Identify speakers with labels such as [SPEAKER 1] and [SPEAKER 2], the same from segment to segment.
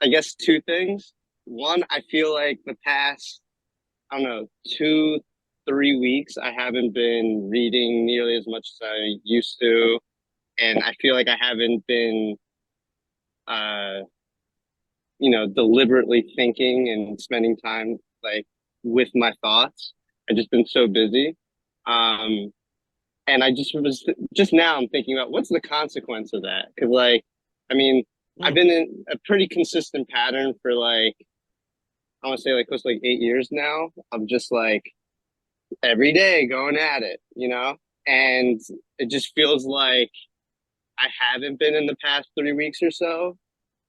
[SPEAKER 1] I guess two things. One, I feel like the past, I don't know, 2, 3 weeks, I haven't been reading nearly as much as I used to. And I feel like I haven't been, uh, deliberately thinking and spending time like with my thoughts. I've just been so busy. Um, and I just now I'm thinking about what's the consequence of that? Because I mean, I've
[SPEAKER 2] Hmm.
[SPEAKER 1] been in a pretty consistent pattern for I want to say like close to like 8 years now. I'm just like every day going at it. And it just feels like I haven't been in the past 3 weeks or so,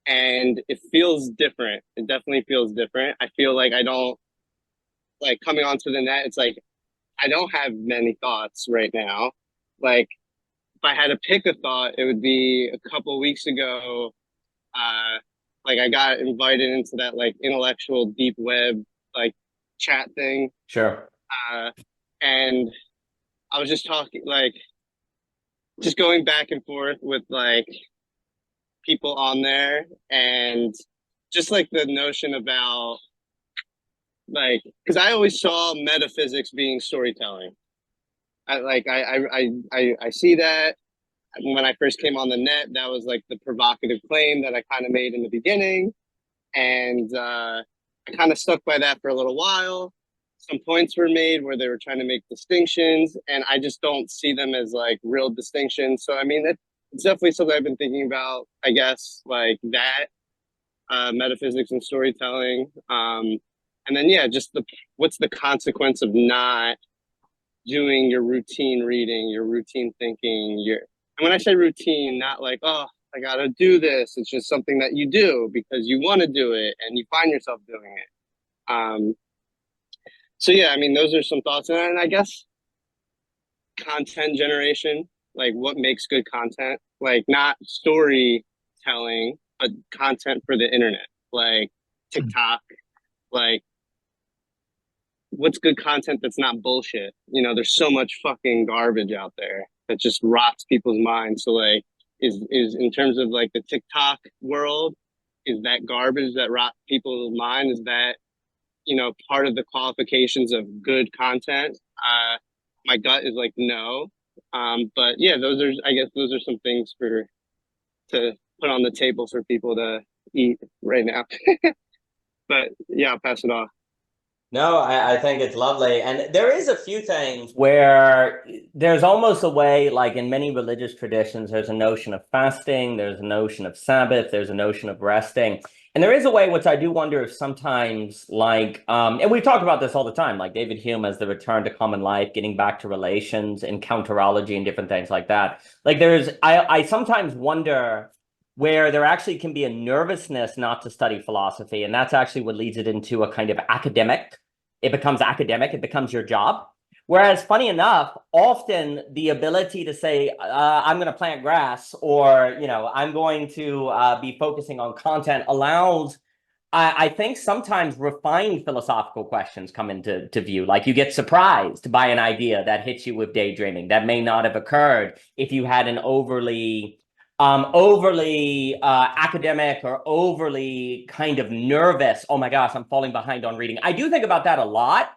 [SPEAKER 1] and it feels different. It definitely feels different. I feel like I don't like coming onto the net. It's like I don't have many thoughts right now. Like if I had to pick a thought, it would be a couple weeks ago. Uh, like I got invited into that like intellectual deep web like chat thing,
[SPEAKER 2] Sure.
[SPEAKER 1] uh, and I was just talking like just going back and forth with like people on there, and just like the notion about like because I always saw metaphysics being storytelling. I see that when I first came on the net, that was like the provocative claim that I kind of made in the beginning, and I kind of stuck by that for a little while. Some points were made where they were trying to make distinctions, and I just don't see them as like real distinctions. So I mean, it's definitely something I've been thinking about. I guess like that metaphysics and storytelling. And then yeah, just the what's the consequence of not doing your routine reading, your routine thinking, and when I say routine, not like, oh, I gotta do this. It's just something that you do because you want to do it and you find yourself doing it. So yeah, I mean, those are some thoughts, and I guess content generation, like what makes good content, like not storytelling, but content for the internet, like TikTok, like what's good content that's not bullshit. There's so much fucking garbage out there that just rots people's minds. So like, is in terms of like the TikTok world, is that garbage that rot people's mind? Is that part of the qualifications of good content? My gut is like no. But yeah, I guess those are some things for to put on the table for people to eat right now. But yeah, I'll pass it off.
[SPEAKER 2] No, I think it's lovely. And there is a few things where there's almost a way, like in many religious traditions, there's a notion of fasting, there's a notion of Sabbath, there's a notion of resting. And there is a way which I do wonder if sometimes, and we talk about this all the time, like David Hume as the return to common life, getting back to relations, encounterology, and different things like that. Like I sometimes wonder where there actually can be a nervousness not to study philosophy. And that's actually what leads it into a kind of academic. It becomes academic, it becomes your job. Whereas, funny enough, often the ability to say, I'm going to plant grass or, I'm going to be focusing on content allows, I think sometimes refined philosophical questions come into view. Like you get surprised by an idea that hits you with daydreaming that may not have occurred if you had an overly academic or overly kind of nervous. Oh my gosh, I'm falling behind on reading. I do think about that a lot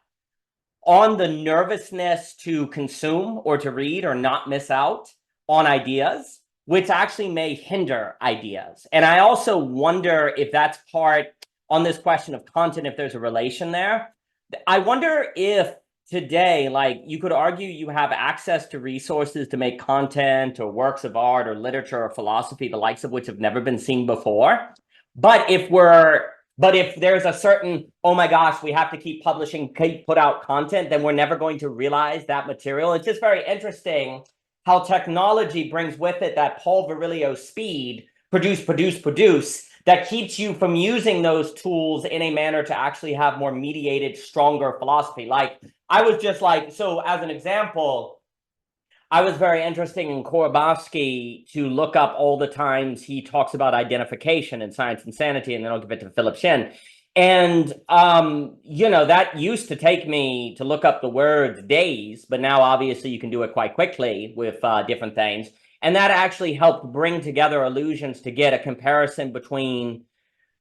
[SPEAKER 2] on the nervousness to consume or to read or not miss out on ideas, which actually may hinder ideas. And I also wonder if that's part on this question of content, if there's a relation there. I wonder if today, like you could argue you have access to resources to make content or works of art or literature or philosophy, the likes of which have never been seen before. But if there's a certain, oh my gosh, we have to keep publishing, keep put out content, then we're never going to realize that material. It's just very interesting how technology brings with it that Paul Virilio speed, produce, that keeps you from using those tools in a manner to actually have more mediated, stronger philosophy. Like I was just like, so as an example, I was very interested in Korobowski to look up all the times he talks about identification in Science and Sanity, and then I'll give it to Philip Shin. And that used to take me to look up the words days, but now obviously you can do it quite quickly with different things. And that actually helped bring together illusions to get a comparison between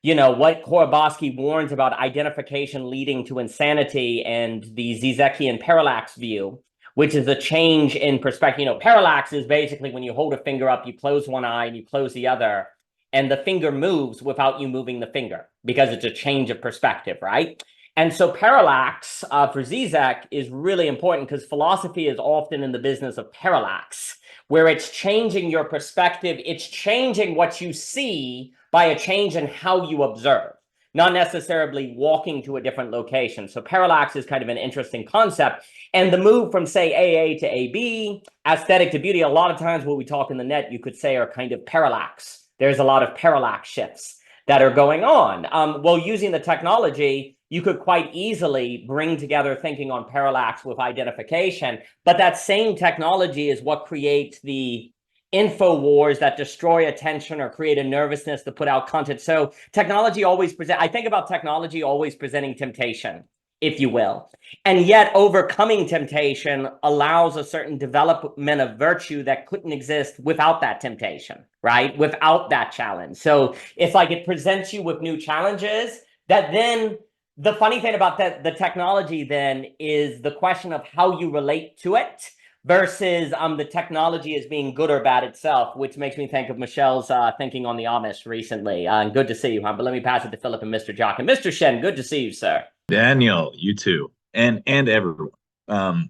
[SPEAKER 2] what Korobowski warns about identification leading to insanity and the Zizekian parallax view, which is a change in perspective. Parallax is basically when you hold a finger up, you close one eye and you close the other, and the finger moves without you moving the finger because it's a change of perspective, right? And so parallax for Zizek is really important because philosophy is often in the business of parallax, where it's changing your perspective. It's changing what you see by a change in how you observe, not necessarily walking to a different location. So parallax is kind of an interesting concept. And the move from, say, AA to AB, aesthetic to beauty, a lot of times what we talk in the net, you could say, are kind of parallax. There's a lot of parallax shifts that are going on. Well, using the technology, you could quite easily bring together thinking on parallax with identification, but that same technology is what creates the info wars that destroy attention or create a nervousness to put out content. So technology always I think about technology always presenting temptation, if you will. And yet overcoming temptation allows a certain development of virtue that couldn't exist without that temptation, right? Without that challenge. So it's like it presents you with new challenges that then the funny thing about the technology then is the question of how you relate to it versus the technology as being good or bad itself, which makes me think of Michelle's thinking on the Amish recently. Good to see you, huh? But let me pass it to Philip and Mr. Jockin. Mr. Shen, good to see you, sir.
[SPEAKER 3] Daniel, you too, and everyone. I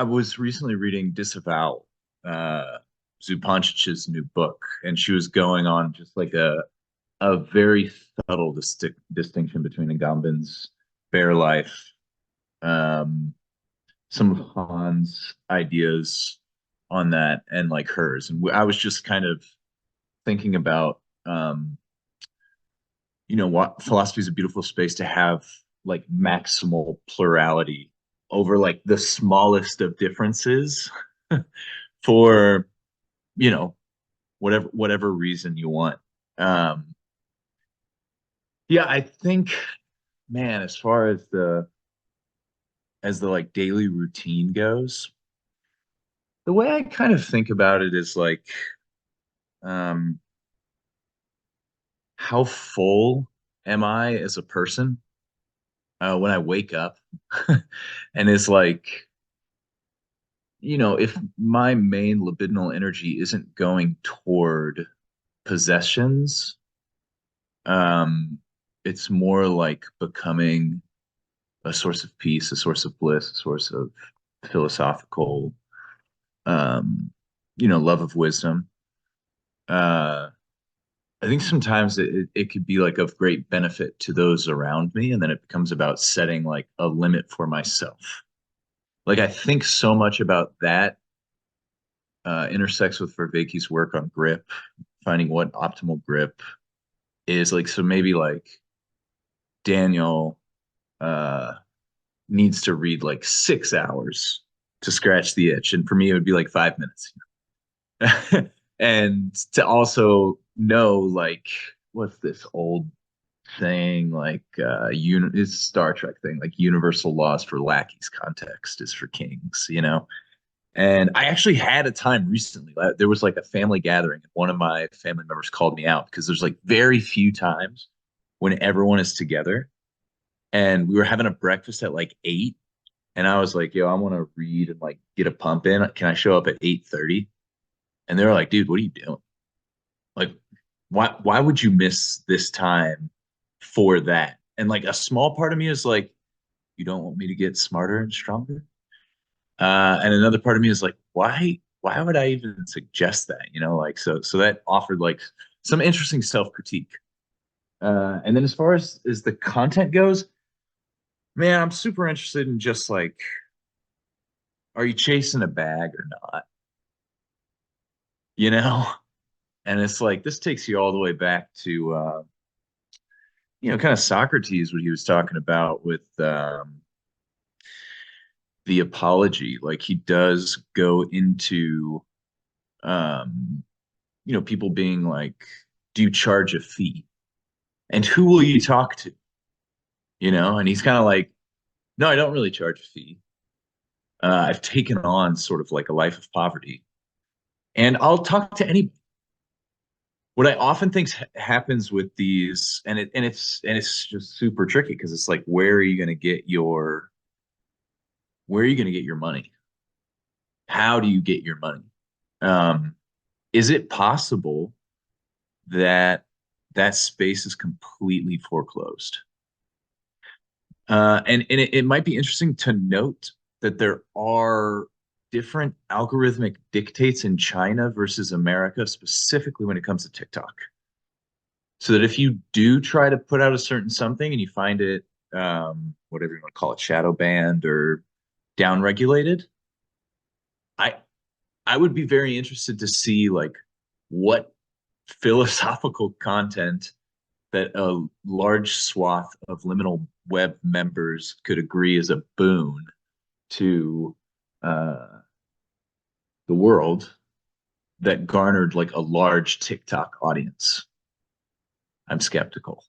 [SPEAKER 3] was recently reading Disavow, Zupancic's new book, and she was going on just like a very subtle distinction between Agamben's bare life, some of Han's ideas on that, and like hers. And I was just kind of thinking about, what philosophy is a beautiful space to have like maximal plurality over like the smallest of differences for, whatever reason you want. Yeah, I think, man, as far as the like daily routine goes, the way I kind of think about it is like, um, how full am I as a person when I wake up? And it's like, if my main libidinal energy isn't going toward possessions, it's more like becoming a source of peace, a source of bliss, a source of philosophical, love of wisdom. Uh, I think sometimes it could be like of great benefit to those around me, and then it becomes about setting like a limit for myself. Like I think so much about that intersects with Vervaeke's work on grip, finding what optimal grip is like. So maybe like Daniel uh, needs to read like 6 hours to scratch the itch, and for me it would be like 5 minutes. And to also know like what's this old saying like it's Star Trek thing like universal laws for lackeys, context is for kings. And I actually had a time recently. There was like a family gathering, and one of my family members called me out because there's like very few times when everyone is together. And we were having a breakfast at like 8, and I was like, "Yo, I want to read and like get a pump in. Can I show up at 8:30?" And they were like, "Dude, what are you doing? Like, why would you miss this time for that?" And like a small part of me is like, "You don't want me to get smarter and stronger?" And another part of me is like, why would I even suggest that? Like so that offered like some interesting self-critique. And then as far as the content goes, man, I'm super interested in just like, are you chasing a bag or not? You know? And it's like this takes you all the way back to kind of Socrates, what he was talking about with the apology. Like he does go into um people being like, do you charge a fee? And who will you talk to? And he's kind of like, no, I don't really charge a fee. I've taken on sort of like a life of poverty, and I'll talk to anybody. what I often think happens with these, and it's just super tricky because it's like, where are you going to get your money? How do you get your money? Is it possible that that space is completely foreclosed? And it might be interesting to note that there are different algorithmic dictates in China versus America, specifically when it comes to TikTok. So that if you do try to put out a certain something and you find it, whatever you want to call it, shadow banned or downregulated, I I would be very interested to see like what philosophical content that a large swath of liminal web members could agree is a boon to uh, the world that garnered like a large TikTok audience. I'm skeptical.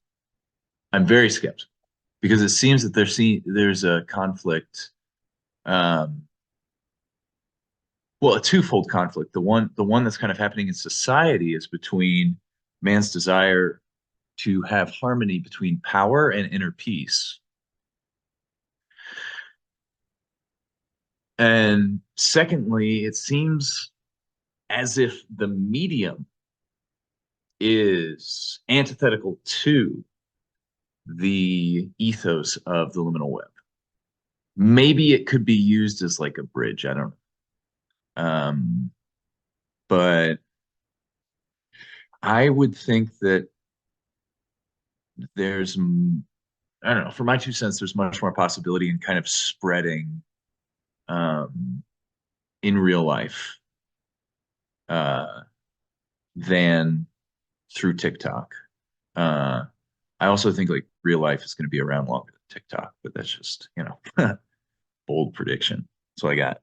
[SPEAKER 3] I'm very skeptical because it seems that there's a conflict. Well, a twofold conflict. The one that's kind of happening in society is between man's desire to have harmony between power and inner peace. And secondly, it seems as if the medium is antithetical to the ethos of the liminal web. Maybe it could be used as like a bridge. I don't know. But I would think that there's, I don't know, for my 2 cents, there's much more possibility in kind of spreading in real life than through TikTok. I also think like real life is going to be around longer than TikTok, but that's just, bold prediction. That's all I got.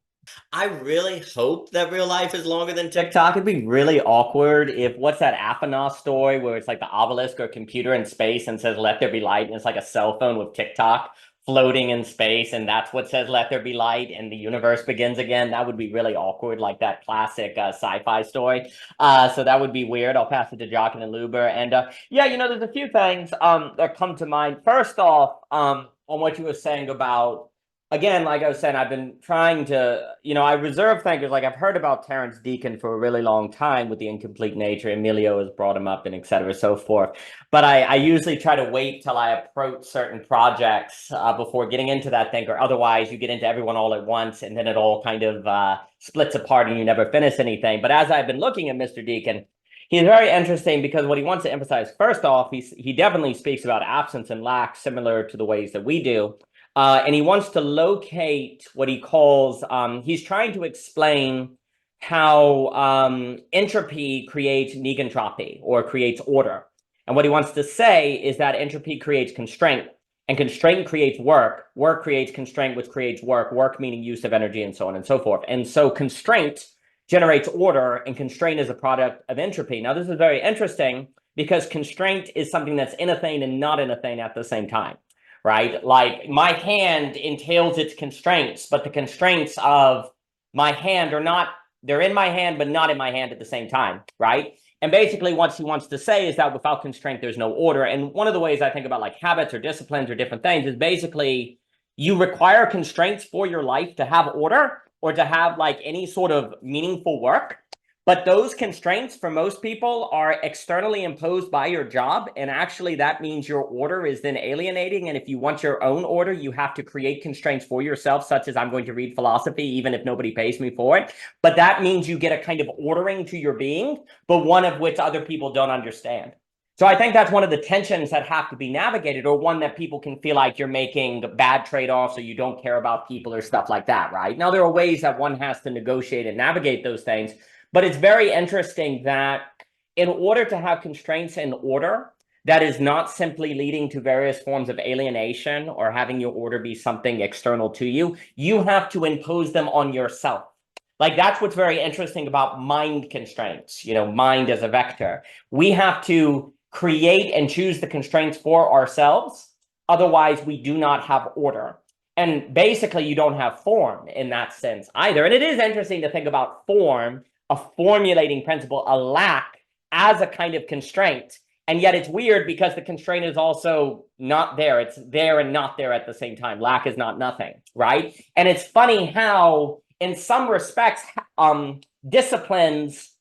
[SPEAKER 2] I really hope that real life is longer than TikTok. It'd be really awkward if, what's that Athenos story where it's like the obelisk or a computer in space and says, let there be light, and it's like a cell phone with TikTok floating in space, and that's what says, let there be light, and the universe begins again. That would be really awkward, like that classic sci-fi story. So that would be weird. I'll pass it to Jockin and Luber. And yeah, there's a few things that come to mind. First off, on what you were saying about, again, like I was saying, I've been trying to, I reserve thinkers. Like I've heard about Terence Deacon for a really long time with the incomplete nature. Emilio has brought him up and et cetera, so forth. But I usually try to wait till I approach certain projects before getting into that thinker. Otherwise, you get into everyone all at once and then it all kind of splits apart and you never finish anything. But as I've been looking at Mr. Deacon, he's very interesting because what he wants to emphasize, first off, he definitely speaks about absence and lack similar to the ways that we do. And he wants to locate what he calls, he's trying to explain how entropy creates negentropy or creates order. And what he wants to say is that entropy creates constraint, and constraint creates work. Work creates constraint, which creates work, work meaning use of energy and so on and so forth. And so constraint generates order, and constraint is a product of entropy. Now, this is very interesting because constraint is something that's in a thing and not in a thing at the same time. Right? Like my hand entails its constraints, but the constraints of my hand are not, they're in my hand, but not in my hand at the same time. Right? And basically what he wants to say is that without constraint, there's no order. And one of the ways I think about like habits or disciplines or different things is basically you require constraints for your life to have order or to have like any sort of meaningful work. But those constraints for most people are externally imposed by your job. And actually that means your order is then alienating. And if you want your own order, you have to create constraints for yourself, such as I'm going to read philosophy, even if nobody pays me for it. But that means you get a kind of ordering to your being, but one of which other people don't understand. So I think that's one of the tensions that have to be navigated, or one that people can feel like you're making bad trade-offs or you don't care about people or stuff like that, right? Now, there are ways that one has to negotiate and navigate those things. But it's very interesting that in order to have constraints and order, that is not simply leading to various forms of alienation or having your order be something external to you. You have to impose them on yourself. Like that's what's very interesting about mind constraints, mind as a vector. We have to create and choose the constraints for ourselves. Otherwise, we do not have order. And basically, you don't have form in that sense either. And it is interesting to think about form, a formulating principle, a lack as a kind of constraint. And yet it's weird because the constraint is also not there. It's there and not there at the same time. Lack is not nothing, right? And it's funny how, in some respects, disciplines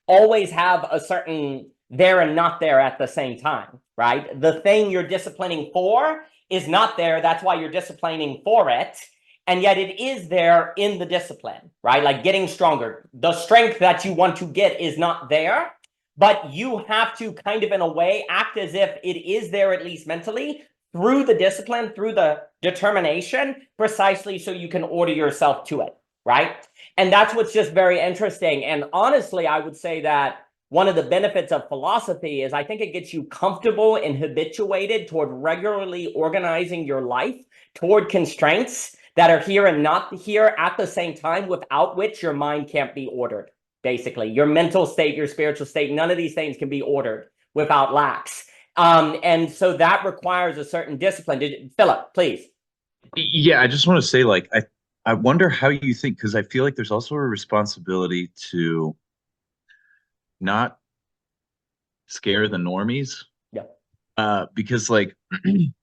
[SPEAKER 2] always have a certain there and not there at the same time, right? The thing you're disciplining for is not there. That's why you're disciplining for it. And yet it is there in the discipline, right? Like getting stronger. The strength that you want to get is not there, but you have to kind of, in a way, act as if it is there, at least mentally, through the discipline, through the determination, precisely so you can order yourself to it, right? And that's what's just very interesting. And honestly, I would say that one of the benefits of philosophy is I think it gets you comfortable and habituated toward regularly organizing your life toward constraints that are here and not here at the same time, without which your mind can't be ordered. Basically, your mental state, your spiritual state, none of these things can be ordered without lacks. And so that requires a certain discipline. Philip, please.
[SPEAKER 3] Yeah, I just want to say, like, I wonder how you think, because I feel like there's also a responsibility to not scare the normies.
[SPEAKER 2] Yeah.
[SPEAKER 3] Because, like, you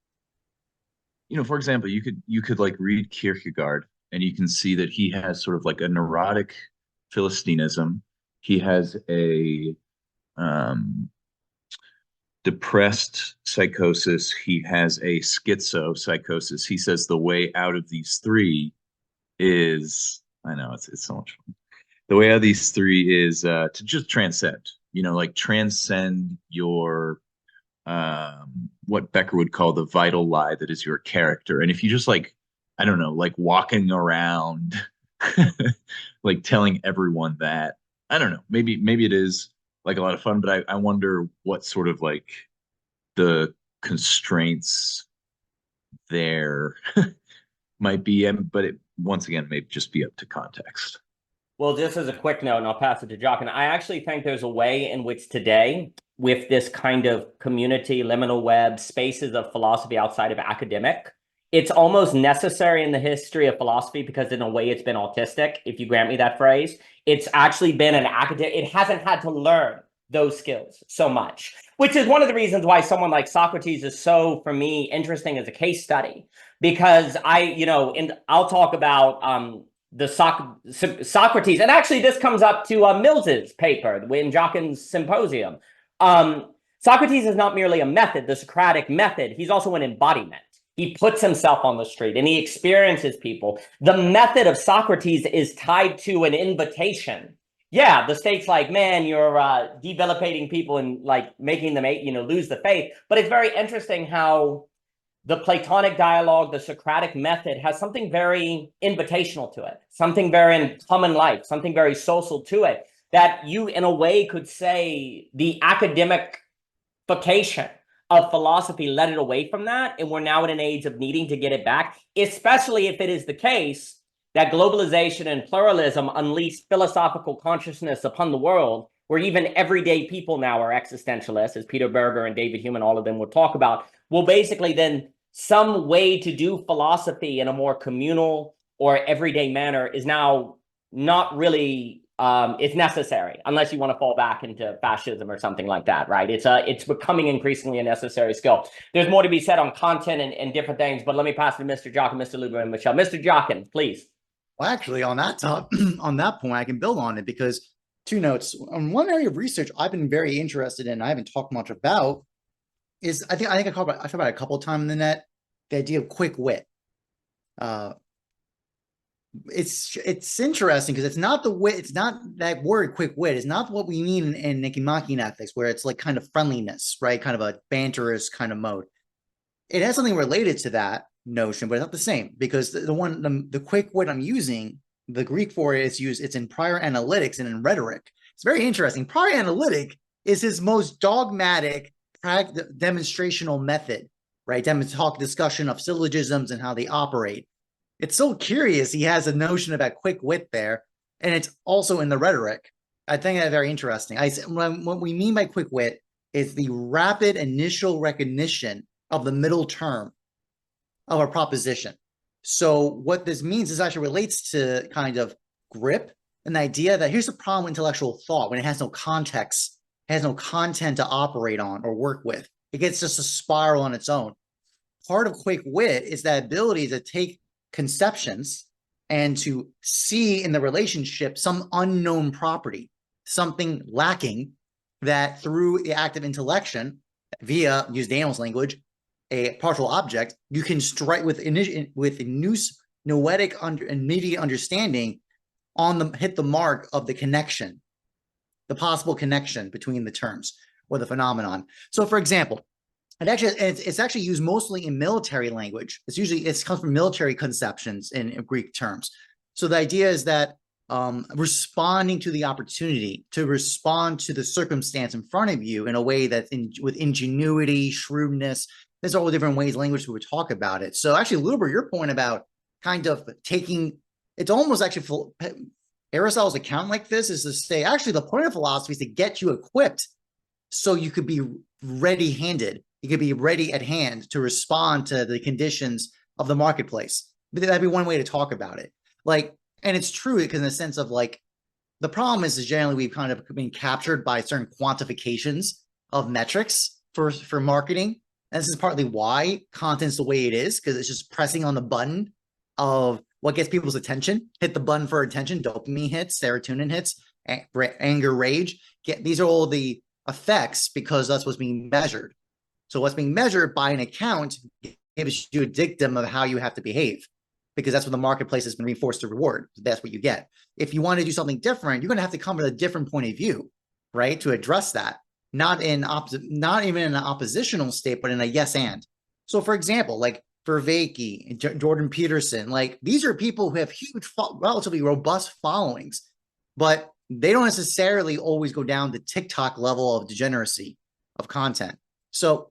[SPEAKER 3] know, for example, you could like read Kierkegaard, and you can see that he has sort of like a neurotic Philistinism. He has a depressed psychosis. He has a schizo psychosis. He says the way out of these three is, I know it's so much fun. The way out of these three is to just transcend, you know, like transcend your what Becker would call the vital lie that is your character. And if you just like, I don't know, like walking around like telling everyone that, I don't know, maybe it is like a lot of fun, but I wonder what sort of like the constraints there might be, and but it once again may just be up to context.
[SPEAKER 2] Well, just as a quick note, and I'll pass it to Jockin, I actually think there's a way in which today, with this kind of community, liminal web, spaces of philosophy outside of academic, it's almost necessary in the history of philosophy because in a way it's been autistic, if you grant me that phrase. It's actually been an academic, it hasn't had to learn those skills so much, which is one of the reasons why someone like Socrates is so, for me, interesting as a case study. Because I'll talk about Socrates, and actually this comes up to Mills's paper in Jockin's symposium. Socrates is not merely a method, the Socratic method, he's also an embodiment. He puts himself on the street and he experiences people. The method of Socrates is tied to an invitation. Yeah, the state's like, man, you're debilitating people and like making them, lose the faith. But it's very interesting how the Platonic dialogue, the Socratic method has something very invitational to it, something very in common life, something very social to it, that you in a way could say the academicification of philosophy led it away from that. And we're now in an age of needing to get it back, especially if it is the case that globalization and pluralism unleashed philosophical consciousness upon the world, where even everyday people now are existentialists, as Peter Berger and David Hume, all of them will talk about. Well, basically then some way to do philosophy in a more communal or everyday manner is now not really it's necessary, unless you want to fall back into fascism or something like that, right? It's becoming increasingly a necessary skill. There's more to be said on content and different things, but let me pass to Mr. Jockin, Mr. Luber, and Michelle. Mr. Jockin, please.
[SPEAKER 4] Well, actually, on that on that point, I can build on it because two notes. On one area of research I've been very interested in, I haven't talked much about, is I think I talked about it a couple of times in the net, the idea of quick wit. It's interesting because it's not the wit, it's not that word quick wit, it's not what we mean in Nicomachean ethics, where it's like kind of friendliness, right? Kind of a banterous kind of mode. It has something related to that notion, but it's not the same, because the quick wit I'm using, the Greek for it is used, it's in prior analytics and in rhetoric. It's very interesting. Prior analytic is his most dogmatic demonstrational method, right? Discussion of syllogisms and how they operate. It's so curious. He has a notion about quick wit there, and it's also in the rhetoric. I think that's very interesting. What we mean by quick wit is the rapid initial recognition of the middle term of a proposition. So what this means is actually relates to kind of grip, an idea that here's the problem with intellectual thought when it has no context has no content to operate on or work with. It gets just a spiral on its own. Part of quick wit is that ability to take conceptions and to see in the relationship some unknown property, something lacking, that through the act of intellection, via, use Daniel's language, a partial object, you can strike with noetic immediate understanding hit the mark of the connection, the possible connection between the terms or the phenomenon. So, for example, it's actually used mostly in military language. It comes from military conceptions in Greek terms. So the idea is that responding to the opportunity, to respond to the circumstance in front of you in a way that's with ingenuity, shrewdness. There's all different ways language would talk about it. So actually, Luber, your point about kind of taking, it's almost actually Aristotle's account like this is to say, actually, the point of philosophy is to get you equipped so you could be ready-handed. You could be ready at hand to respond to the conditions of the marketplace. But that'd be one way to talk about it. Like, and it's true because in the sense of like, the problem is generally we've kind of been captured by certain quantifications of metrics for marketing. And this is partly why content's the way it is, because it's just pressing on the button of what gets people's attention. Hit the button for attention, dopamine hits, serotonin hits, anger, rage. These are all the effects because that's what's being measured. So what's being measured by an account gives you a dictum of how you have to behave, because that's what the marketplace has been reinforced to reward. That's what you get. If you want to do something different, you're going to have to come with a different point of view, right, to address that. Not even in an oppositional state, but in a yes and. So, for example, like Vervaeke, Jordan Peterson, like these are people who have huge, relatively robust followings, but they don't necessarily always go down the TikTok level of degeneracy of content. So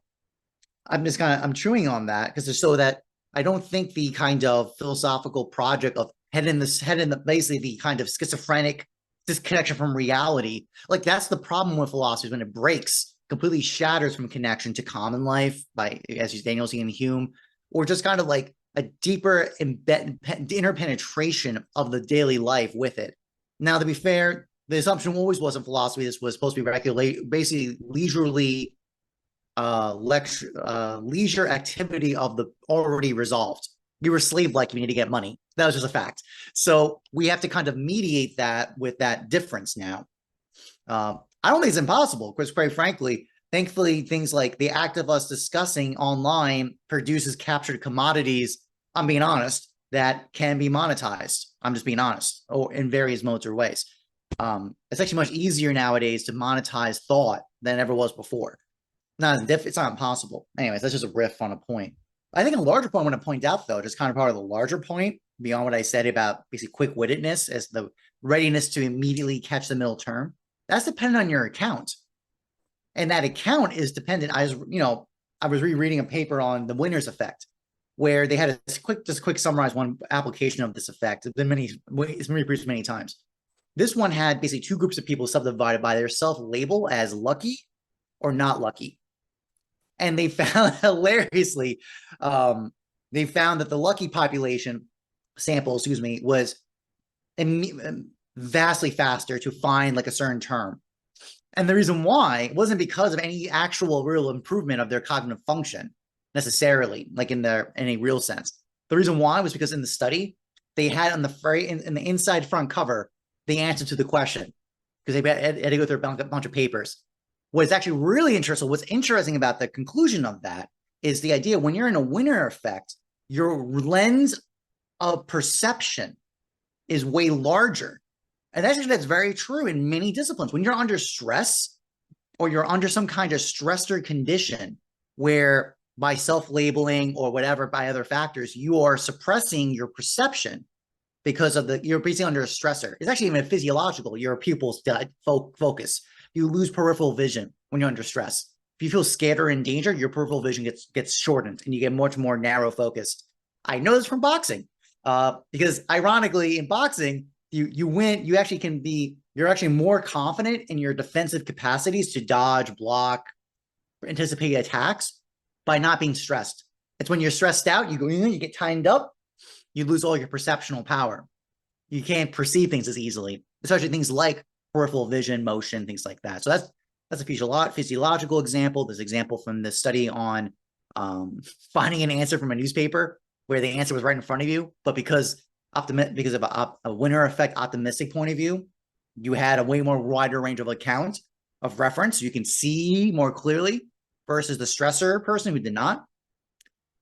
[SPEAKER 4] I'm chewing on that because it's so that I don't think the kind of philosophical project of basically the kind of schizophrenic disconnection from reality, like that's the problem with philosophy when it breaks, completely shatters from connection to common life by, as Daniel's and Hume, or just kind of like a deeper interpenetration of the daily life with it. Now, to be fair, the assumption always was in philosophy this was supposed to be basically leisurely leisure activity of the already resolved. You were slave-like, you need to get money. That was just a fact. So we have to kind of mediate that with that difference now. I don't think it's impossible, because quite frankly, thankfully, things like the act of us discussing online produces captured commodities, I'm being honest, that can be monetized. I'm just being honest, or in various modes or ways. It's actually much easier nowadays to monetize thought than it ever was before. It's not impossible. Anyways, that's just a riff on a point. I think a larger point I want to point out, though, just kind of part of the larger point, beyond what I said about basically quick-wittedness as the readiness to immediately catch the middle term, that's dependent on your account. And that account is dependent. I was rereading a paper on the winner's effect, where they had a quick summarize one application of this effect. It's been reproduced many times. This one had basically two groups of people subdivided by their self-label as lucky or not lucky. And they found, hilariously, they found that the lucky population sample, was vastly faster to find like a certain term. And the reason why wasn't because of any actual real improvement of their cognitive function necessarily, like in any real sense. The reason why was because in the study, they had on in the inside front cover, the answer to the question, because they had to go through a bunch of papers. What's actually really interesting, what's interesting about the conclusion of that is the idea when you're in a winner effect, your lens of perception is way larger. And that's very true in many disciplines. When you're under stress or you're under some kind of stressor condition where by self-labeling or whatever, by other factors, you are suppressing your perception because of you're basically under a stressor. It's actually even physiological, your pupils focus. You lose peripheral vision when you're under stress. If you feel scared or in danger, your peripheral vision gets shortened and you get much more narrow focused. I know this from boxing because ironically in boxing, you win, you're actually more confident in your defensive capacities to dodge, block, anticipate attacks by not being stressed. It's when you're stressed out, you get tightened up, you lose all your perceptual power. You can't perceive things as easily, especially things like peripheral vision, motion, things like that. So That's a physiological example. There's an example from the study on finding an answer from a newspaper where the answer was right in front of you, but because of a winner effect optimistic point of view, you had a way more wider range of account of reference. You can see more clearly versus the stressor person who did not.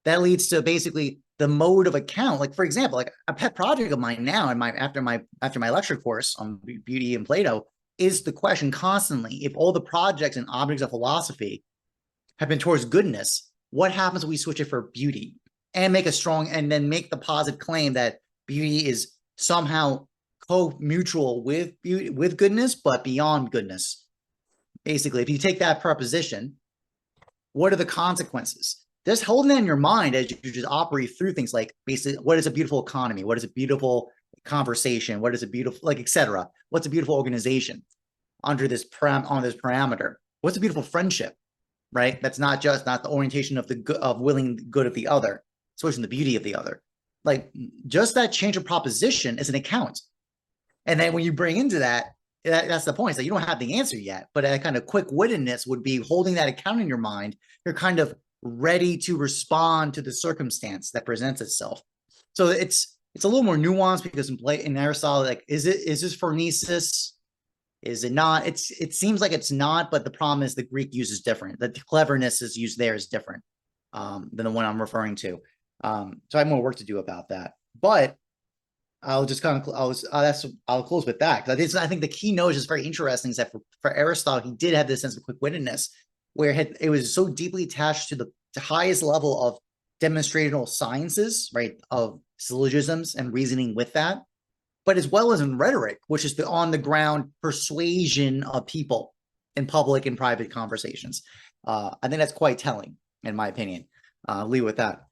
[SPEAKER 4] That leads to basically the mode of account. Like, for example, like a pet project of mine now in after my lecture course on beauty and Plato is the question constantly: if all the projects and objects of philosophy have been towards goodness, what happens when we switch it for beauty and make the positive claim that beauty is somehow co-mutual with beauty, with goodness, but beyond goodness? Basically, if you take that proposition, what are the consequences? Just holding that in your mind as you just operate through things like basically, what is a beautiful economy? What is a beautiful conversation? What is a beautiful, like, etc. What's a beautiful organization under this parameter? What's a beautiful friendship, right? That's not the orientation of willing the good of the other, switching the beauty of the other. Like, just that change of proposition is an account. And then when you bring into that's the point, is that you don't have the answer yet, but that kind of quick-wittedness would be holding that account in your mind. You're kind of ready to respond to the circumstance that presents itself. So it's a little more nuanced, because in Aristotle, like, is this phronesis? Is it not? It seems like it's not, but the problem is the Greek use is different. The cleverness is used there is different than the one I'm referring to. So I have more work to do about that. But I'll just kind of I'll close with that, because I think the key note is very interesting, is that for Aristotle, he did have this sense of quick-wittedness, where it was so deeply attached to the highest level of demonstrational sciences, right, of syllogisms and reasoning with that, but as well as in rhetoric, which is the on-the-ground persuasion of people in public and private conversations. I think that's quite telling, in my opinion. I'll leave with that.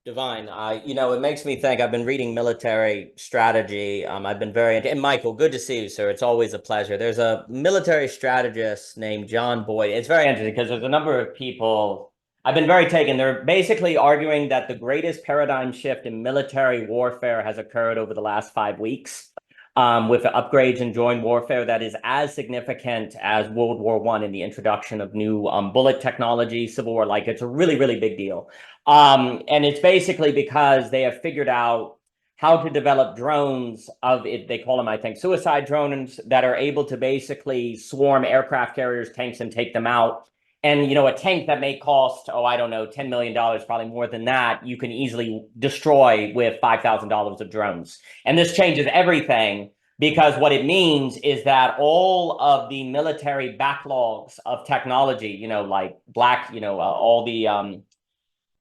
[SPEAKER 2] Divine. It makes me think. I've been reading military strategy. I've been and Michael, good to see you, sir. It's always a pleasure. There's a military strategist named John Boyd. It's very interesting because there's a number of people I've been very taken. They're basically arguing that the greatest paradigm shift in military warfare has occurred over the last 5 weeks, with upgrades in joint warfare that is as significant as World War I in the introduction of new bullet technology, Civil War. Like, it's a really, really big deal. And it's basically because they have figured out how to develop drones they call them, I think, suicide drones, that are able to basically swarm aircraft carriers, tanks, and take them out. And, a tank that may cost, I don't know, $10 million, probably more than that, you can easily destroy with $5,000 of drones. And this changes everything, because what it means is that all of the military backlogs of technology, like all the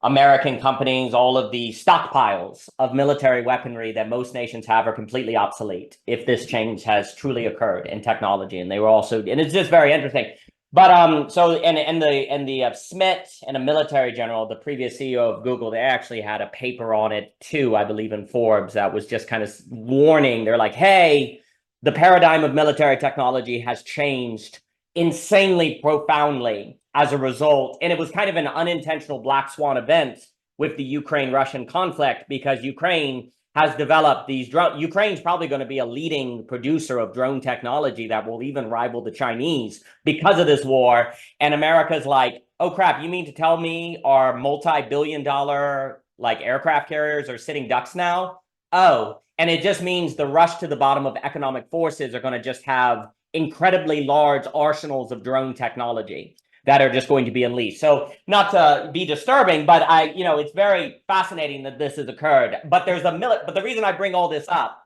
[SPEAKER 2] American companies, all of the stockpiles of military weaponry that most nations have are completely obsolete if this change has truly occurred in technology. And they were also, and it's just very interesting. But the Smith, and a military general, the previous CEO of Google, they actually had a paper on it too, I believe, in Forbes, that was just kind of warning. They're like, hey, the paradigm of military technology has changed insanely profoundly as a result. And it was kind of an unintentional black swan event with the Ukraine-Russian conflict, because Ukraine has developed these drones. Ukraine's probably going to be a leading producer of drone technology that will even rival the Chinese because of this war. And America's like, oh crap, you mean to tell me our multi-billion-dollar like aircraft carriers are sitting ducks now? Oh, and it just means the rush to the bottom of economic forces are going to just have incredibly large arsenals of drone technology that are just going to be unleashed. So, not to be disturbing, but it's very fascinating that this has occurred. But but the reason I bring all this up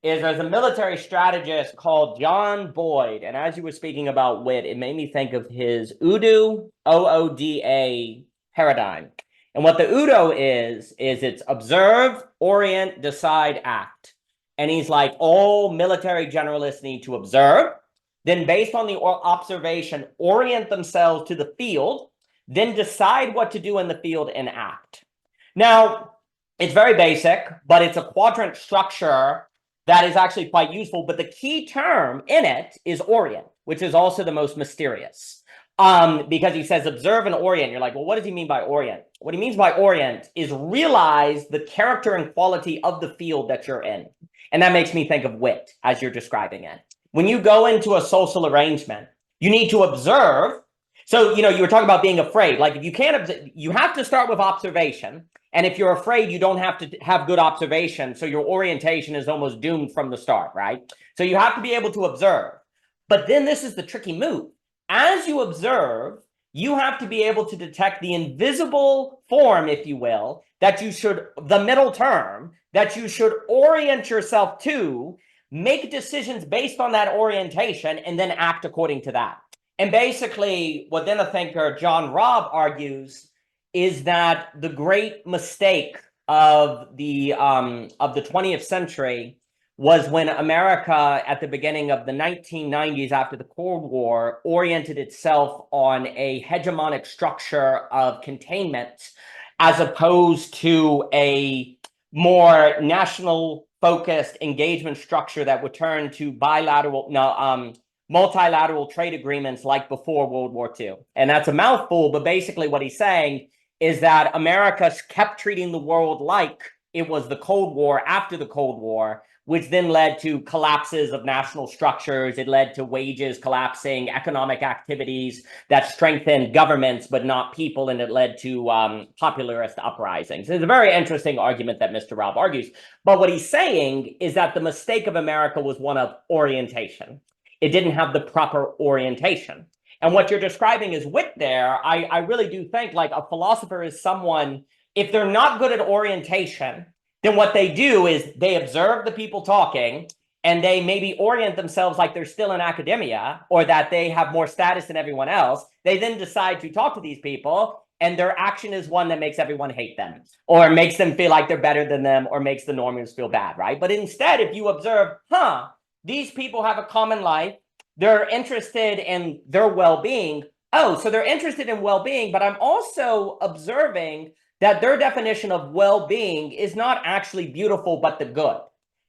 [SPEAKER 2] is there's a military strategist called John Boyd, and as you were speaking about wit, it made me think of his OODA, OODA paradigm. And what the OODA is it's observe, orient, decide, act. And he's like, all military generalists need to observe, then based on the observation, orient themselves to the field, then decide what to do in the field and act. Now, it's very basic, but it's a quadrant structure that is actually quite useful. But the key term in it is orient, which is also the most mysterious. Because he says observe and orient. You're like, well, what does he mean by orient? What he means by orient is realize the character and quality of the field that you're in. And that makes me think of wit as you're describing it. When you go into a social arrangement, You need to observe. So, you were talking about being afraid. Like if you can't, you have to start with observation. And if you're afraid, you don't have to have good observation. So your orientation is almost doomed from the start, right? So you have to be able to observe. But then this is the tricky move. As you observe, you have to be able to detect the invisible form, if you will, that you should, the middle term, that you should orient yourself to, make decisions based on that orientation, and then act according to that. And basically, what then a thinker, John Robb, argues is that the great mistake of the 20th century was when America, at the beginning of the 1990s after the Cold War, oriented itself on a hegemonic structure of containment as opposed to a more national-focused engagement structure that would turn to multilateral trade agreements like before World War II. And that's a mouthful, but basically what he's saying is that America kept treating the world like it was the Cold War after the Cold War, which then led to collapses of national structures. It led to wages collapsing, economic activities that strengthened governments, but not people, and it led to popularist uprisings. It's a very interesting argument that Mr. Robb argues. But what he's saying is that the mistake of America was one of orientation. It didn't have the proper orientation. And what you're describing is wit there. I really do think like a philosopher is someone, if they're not good at orientation, then what they do is they observe the people talking and they maybe orient themselves like they're still in academia or that they have more status than everyone else. They then decide to talk to these people and their action is one that makes everyone hate them or makes them feel like they're better than them or makes the normies feel bad, right? But instead, if you observe, these people have a common life. They're interested in their well-being. Oh, so they're interested in well-being, but I'm also observing that their definition of well-being is not actually beautiful, but the good.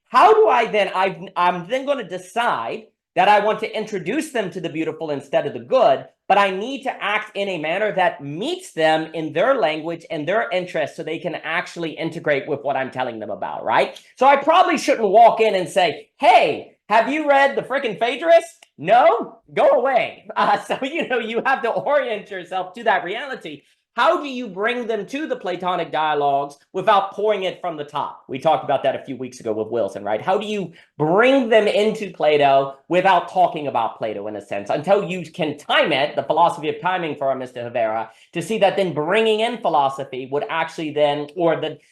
[SPEAKER 2] How do I then, I'm then going to decide that I want to introduce them to the beautiful instead of the good, but I need to act in a manner that meets them in their language and their interests so they can actually integrate with what I'm telling them about, right? So I probably shouldn't walk in and say, hey, have you read the frickin' Phaedrus? No? Go away. So, you have to orient yourself to that reality. How do you bring them to the Platonic dialogues without pouring it from the top? We talked about that a few weeks ago with Wilson, right? How do you bring them into Plato without talking about Plato in a sense until you can time it, the philosophy of timing for our Mr. Rivera, to see that then bringing in philosophy would actually then,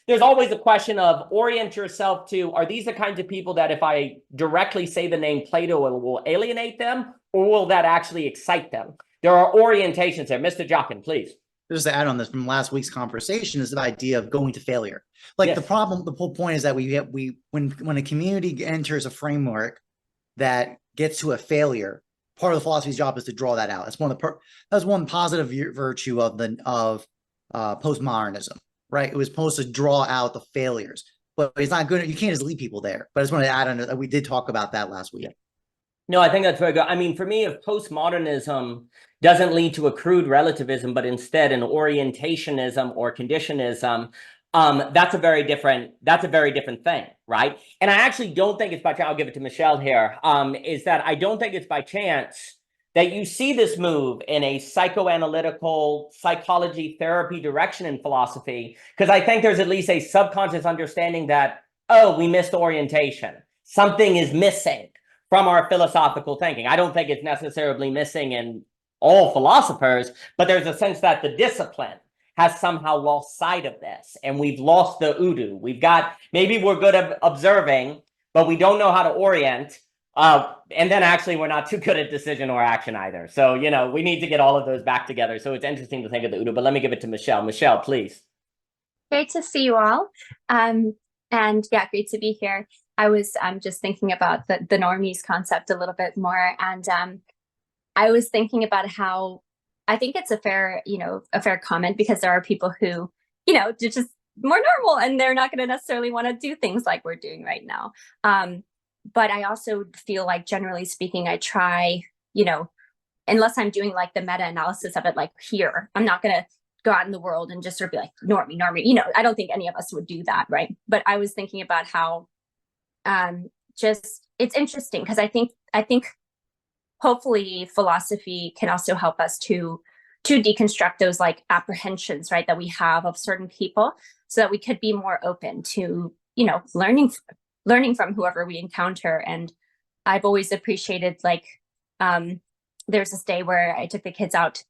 [SPEAKER 2] there's always a question of orient yourself to, are these the kinds of people that if I directly say the name Plato, it will alienate them or will that actually excite them? There are orientations there. Mr. Jockin, please.
[SPEAKER 4] Just to add on this from last week's conversation is the idea of going to failure. Like
[SPEAKER 2] Yes.
[SPEAKER 4] the whole point is that when a community enters a framework that gets to a failure, part of the philosophy's job is to draw that out. That's one positive virtue of postmodernism, right? It was supposed to draw out the failures, but it's not good. You can't just leave people there. But I just wanted to add on that we did talk about that last week.
[SPEAKER 2] No, I think that's very good. I mean, for me, if postmodernism doesn't lead to a crude relativism, but instead an orientationism or conditionism, that's a very different thing, right? And I actually don't think it's by chance, I'll give it to Michelle here, is that I don't think it's by chance that you see this move in a psychoanalytical psychology therapy direction in philosophy, because I think there's at least a subconscious understanding that, oh, we missed orientation. Something is missing from our philosophical thinking. I don't think it's necessarily missing in all philosophers, but there's a sense that the discipline has somehow lost sight of this, and we've lost the Udu. Maybe we're good at observing, but we don't know how to orient, and then actually we're not too good at decision or action either. So, we need to get all of those back together. So it's interesting to think of the Udu, but let me give it to Michelle. Michelle, please.
[SPEAKER 5] Great to see you all. And yeah, great to be here. I was just thinking about the normies concept a little bit more. And I was thinking about how I think it's a fair comment, because there are people who, they're just more normal and they're not going to necessarily want to do things like we're doing right now. But I also feel like, generally speaking, I try, unless I'm doing like the meta-analysis of it, like here, I'm not going to go out in the world and just sort of be like, normie, I don't think any of us would do that, right? But I was thinking about how it's interesting, because I think hopefully philosophy can also help us to deconstruct those like apprehensions, right, that we have of certain people, so that we could be more open to, you know, learning from whoever we encounter. And I've always appreciated, like, there's this day where I took the kids out,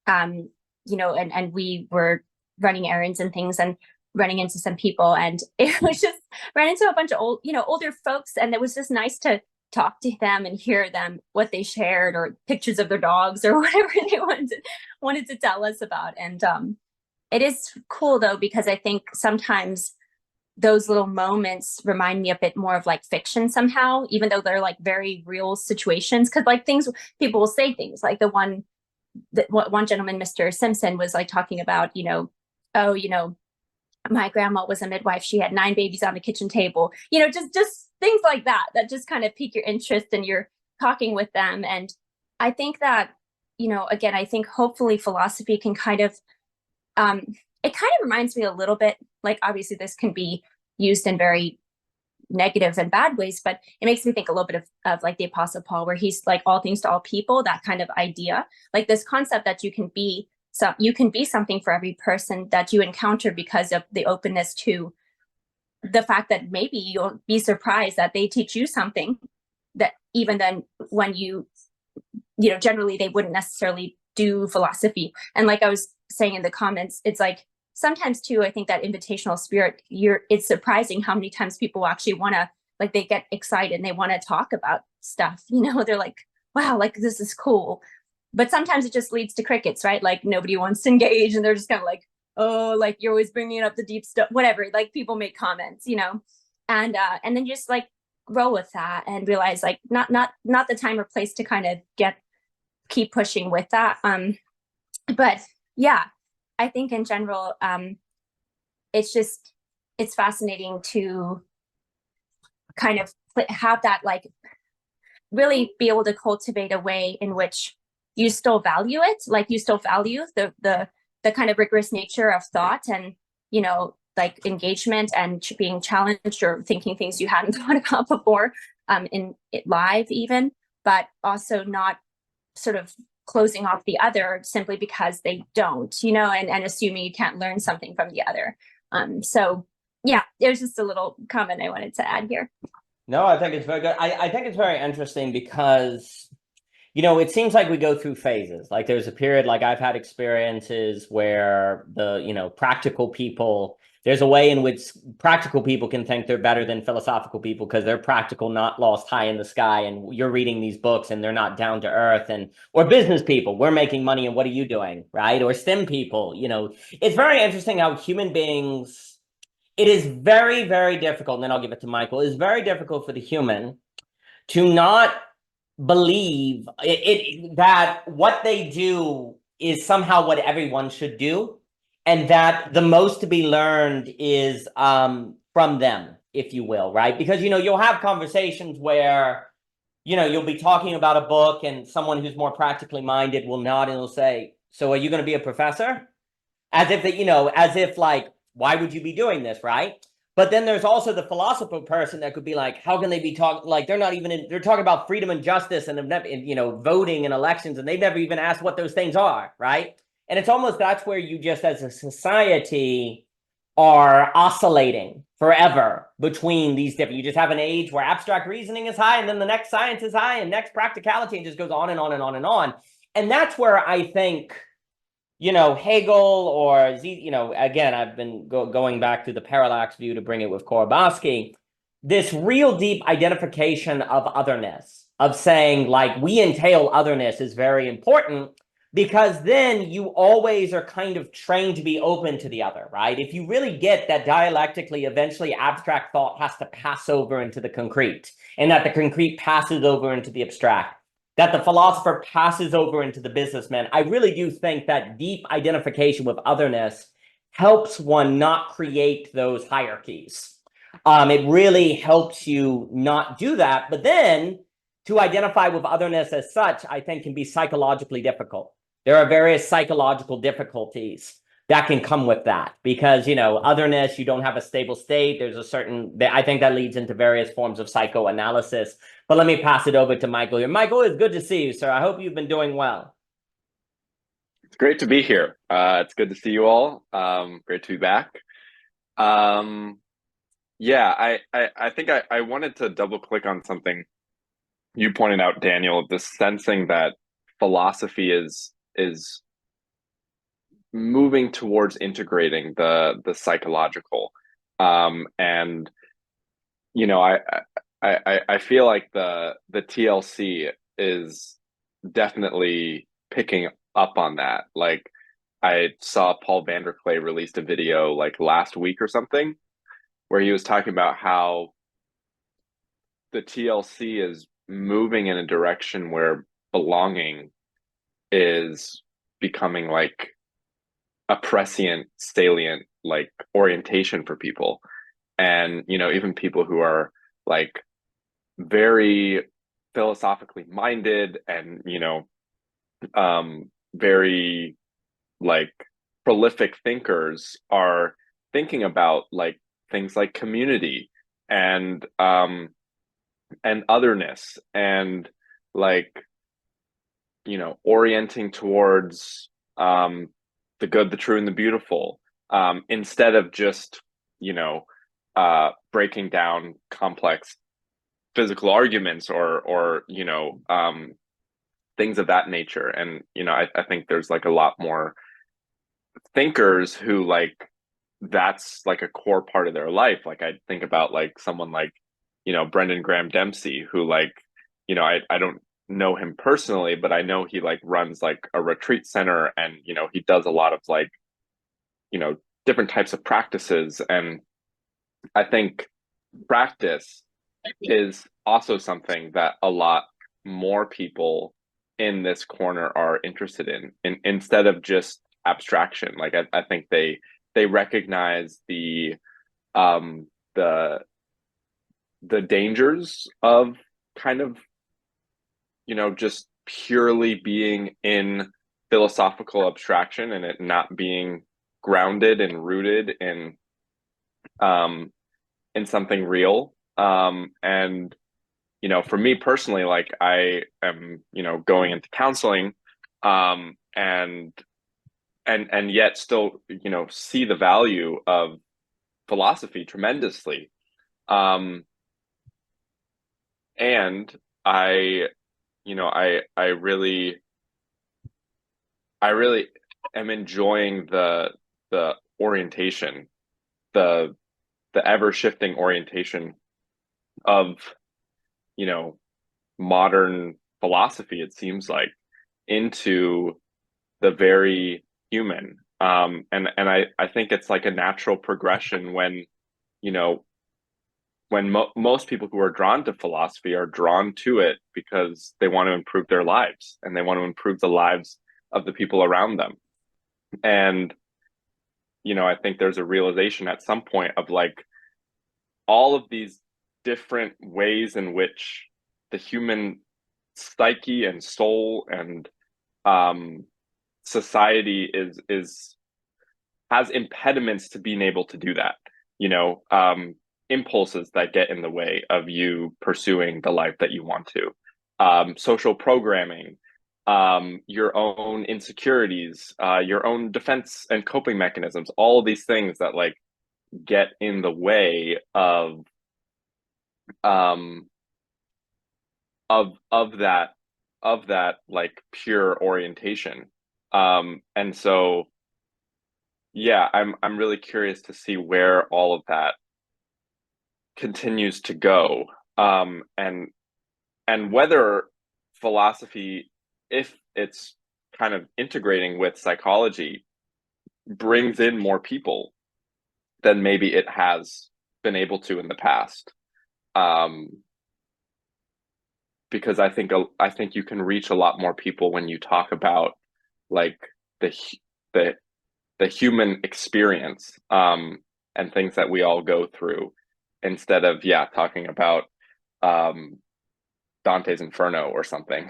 [SPEAKER 5] you know, and we were running errands and things and running into some people, and it was just ran into a bunch of older folks, and it was just nice to talk to them and hear them, what they shared, or pictures of their dogs or whatever they wanted to tell us about. And it is cool though, because I think sometimes those little moments remind me a bit more of like fiction somehow, even though they're like very real situations. Because like people will say things like one gentleman, Mr. Simpson, was like talking about, you know, oh, you know, my grandma was a midwife, she had 9 babies on the kitchen table, you know, just things like that just kind of pique your interest, and you're talking with them. And I think that, you know, again, I think hopefully philosophy can kind of, it kind of reminds me a little bit, like, obviously this can be used in very negative and bad ways, but it makes me think a little bit of like the Apostle Paul, where he's like all things to all people, that kind of idea, like this concept that you can be something for every person that you encounter, because of the openness to the fact that maybe you'll be surprised that they teach you something that even then, when you know, generally they wouldn't necessarily do philosophy. And like I was saying in the comments, it's like sometimes too, I think that invitational spirit, it's surprising how many times people actually want to, like, they get excited and they want to talk about stuff, you know, they're like, wow, like this is cool. But sometimes it just leads to crickets, right? Like nobody wants to engage, and they're just kind of like, oh, like you're always bringing up the deep stuff, whatever, like people make comments, you know, and then just like grow with that and realize like not the time or place to kind of keep pushing with that. But yeah, I think in general, it's fascinating to kind of have that, like, really be able to cultivate a way in which you still value it, like you still value the kind of rigorous nature of thought, and, you know, like engagement and being challenged or thinking things you hadn't thought about before, in it live even, but also not sort of closing off the other simply because they don't, you know, and assuming you can't learn something from the other. So yeah, there's just a little comment I wanted to add here.
[SPEAKER 2] No, I think it's very good. I think it's very interesting because, you know, it seems like we go through phases. Like there's a period, like I've had experiences where there's a way in which practical people can think they're better than philosophical people because they're practical, not lost high in the sky. And you're reading these books and they're not down to earth. Or business people, we're making money and what are you doing, right? Or STEM people, you know, it's very interesting how human beings, it is very, very difficult. And then I'll give it to Michael. It's very difficult for the human to not believe that what they do is somehow what everyone should do, and that the most to be learned is from them, if you will, right? Because, you know, you'll have conversations where, you know, you'll be talking about a book and someone who's more practically minded will nod and will say, so are you going to be a professor? As if that, you know, as if like, why would you be doing this, right? But then there's also the philosopher person that could be like, how can they be talking, like they're not even they're talking about freedom and justice and, you know, voting and elections, and they've never even asked what those things are, right? And it's almost, that's where you just as a society are oscillating forever between these different, you just have an age where abstract reasoning is high, and then the next science is high, and next practicality, and just goes on and on and on and on. And that's where I think, you know, Hegel or, you know, again, I've been going back to the parallax view to bring it with Korobowski, this real deep identification of otherness, of saying like we entail otherness is very important, because then you always are kind of trained to be open to the other, right? If you really get that dialectically, eventually abstract thought has to pass over into the concrete, and that the concrete passes over into the abstract, that the philosopher passes over into the businessman, I really do think that deep identification with otherness helps one not create those hierarchies. It really helps you not do that. But then to identify with otherness as such, I think can be psychologically difficult. There are various psychological difficulties that can come with that, because, you know, otherness, you don't have a stable state. There's a certain, I think that leads into various forms of psychoanalysis. But let me pass it over to Michael here. Michael, it's good to see you, sir. I hope you've been doing well.
[SPEAKER 6] It's great to be here. It's good to see you all. Great to be back. Yeah, I think I wanted to double click on something you pointed out, Daniel, the sensing that philosophy is moving towards integrating the psychological. And you know, I feel like the TLC is definitely picking up on that. Like, I saw Paul Vanderklay released a video like last week or something where he was talking about how the TLC is moving in a direction where belonging is becoming like a prescient, salient like orientation for people. And, you know, even people who are like very philosophically minded and, you know, very like prolific thinkers are thinking about like things like community and otherness and like, you know, orienting towards the good, the true, and the beautiful, instead of just, you know, breaking down complex physical arguments or you know, things of that nature. And, you know, I think there's like a lot more thinkers who like that's like a core part of their life. Like, I think about like someone like, you know, Brendan Graham Dempsey, who like, you know, I don't know him personally, but I know he like runs like a retreat center, and, you know, he does a lot of like, you know, different types of practices. And I think practice is also something that a lot more people in this corner are interested in instead of just abstraction. Like, I think they recognize the dangers of kind of, you know, just purely being in philosophical abstraction and it not being grounded and rooted in something real. And, you know, for me personally, like, I am, you know, going into counseling, and yet still, you know, see the value of philosophy tremendously. And I, you know, I really am enjoying the orientation, the ever shifting orientation of, you know, modern philosophy, it seems like, into the very human. And I think it's like a natural progression when, you know, when most people who are drawn to philosophy are drawn to it because they want to improve their lives and they want to improve the lives of the people around them. And, you know, I think there's a realization at some point of like all of these different ways in which the human psyche and soul and society has impediments to being able to do that. You know, impulses that get in the way of you pursuing the life that you want to, social programming, your own insecurities, your own defense and coping mechanisms, all of these things that like get in the way of that like pure orientation. And so, yeah, I'm really curious to see where all of that continues to go, and whether philosophy, if it's kind of integrating with psychology, brings in more people than maybe it has been able to in the past. Because I think you can reach a lot more people when you talk about like the human experience, and things that we all go through, instead of talking about Dante's Inferno or something.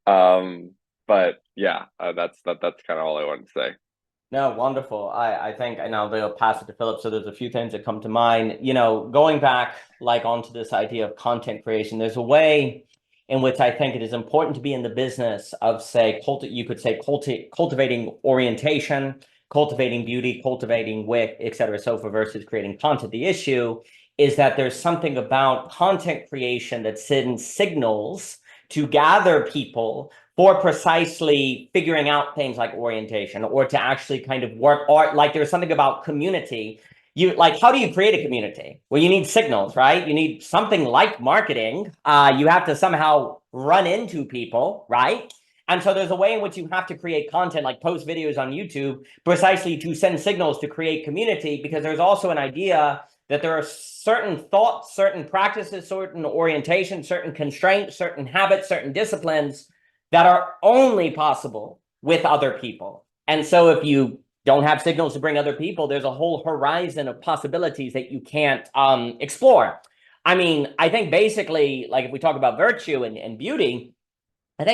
[SPEAKER 6] But yeah, that's kind of all I wanted to say.
[SPEAKER 2] No, wonderful. I think, and I'll pass it to Philip. So there's a few things that come to mind. You know, going back like onto this idea of content creation, there's a way in which I think it is important to be in the business of, say, you could say cultivating orientation, cultivating beauty, cultivating wit, et cetera, so forth, versus creating content. The issue is that there's something about content creation that sends signals to gather people for precisely figuring out things like orientation, or to actually kind of work, or like there's something about community. You like, how do you create a community? Well, you need signals, right? You need something like marketing. You have to somehow run into people, right? And so there's a way in which you have to create content, like post videos on YouTube, precisely to send signals to create community, because there's also an idea that there are certain thoughts, certain practices, certain orientation, certain constraints, certain habits, certain disciplines that are only possible with other people. And so if you don't have signals to bring other people, there's a whole horizon of possibilities that you can't explore. I mean, I think basically, like if we talk about virtue and beauty, I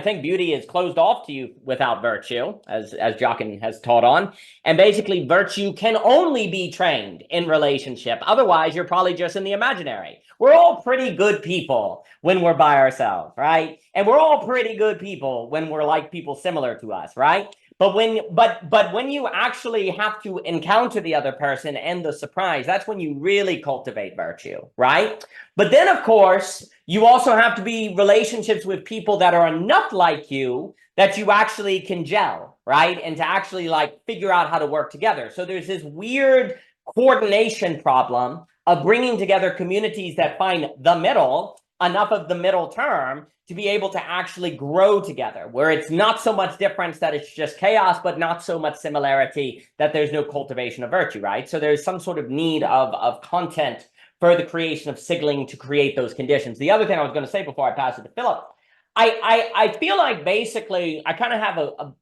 [SPEAKER 2] think beauty is closed off to you without virtue, as Jockin has taught on. And basically, virtue can only be trained in relationship. Otherwise, you're probably just in the imaginary. We're all pretty good people when we're by ourselves, right? And we're all pretty good people when we're like people similar to us, right? But when you actually have to encounter the other person and the surprise, that's when you really cultivate virtue, right? But then, of course, you also have to be relationships with people that are enough like you that you actually can gel, right? And to actually like figure out how to work together. So there's this weird coordination problem of bringing together communities that find the middle, enough of the middle term, to be able to actually grow together, where it's not so much difference that it's just chaos, but not so much similarity that there's no cultivation of virtue, right? So there's some sort of need of content for the creation of signaling to create those conditions. The other thing I was going to say before I pass it to Philip, I feel like basically I kind of have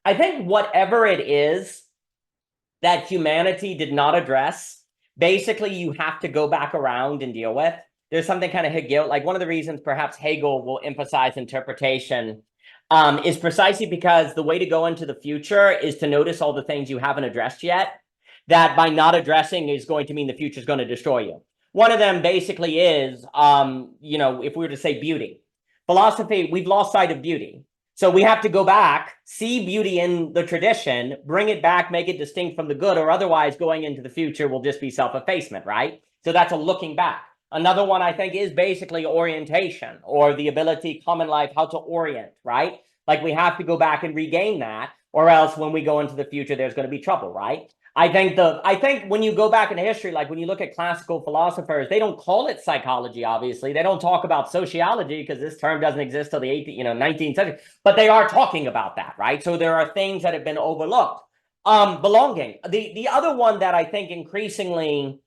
[SPEAKER 2] I think whatever it is that humanity did not address, basically you have to go back around and deal with. There's something kind of Hegel, like one of the reasons perhaps Hegel will emphasize interpretation is precisely because the way to go into the future is to notice all the things you haven't addressed yet, that by not addressing is going to mean the future is going to destroy you. One of them basically is, you know, if we were to say beauty. Philosophy, we've lost sight of beauty. So we have to go back, see beauty in the tradition, bring it back, make it distinct from the good, or otherwise going into the future will just be self-effacement, right? So that's a looking back. Another one I think is basically orientation, or the ability, common life, how to orient, right? Like we have to go back and regain that, or else when we go into the future, there's going to be trouble, right? I think when you go back into history, like when you look at classical philosophers, they don't call it psychology, obviously. They don't talk about sociology because this term doesn't exist till the 19th century, but they are talking about that, right? So there are things that have been overlooked. Belonging. The other one that I think increasingly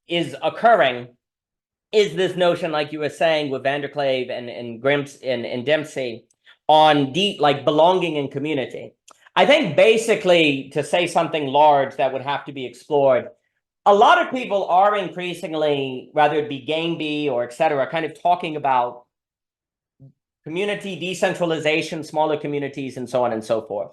[SPEAKER 2] is occurring is this notion, like you were saying with Van der Kleef and Grimps and Dempsey, on like belonging and community. I think basically, to say something large that would have to be explored, a lot of people are increasingly, whether it be Game B or et cetera, kind of talking about community decentralization, smaller communities, and so on and so forth.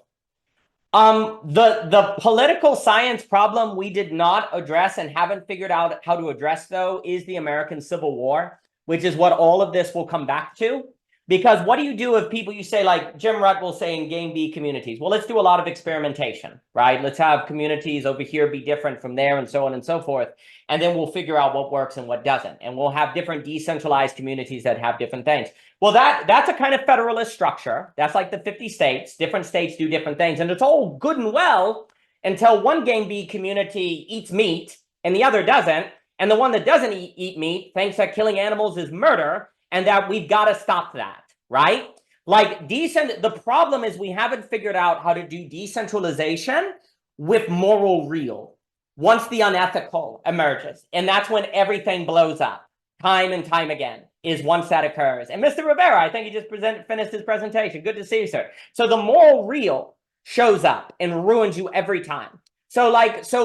[SPEAKER 2] The political science problem we did not address and haven't figured out how to address, though, is the American Civil War, which is what all of this will come back to. Because what do you do if people, you say, like Jim Rutt will say in Game B communities, well, let's do a lot of experimentation, right? Let's have communities over here be different from there and so on and so forth. And then we'll figure out what works and what doesn't. And we'll have different decentralized communities that have different things. Well, that's a kind of federalist structure. That's like the 50 states. Different states do different things. And it's all good and well until one Game B community eats meat and the other doesn't. And the one that doesn't eat meat thinks that killing animals is murder, and that we've got to stop that, right? Like the problem is we haven't figured out how to do decentralization with moral real once the unethical emerges. And that's when everything blows up time and time again, is once that occurs. And Mr. Rivera, I think he just finished his presentation. Good to see you, sir. So the moral real shows up and ruins you every time. So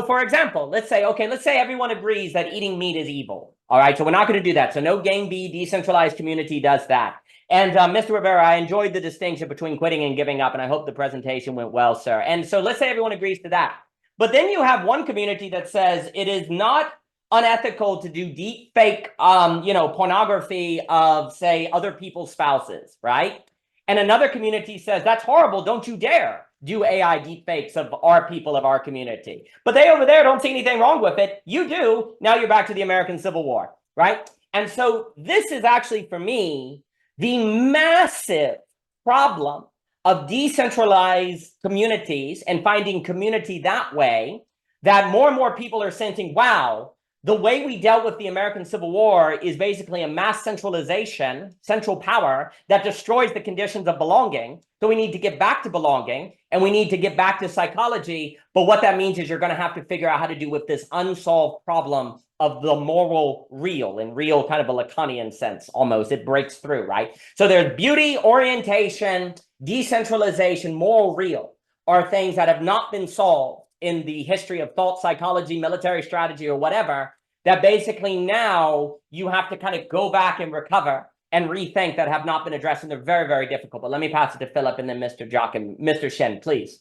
[SPEAKER 2] for example, let's say everyone agrees that eating meat is evil. All right, so we're not going to do that. So no Game B decentralized community does that. And Mr. Rivera, I enjoyed the distinction between quitting and giving up, and I hope the presentation went well, sir. And so let's say everyone agrees to that. But then you have one community that says it is not unethical to do deep fake, pornography of, say, other people's spouses, right? And another community says, that's horrible, don't you dare do AI deep fakes of our people of our community. But they over there don't see anything wrong with it. You do. Now you're back to the American Civil War, right? And so this is actually, for me, the massive problem of decentralized communities and finding community that way, that more and more people are sensing, wow, the way we dealt with the American Civil War is basically a mass centralization, central power that destroys the conditions of belonging. So we need to get back to belonging, and we need to get back to psychology. But what that means is you're going to have to figure out how to do with this unsolved problem of the moral real, in real kind of a Lacanian sense, almost. It breaks through, right? So there's beauty, orientation, decentralization, moral real are things that have not been solved in the history of thought, psychology, military strategy, or whatever, that basically now you have to kind of go back and recover and rethink that have not been addressed, and they're very, very difficult. But let me pass it to Philip and then Mr. Jockin. Mr. Shen, please.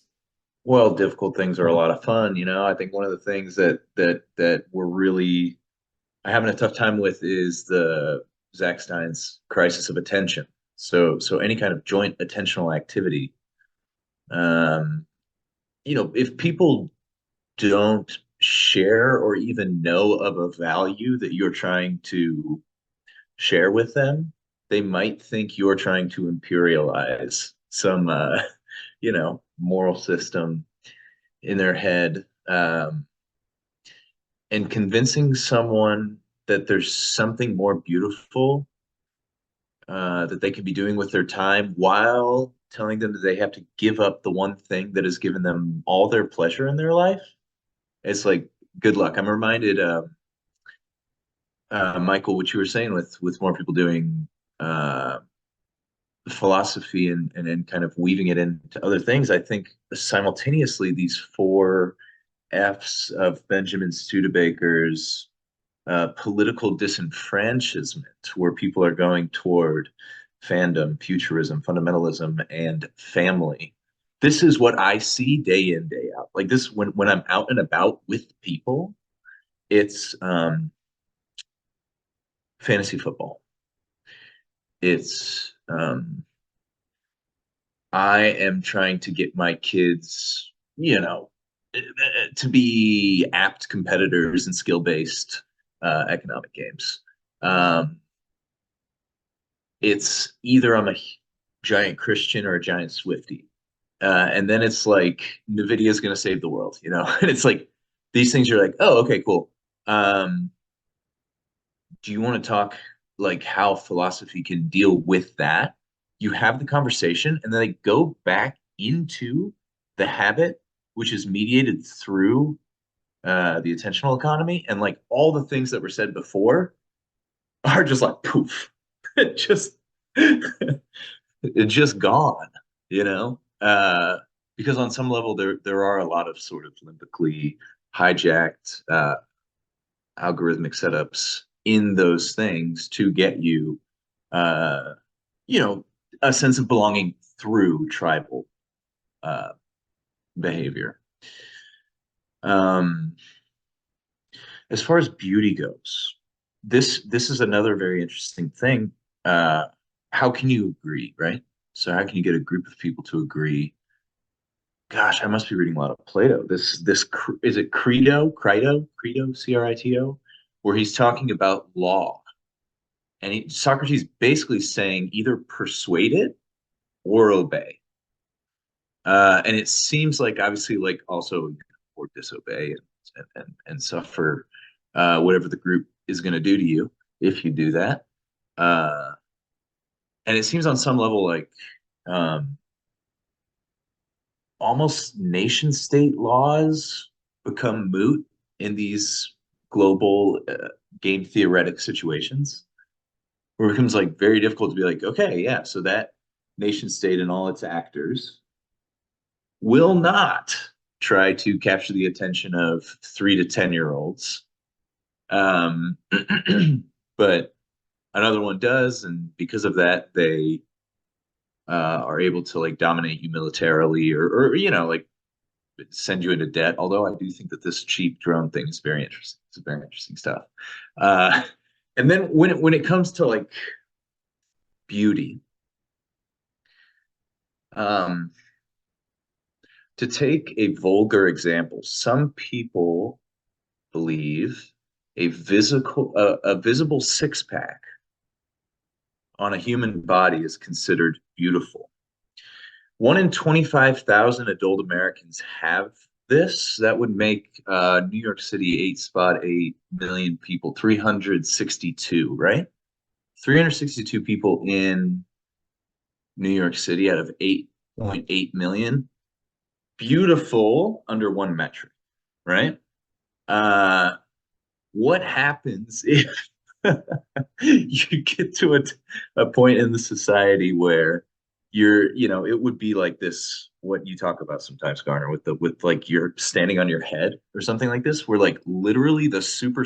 [SPEAKER 3] Well, difficult things are a lot of fun, you know. I think one of the things that we're really having a tough time with is the Zach Stein's crisis of attention. So any kind of joint attentional activity, if people don't share or even know of a value that you're trying to share with them, they might think you're trying to imperialize some moral system in their head, and convincing someone that there's something more beautiful that they could be doing with their time, while telling them that they have to give up the one thing that has given them all their pleasure in their life. It's like, good luck. I'm reminded, Michael, what you were saying with more people doing philosophy and kind of weaving it into other things. I think simultaneously these 4 F's of Benjamin Studebaker's political disenfranchisement, where people are going toward fandom, futurism, fundamentalism, and family. This is what I see day in, day out. Like this, when I'm out and about with people, it's fantasy football. It's I am trying to get my kids, to be apt competitors in skill-based economic games. It's either I'm a giant Christian or a giant Swiftie. And then it's like, NVIDIA is going to save the world, And it's like, these things are like, oh, okay, cool. Do you want to talk like how philosophy can deal with that? You have the conversation, and then they go back into the habit, which is mediated through the attentional economy. And like all the things that were said before are just like poof. It just it's just gone, because on some level there are a lot of sort of limbically hijacked algorithmic setups in those things to get you a sense of belonging through tribal behavior. As far as beauty goes, this is another very interesting thing. How can you agree, right? So how can you get a group of people to agree? Gosh, I must be reading a lot of Plato. This is it Crito, Crito, where he's talking about law, and Socrates basically saying either persuade it or obey. And it seems like obviously like also or disobey and suffer whatever the group is going to do to you if you do that. And it seems on some level like almost nation state laws become moot in these global game theoretic situations, where it becomes like very difficult to be like, okay, yeah, so that nation state and all its actors will not try to capture the attention of 3 to 10-year-olds. But another one does, and because of that, they are able to like dominate you militarily, or you know, like send you into debt. Although I do think that this cheap drone thing is very interesting. It's very interesting stuff. And then when it comes to like beauty, to take a vulgar example, some people believe a visible six-pack on a human body is considered beautiful. 1 in 25,000 adult Americans have this. That would make New York City 8.8 million people, 362, right? 362 people in New York City out of 8.8 million. Beautiful under one metric, right? What happens if you get to a point in the society where you know, it would be like this, what you talk about sometimes, Garner, with like you're standing on your head or something like this, where like literally the super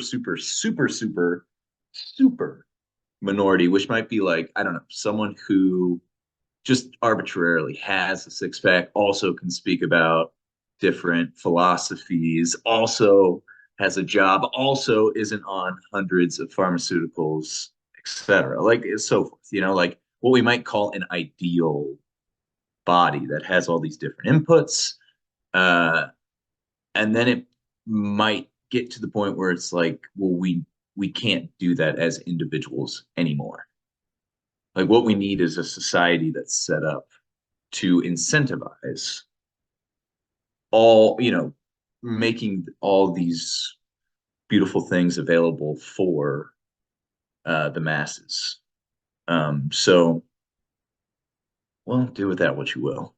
[SPEAKER 3] minority, which might be like, I don't know, someone who just arbitrarily has a six-pack, also can speak about different philosophies, also has a job, also isn't on hundreds of pharmaceuticals, etc. Like so forth, you know, like what we might call an ideal body that has all these different inputs. And then it might get to the point where it's like, well, we can't do that as individuals anymore. Like what we need is a society that's set up to incentivize all, you know, making all these beautiful things available for the masses. So, well, do with that what you will.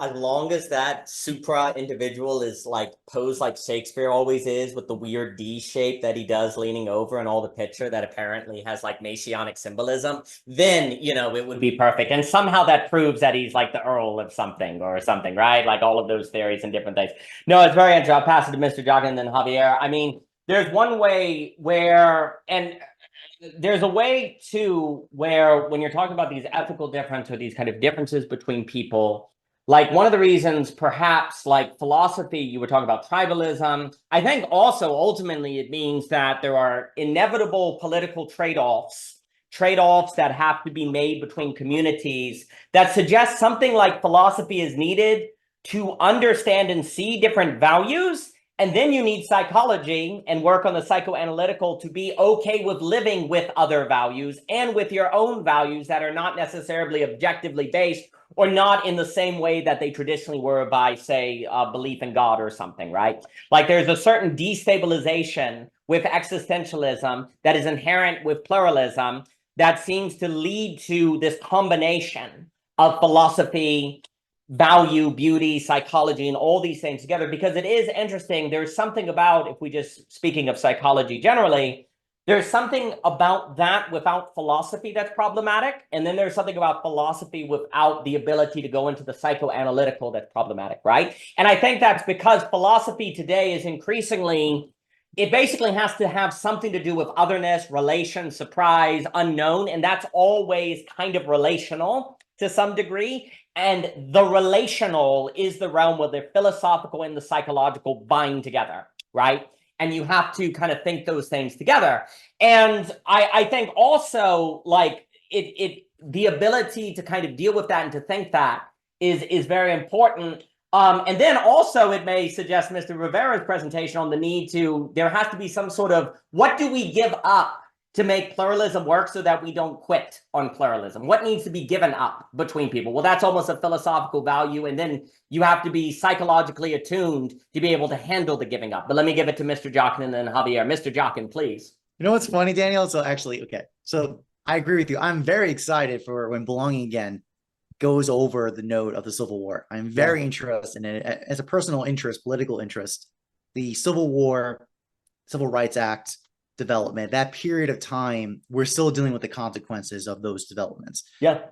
[SPEAKER 2] As long as that supra individual is like posed like Shakespeare always is, with the weird D shape that he does leaning over and all the picture that apparently has like Messianic symbolism, then, you know, it would be perfect. And somehow that proves that he's like the Earl of something or something, right? Like all of those theories and different things. No, it's very interesting. I'll pass it to Mr. Jockin and then Javier. I mean, there's one way where, and there's a way too, where when you're talking about these ethical differences or these kind of differences between people, like one of the reasons perhaps like philosophy, you were talking about tribalism. I think also ultimately it means that there are inevitable political trade-offs that have to be made between communities that suggest something like philosophy is needed to understand and see different values. And then you need psychology and work on the psychoanalytical to be okay with living with other values and with your own values that are not necessarily objectively based or not in the same way that they traditionally were by, say, belief in God or something, right? Like there's a certain destabilization with existentialism that is inherent with pluralism that seems to lead to this combination of philosophy, value, beauty, psychology, and all these things together, because it is interesting. There's something about, if we just speaking of psychology generally, there's something about that without philosophy that's problematic. And then there's something about philosophy without the ability to go into the psychoanalytical that's problematic, right? And I think that's because philosophy today is increasingly, it basically has to have something to do with otherness, relation, surprise, unknown. And that's always kind of relational to some degree. And the relational is the realm where the philosophical and the psychological bind together, right? And you have to kind of think those things together. And I think also like the ability to kind of deal with that and to think that is very important. And then also it may suggest Mr. Rivera's presentation on the need to, there has to be some sort of, what do we give up to make pluralism work so that we don't quit on pluralism? What needs to be given up between people? Well, that's almost a philosophical value. And then you have to be psychologically attuned to be able to handle the giving up. But let me give it to Mr. Jockin and then Javier. Mr. Jockin, please.
[SPEAKER 4] You know what's funny, Daniel? So actually, okay. So I agree with you. I'm very excited for when Belonging Again goes over the note of the Civil War. I'm very interested in it as a personal interest, political interest. The Civil War, Civil Rights Act development, that period of time, we're still dealing with the consequences of those developments.
[SPEAKER 2] Yeah.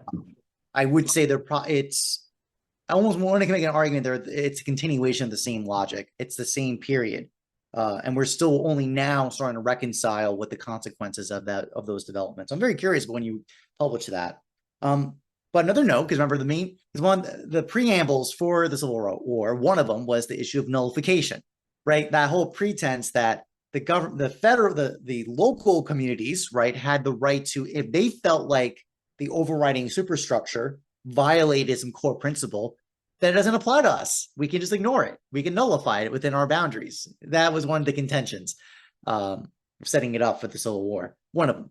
[SPEAKER 4] I would say I almost want to make an argument there. It's a continuation of the same logic. It's the same period. And we're still only now starting to reconcile with the consequences of those developments. I'm very curious when you publish that. But another note, because remember the preambles for the Civil War, one of them was the issue of nullification, right? That whole pretense that the government, the local communities, right, had the right to, if they felt like the overriding superstructure violated some core principle, that doesn't apply to us. We can just ignore it. We can nullify it within our boundaries. That was one of the contentions, setting it up for the Civil War. One of them.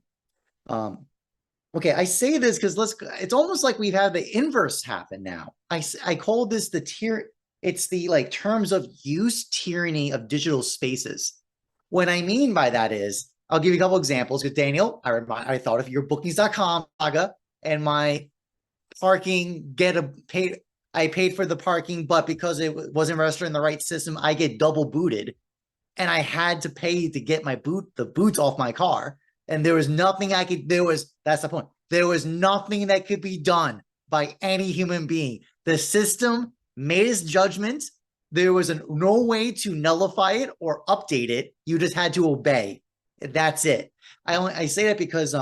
[SPEAKER 4] Okay, I say this because it's almost like we've had the inverse happen now. I call this it's the like terms of use tyranny of digital spaces. What I mean by that is, I'll give you a couple examples. Because Daniel, I thought of your bookings.com saga and my parking I paid for the parking, but because it wasn't registered in the right system, I get double booted, and I had to pay to get the boots off my car. And there was nothing that's the point. There was nothing that could be done by any human being. The system made its judgment. There was no way to nullify it or update it. You just had to obey. That's it. I say that because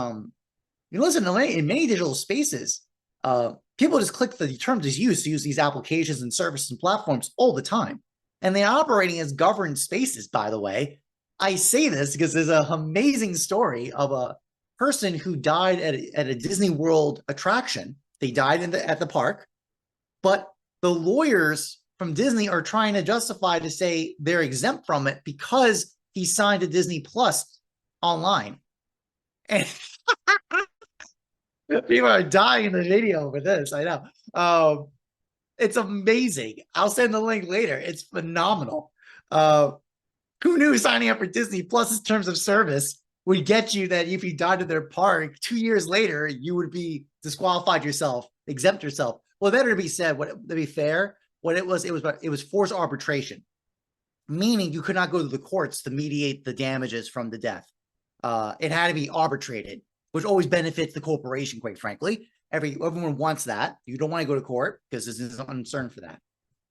[SPEAKER 4] listen, in many digital spaces, people just click the terms of use to use these applications and services and platforms all the time. And they're operating as governed spaces, by the way. I say this because there's an amazing story of a person who died at a Disney World attraction. They died at the park, but the lawyers from Disney are trying to justify to say they're exempt from it because he signed a Disney Plus online. And people are dying in the video over this. I know. It's amazing. I'll send the link later. It's phenomenal. Who knew signing up for Disney Plus's terms of service would get you that if you died at their park 2 years later, you would be disqualified yourself, exempt yourself. Well, better to be said, to be fair, what it was forced arbitration, meaning you could not go to the courts to mediate the damages from the death. It had to be arbitrated, which always benefits the corporation, quite frankly. Everyone wants that. You don't want to go to court because this is uncertain for that.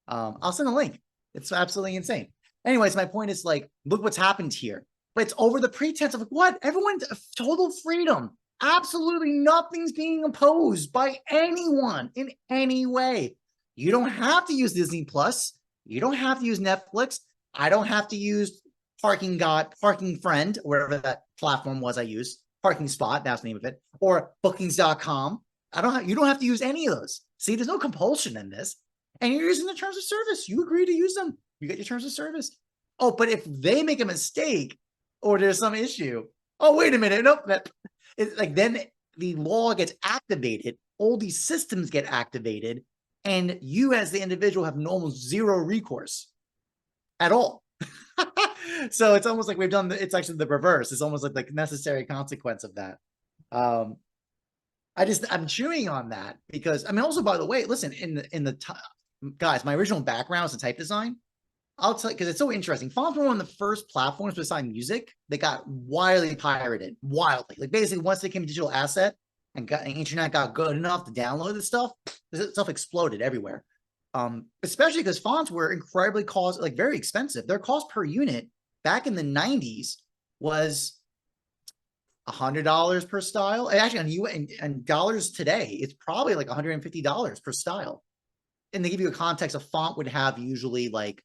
[SPEAKER 4] I'll send a link. It's absolutely insane. Anyways, my point is like, look what's happened here. But it's over the pretense of what? Everyone's total freedom. Absolutely nothing's being imposed by anyone in any way. You don't have to use Disney Plus. You don't have to use Netflix. I don't have to use Parking Friend, wherever that platform was I used. Parking Spot, that's the name of it. Or bookings.com. You don't have to use any of those. See, there's no compulsion in this. And you're using the terms of service. You agree to use them. You get your terms of service. Oh, but if they make a mistake or there's some issue, oh, wait a minute. Nope. It's like then the law gets activated. All these systems get activated. And you as the individual have almost zero recourse at all. So it's almost like it's actually the reverse. It's almost like the necessary consequence of that. I'm chewing on that because, I mean, also, by the way, listen, guys, my original background is in type design. I'll tell you, because it's so interesting. Fonts were one of the first platforms besides music that got wildly pirated. Wildly. Like basically once they became a digital asset and the internet got good enough to download this stuff exploded everywhere. Especially because fonts were incredibly very expensive. Their cost per unit back in the 90s was $100 per style. Actually, and dollars today, it's probably like $150 per style. And to give you a context, a font would have usually like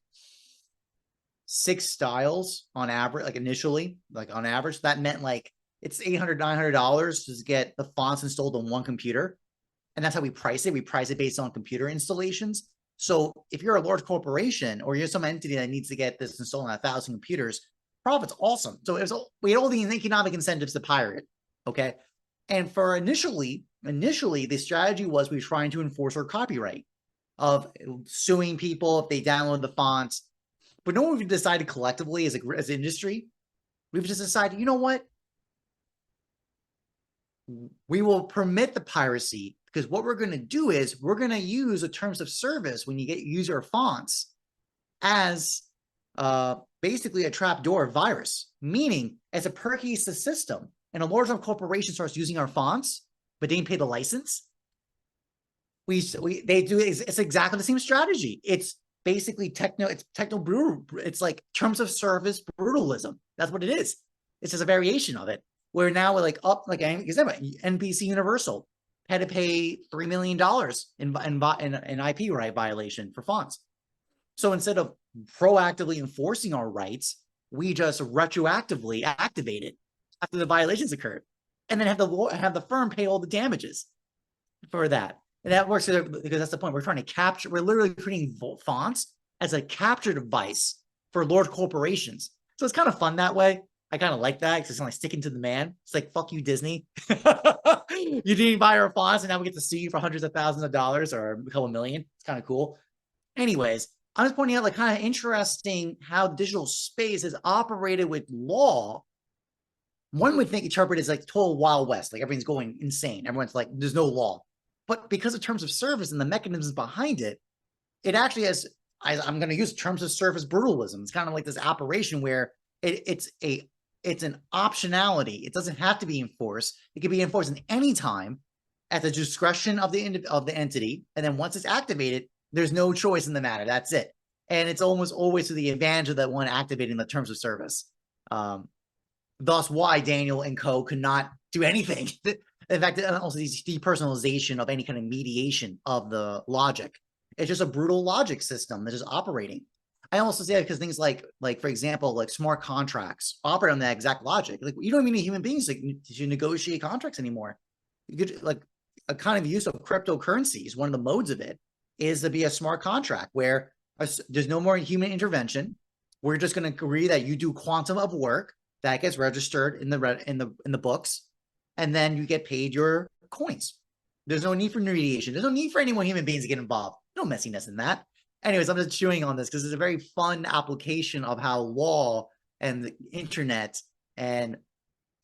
[SPEAKER 4] 6 styles on average, like initially, like on average. That meant like it's $800, $900 to get the fonts installed on one computer. And that's how we price it. We price it based on computer installations. So if you're a large corporation or you're some entity that needs to get this installed on 1,000 computers, profit's awesome. So we had all the economic incentives to pirate it. Okay. And for initially, the strategy was we were trying to enforce our copyright of suing people if they download the fonts. But no one we've decided collectively as an industry, we've just decided, you know what? We will permit the piracy because what we're going to do is we're going to use the terms of service when you use our fonts as basically a trapdoor virus, meaning as a per case the system and a large enough corporation starts using our fonts, but they didn't pay the license. It's exactly the same strategy. It's basically it's brutal. It's like terms of service brutalism. That's what it is. It's just a variation of it. Where now we're like up, like NBC Universal had to pay $3 million in IP right violation for fonts. So instead of proactively enforcing our rights, we just retroactively activate it after the violations occurred, and then have the firm pay all the damages for that. And that works because that's the point. We're trying to capture. We're literally creating fonts as a capture device for large corporations. So it's kind of fun that way. I kind of like that because it's kind of like sticking to the man. It's like, fuck you, Disney. You didn't buy our fonts, and now we get to sue you for hundreds of thousands of dollars or a couple million. It's kind of cool. Anyways, I'm just pointing out like kind of interesting how digital space is operated with law. One would think interpret as like total Wild West, like everything's going insane. Everyone's like, there's no law. But because of terms of service and the mechanisms behind it, it actually has, I'm going to use terms of service brutalism. It's kind of like this operation where it's an optionality. It doesn't have to be enforced. It can be enforced at any time at the discretion of the entity. And then once it's activated, there's no choice in the matter. That's it. And it's almost always to the advantage of that one activating the terms of service. Thus why Daniel and co could not do anything. In fact, also this depersonalization of any kind of mediation of the logic. It's just a brutal logic system that's just operating. I also say that because things like for example, like smart contracts operate on that exact logic. Like you don't even need human beings to negotiate contracts anymore. You could like a kind of use of cryptocurrencies. One of the modes of it is to be a smart contract where there's no more human intervention. We're just going to agree that you do quantum of work that gets registered in the books, and then you get paid your coins. There's no need for mediation. There's no need for anyone human beings to get involved. No messiness in that. Anyways, I'm just chewing on this because it's a very fun application of how law and the internet and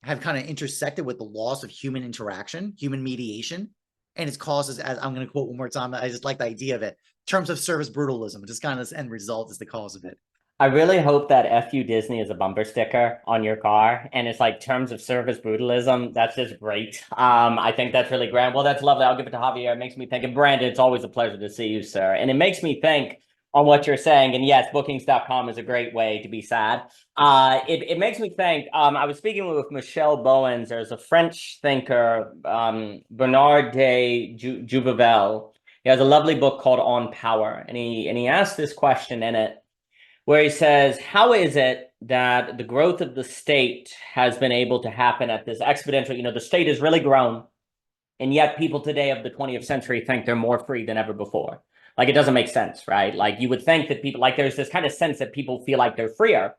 [SPEAKER 4] have kind of intersected with the laws of human interaction, human mediation. And it's causes, as I'm going to quote one more time, I just like the idea of it, terms of service brutalism, which is kind of this end result is the cause of it.
[SPEAKER 2] I really hope that FU Disney is a bumper sticker on your car, and it's like terms of service brutalism. That's just great. I think that's really grand. Well, that's lovely. I'll give it to Javier. It makes me think, and Brandon, it's always a pleasure to see you, sir. And it makes me think on what you're saying. And yes, bookings.com is a great way to be sad. It makes me think, I was speaking with Michel Bowens. There's a French thinker, Bernard de Jubavel. He has a lovely book called On Power. And he asked this question in it, where he says, how is it that the growth of the state has been able to happen at this exponential, the state has really grown, and yet people today of the 20th century think they're more free than ever before. Like, it doesn't make sense, right? Like, you would think that people, like, there's this kind of sense that people feel like they're freer.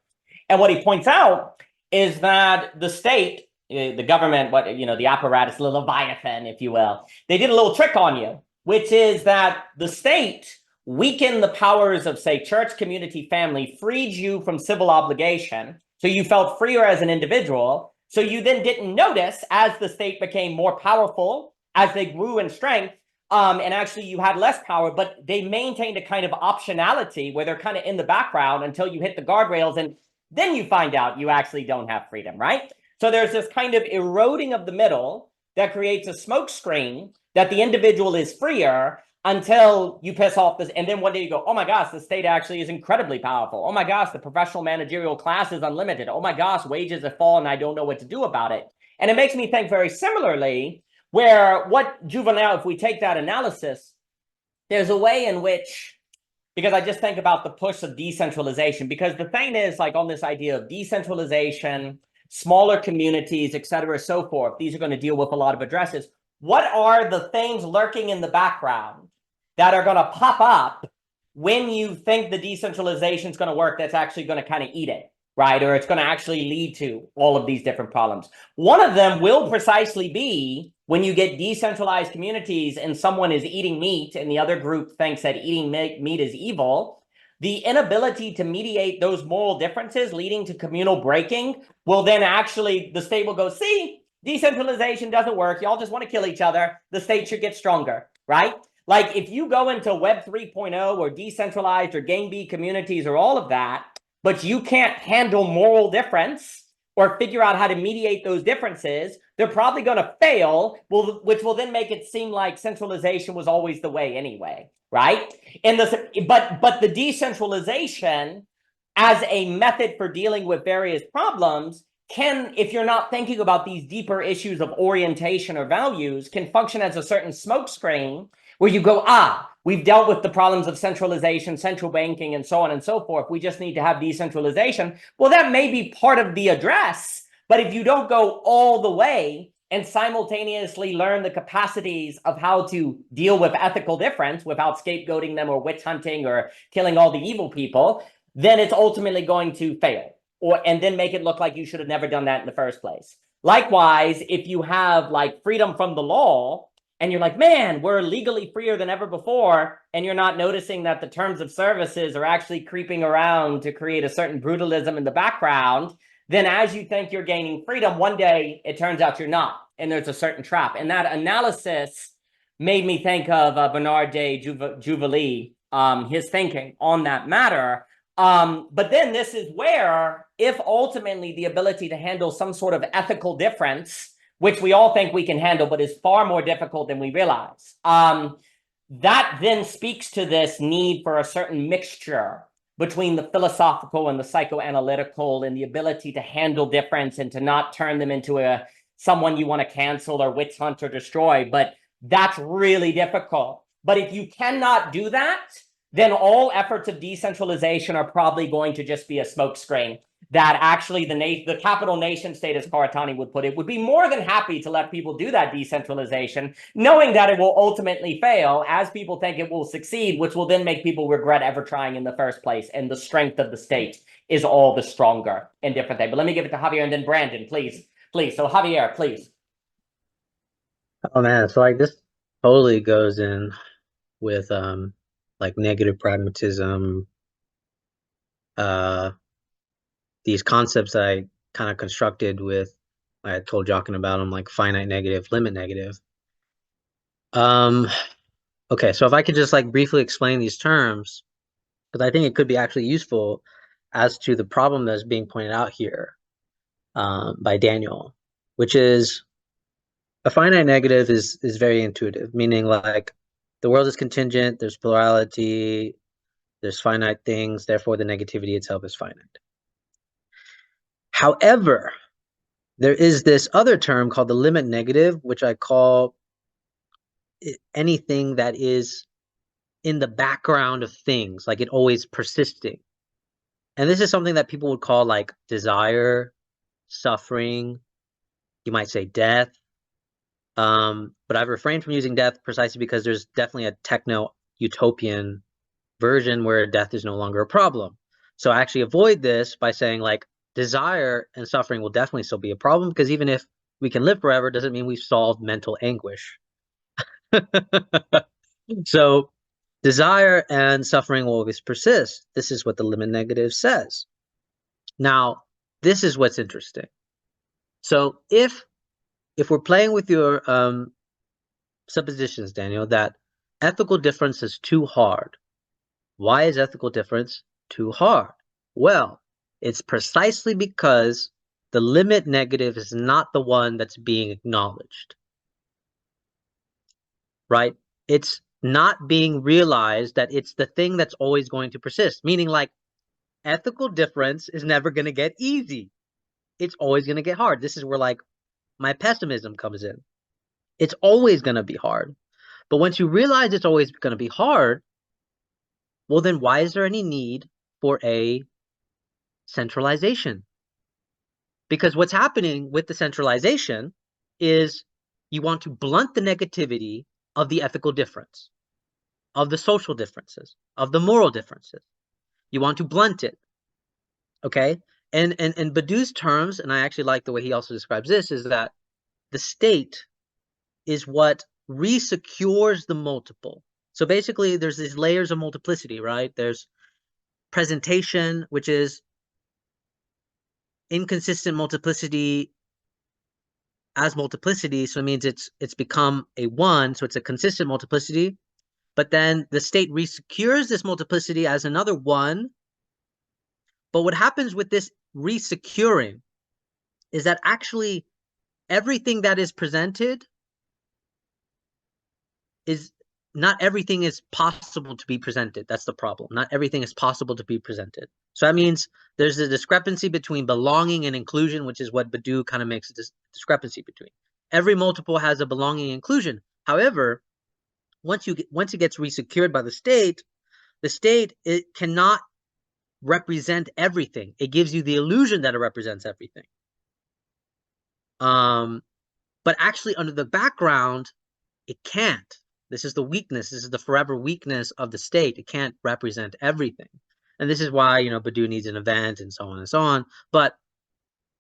[SPEAKER 2] And what he points out is that the state, the government, the apparatus, the Leviathan, if you will, they did a little trick on you, which is that the state weakened the powers of, say, church, community, family, freed you from civil obligation. So you felt freer as an individual. So you then didn't notice as the state became more powerful, as they grew in strength, and actually you had less power, but they maintained a kind of optionality where they're kind of in the background until you hit the guardrails. And then you find out you actually don't have freedom, right? So there's this kind of eroding of the middle that creates a smoke screen that the individual is freer until you piss off this. And then one day you go, oh my gosh, the state actually is incredibly powerful. Oh my gosh, the professional managerial class is unlimited. Oh my gosh, wages have fallen. I don't know what to do about it. And it makes me think very similarly, where what Juvenal, if we take that analysis, there's a way in which, because I just think about the push of decentralization, because the thing is, like, on this idea of decentralization, smaller communities, et cetera, so forth, these are going to deal with a lot of addresses. What are the things lurking in the background that are going to pop up when you think the decentralization is going to work that's actually going to kind of eat it, right? Or it's going to actually lead to all of these different problems. One of them will precisely be when you get decentralized communities and someone is eating meat and the other group thinks that eating meat is evil, the inability to mediate those moral differences leading to communal breaking will then actually, the state will go, see, decentralization doesn't work. Y'all just want to kill each other. The state should get stronger, right? Like, if you go into Web 3.0 or decentralized or game B communities or all of that, but you can't handle moral difference, or figure out how to mediate those differences, they're probably going to fail, which will then make it seem like centralization was always the way anyway, right? But the decentralization as a method for dealing with various problems can, if you're not thinking about these deeper issues of orientation or values, can function as a certain smokescreen where you go, we've dealt with the problems of centralization, central banking, and so on and so forth. We just need to have decentralization. Well, that may be part of the address, but if you don't go all the way and simultaneously learn the capacities of how to deal with ethical difference without scapegoating them or witch hunting or killing all the evil people, then it's ultimately going to fail, and then make it look like you should have never done that in the first place. Likewise, if you have like freedom from the law and you're like, man, we're legally freer than ever before, and you're not noticing that the terms of services are actually creeping around to create a certain brutalism in the background, then as you think you're gaining freedom, one day it turns out you're not, and there's a certain trap. And that analysis made me think of Bernard de Juvaly, his thinking on that matter. But then this is where, if ultimately the ability to handle some sort of ethical difference, which we all think we can handle, but is far more difficult than we realize, that then speaks to this need for a certain mixture between the philosophical and the psychoanalytical, and the ability to handle difference and to not turn them into someone you want to cancel or witch hunt or destroy. But that's really difficult. But if you cannot do that, then all efforts of decentralization are probably going to just be a smokescreen. That actually the capital nation state, as Karatani would put it, would be more than happy to let people do that decentralization, knowing that it will ultimately fail as people think it will succeed, which will then make people regret ever trying in the first place. And the strength of the state is all the stronger in different things. But let me give it to Javier and then Brandon, please. So Javier, please.
[SPEAKER 7] Oh man, so like this totally goes in with like negative pragmatism, these concepts that I kind of constructed with, I told Jockin about them, like finite negative, limit negative. Okay, so if I could just like briefly explain these terms, because I think it could be actually useful as to the problem that's being pointed out here by Daniel, which is a finite negative is very intuitive, meaning like the world is contingent, there's plurality, there's finite things, therefore the negativity itself is finite. However, there is this other term called the limit negative, which I call anything that is in the background of things, like it always persisting. And this is something that people would call like desire, suffering, you might say death. But I've refrained from using death precisely because there's definitely a techno-utopian version where death is no longer a problem. So I actually avoid this by saying like desire and suffering will definitely still be a problem, because even if we can live forever, doesn't mean we've solved mental anguish. So desire and suffering will always persist. This is what the limit negative says. Now, this is what's interesting. So if we're playing with your suppositions, Daniel, that ethical difference is too hard. Why is ethical difference too hard? Well, it's precisely because the limit negative is not the one that's being acknowledged, right? It's not being realized that it's the thing that's always going to persist, meaning like ethical difference is never going to get easy. It's always going to get hard. This is where like my pessimism comes in. It's always going to be hard. But once you realize it's always going to be hard, well, then why is there any need for a centralization? Because what's happening with the centralization is you want to blunt the negativity of the ethical difference, of the social differences, of the moral differences. You want to blunt it, okay? And Badiou's terms, and I actually like the way he also describes this, is that the state is what resecures the multiple. So basically, there's these layers of multiplicity, right? There's presentation, which is inconsistent multiplicity as multiplicity, so it means it's become a one, so it's a consistent multiplicity. But then the state resecures this multiplicity as another one. But what happens with this resecuring is that actually everything that is presented is not everything is possible to be presented. That's the problem. Not everything is possible to be presented. So that means there's a discrepancy between belonging and inclusion, which is what Badiou kind of makes a discrepancy between. Every multiple has a belonging and inclusion. However, once it gets resecured by the state it cannot represent everything. It gives you the illusion that it represents everything. But actually under the background, it can't. This is the weakness. This is the forever weakness of the state. It can't represent everything. And this is why, Badiou needs an event and so on and so on. But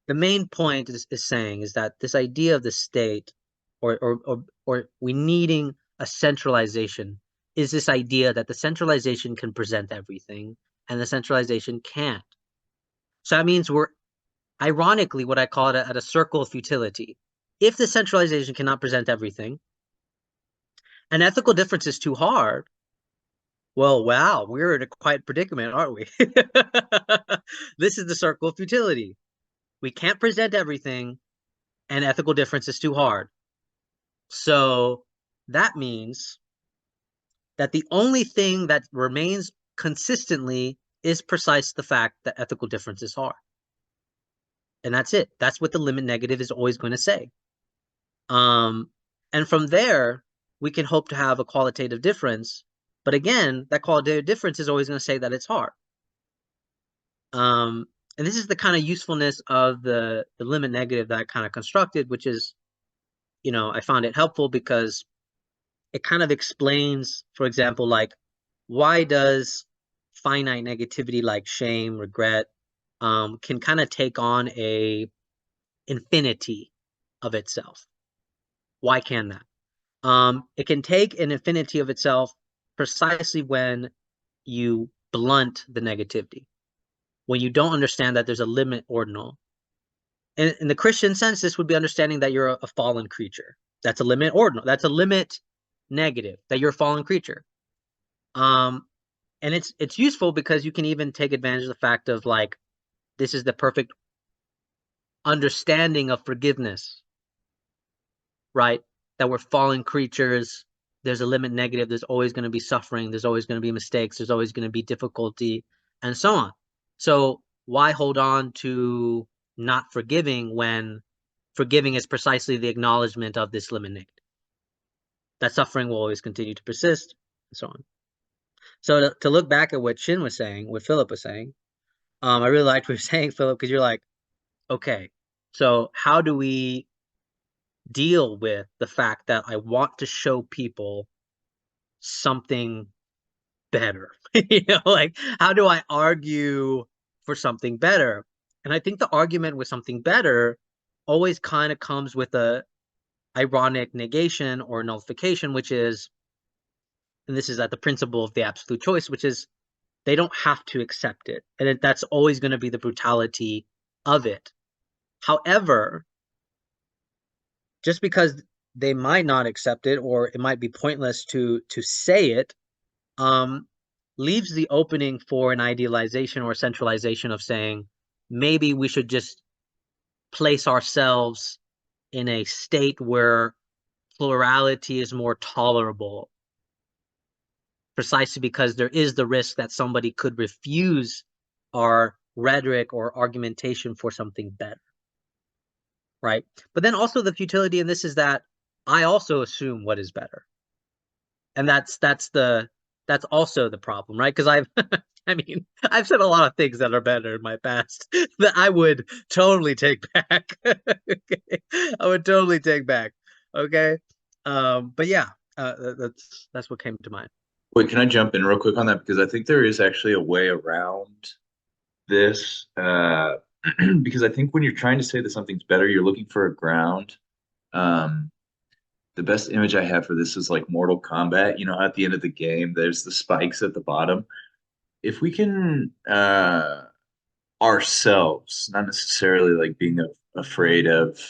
[SPEAKER 7] the main point is saying is that this idea of the state or we needing a centralization is this idea that the centralization can present everything and the centralization can't. So that means we're ironically what I call it at a circle of futility. If the centralization cannot present everything, an ethical difference is too hard. Well, wow, we're in a quite predicament, aren't we? This is the circle of futility. We can't present everything, and ethical difference is too hard. So that means that the only thing that remains consistently is precise the fact that ethical difference is hard. And that's it. That's what the limit negative is always going to say. And from there, we can hope to have a qualitative difference. But again, that qualitative difference is always going to say that it's hard. And this is the kind of usefulness of the limit negative that I kind of constructed, which is, I found it helpful because it kind of explains, for example, like, why does finite negativity like shame, regret, can kind of take on a infinity of itself? Why can that? It can take an infinity of itself precisely when you blunt the negativity, when you don't understand that there's a limit ordinal. And in the Christian sense, this would be understanding that you're a fallen creature. That's a limit ordinal. That's a limit negative, that you're a fallen creature. And it's useful because you can even take advantage of the fact of like, this is the perfect understanding of forgiveness, right? That we're fallen creatures. There's a limit negative. There's always going to be suffering. There's always going to be mistakes. There's always going to be difficulty and so on. So why hold on to not forgiving when forgiving is precisely the acknowledgement of this limit negative? That suffering will always continue to persist and so on. So to look back at what Shin was saying, what Philip was saying, I really liked what you were saying, Philip, because you're like, okay, so how do we deal with the fact that I want to show people something better? Like, how do I argue for something better? And I think the argument with something better always kind of comes with a ironic negation or nullification, which is, and this is at the principle of the absolute choice, which is they don't have to accept it. And that's always going to be the brutality of it. However, just because they might not accept it, or it might be pointless to say it, leaves the opening for an idealization or centralization of saying, maybe we should just place ourselves in a state where plurality is more tolerable, precisely because there is the risk that somebody could refuse our rhetoric or argumentation for something better, right? But then also the futility in this is that I also assume what is better, and that's also the problem, right? Because I've said a lot of things that are better in my past that I would totally take back. Okay? I would totally take back. Okay, but yeah, that's what came to mind.
[SPEAKER 3] Wait, can I jump in real quick on that? Because I think there is actually a way around this. Because I think when you're trying to say that something's better, you're looking for a ground. The best image I have for this is like Mortal Kombat. At the end of the game, there's the spikes at the bottom. If we can ourselves, not necessarily like being afraid of,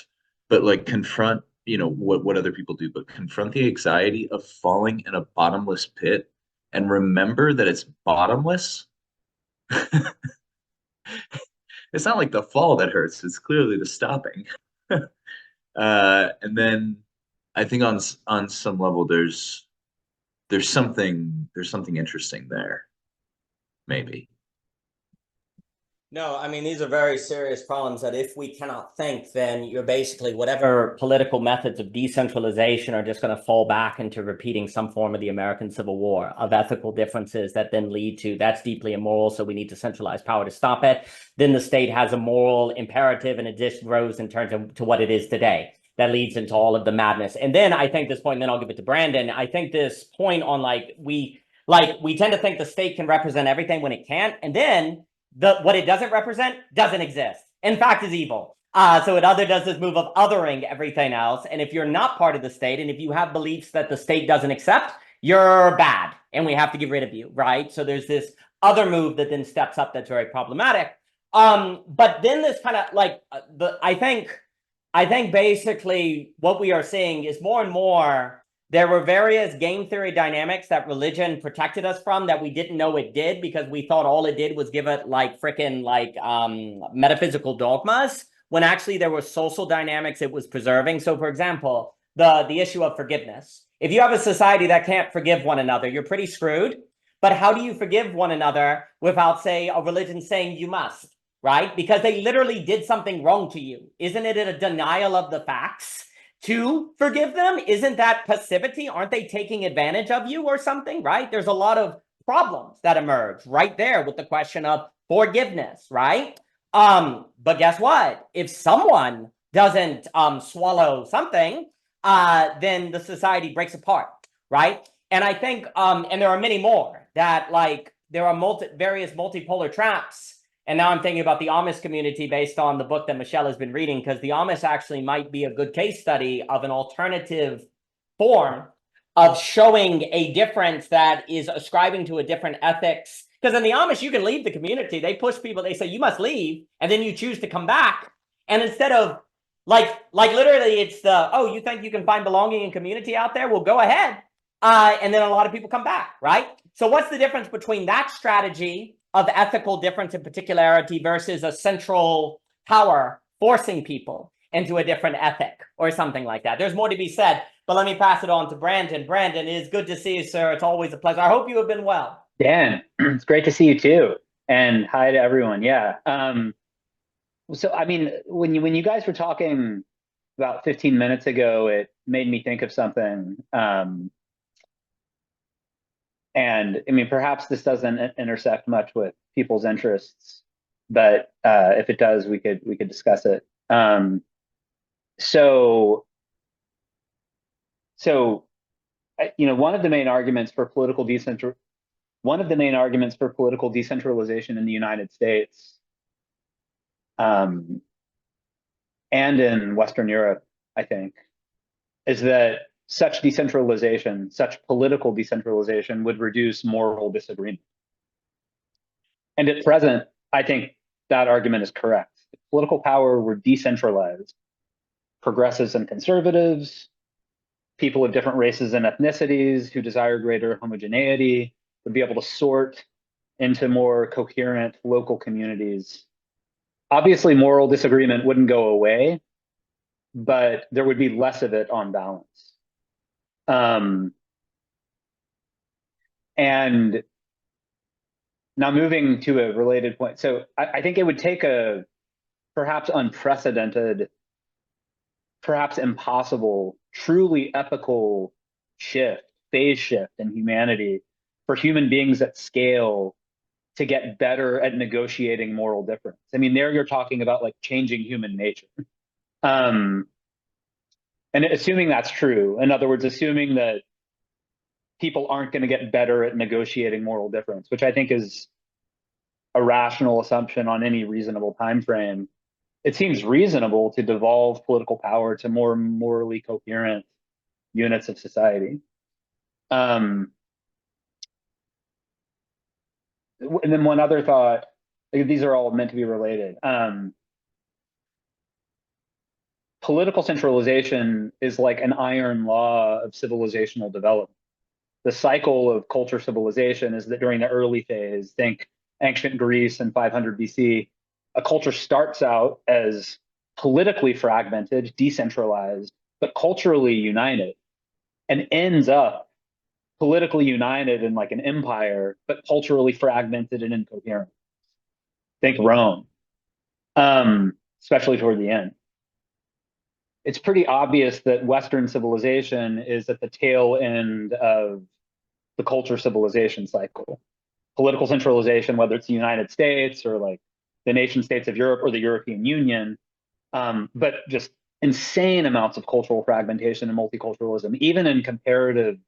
[SPEAKER 3] but like confront, what other people do, but confront the anxiety of falling in a bottomless pit and remember that it's bottomless. it's not like the fall that hurts, it's clearly the stopping. And then I think on some level there's something interesting there, maybe.
[SPEAKER 2] No, I mean, these are very serious problems that if we cannot think, then you're basically whatever political methods of decentralization are just going to fall back into repeating some form of the American Civil War of ethical differences that then lead to that's deeply immoral, so we need to centralize power to stop it. Then the state has a moral imperative and it just grows in terms of to what it is today. That leads into all of the madness. And then I think this point, and then I'll give it to Brandon. I think this point on we tend to think the state can represent everything when it can't. And then what it doesn't represent doesn't exist. In fact, is evil. So it does this move of othering everything else. And if you're not part of the state, and if you have beliefs that the state doesn't accept, you're bad, and we have to get rid of you, right? So there's this other move that then steps up that's very problematic. But then this kind of I think basically what we are seeing is more and more there were various game theory dynamics that religion protected us from that we didn't know it did because we thought all it did was give it metaphysical dogmas, when actually there were social dynamics it was preserving. So for example, the issue of forgiveness. If you have a society that can't forgive one another, you're pretty screwed. But how do you forgive one another without, say, a religion saying you must, right? Because they literally did something wrong to you. Isn't it a denial of the facts to forgive them? Isn't that passivity? Aren't they taking advantage of you or something, right? There's a lot of problems that emerge right there with the question of forgiveness, right? But guess what? If someone doesn't swallow something, then the society breaks apart, right? And I think, and there are many more that there are various multipolar traps. And now I'm thinking about the Amish community based on the book that Michelle has been reading, because the Amish actually might be a good case study of an alternative form of showing a difference that is ascribing to a different ethics. Because in the Amish, you can leave the community. They push people. They say, you must leave. And then you choose to come back. And instead of literally it's oh, you think you can find belonging and community out there? Well, go ahead. And then a lot of people come back, right? So what's the difference between that strategy of ethical difference and particularity versus a central power forcing people into a different ethic or something like that? There's more to be said, but let me pass it on to Brandon. Brandon, it is good to see you, sir. It's always a pleasure. I hope you have been well.
[SPEAKER 8] Dan, it's great to see you too. And hi to everyone. Yeah. So, I mean, when you guys were talking about 15 minutes ago, it made me think of something. And I mean, perhaps this doesn't intersect much with people's interests, but if it does, we could discuss it. So one of the main arguments for political decentralization in the United States, and in Western Europe, I think, is that such decentralization, such political decentralization, would reduce moral disagreement. And at present, I think that argument is correct. If political power were decentralized, progressives and conservatives, people of different races and ethnicities who desire greater homogeneity would be able to sort into more coherent local communities. Obviously, moral disagreement wouldn't go away, but there would be less of it on balance. And now moving to a related point. So I think it would take a perhaps unprecedented, perhaps impossible, truly epical phase shift in humanity for human beings at scale to get better at negotiating moral difference. I mean, there you're talking about changing human nature. And assuming that's true, in other words, assuming that people aren't going to get better at negotiating moral difference, which I think is a rational assumption on any reasonable time frame, it seems reasonable to devolve political power to more morally coherent units of society. And then one other thought, these are all meant to be related. Political centralization is like an iron law of civilizational development. The cycle of culture civilization is that during the early phase, think ancient Greece in 500 BC, a culture starts out as politically fragmented, decentralized, but culturally united, and ends up politically united in like an empire, but culturally fragmented and incoherent. Think Rome, especially toward the end. It's pretty obvious that Western civilization is at the tail end of the culture civilization cycle. Political centralization, whether it's the United States or like the nation states of Europe or the European Union, but just insane amounts of cultural fragmentation and multiculturalism, even in comparative